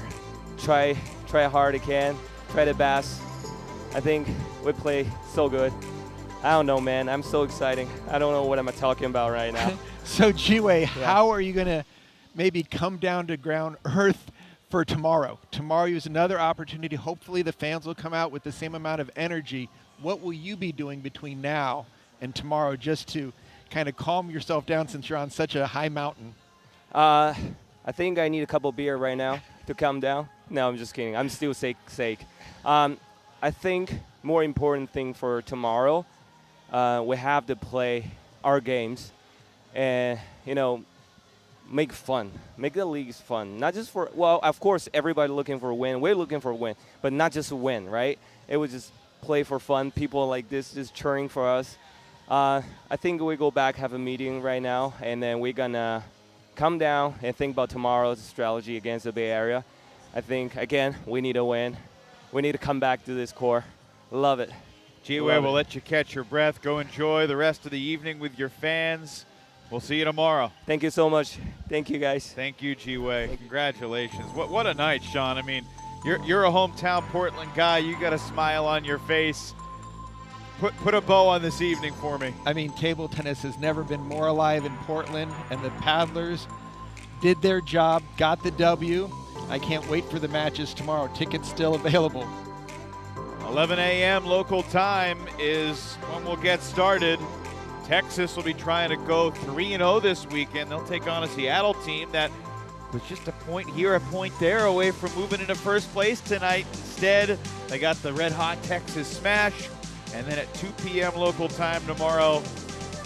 try hard they can, try their best. I think we play so good. I don't know, man. I'm so excited. I don't know what I'm talking about right now. So, Ji-Wei, how are you going to maybe come down to ground earth for tomorrow? Tomorrow is another opportunity. Hopefully the fans will come out with the same amount of energy. What will you be doing between now and tomorrow just to kind of calm yourself down since you're on such a high mountain? I think I need a couple beer right now to calm down. No, I'm just kidding. I'm still sake. I think more important thing for tomorrow, we have to play our games and, you know, make fun. Make the leagues fun. Not just for, well, of course, everybody looking for a win. We're looking for a win, but not just a win, right? It was just play for fun. People like this just cheering for us. I think we go back, have a meeting right now, and then we're going to come down and think about tomorrow's strategy against the Bay Area. I think, again, we need a win. We need to come back to this core. Love it. Ji-Wei, we'll let you catch your breath. Go enjoy the rest of the evening with your fans. We'll see you tomorrow. Thank you so much. Thank you, guys. Thank you, Ji-Wei. Congratulations. What a night, Sean. I mean, you're a hometown Portland guy. You got a smile on your face. Put a bow on this evening for me. I mean, table tennis has never been more alive in Portland, and the Paddlers did their job, got the W. I can't wait for the matches tomorrow. Tickets still available. 11 a.m. local time is when we'll get started. Texas will be trying to go 3-0 this weekend. They'll take on a Seattle team that was just a point here, a point there away from moving into first place tonight. Instead, they got the red-hot Texas Smash. And then at 2 p.m. local time tomorrow,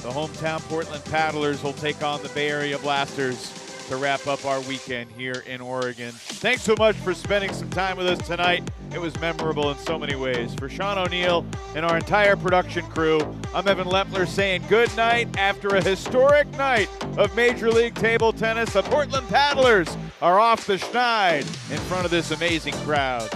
the hometown Portland Paddlers will take on the Bay Area Blasters to wrap up our weekend here in Oregon. Thanks so much for spending some time with us tonight. It was memorable in so many ways. For Sean O'Neill and our entire production crew, I'm Evan Lepler saying good night after a historic night of Major League Table Tennis. The Portland Paddlers are off the schneid in front of this amazing crowd.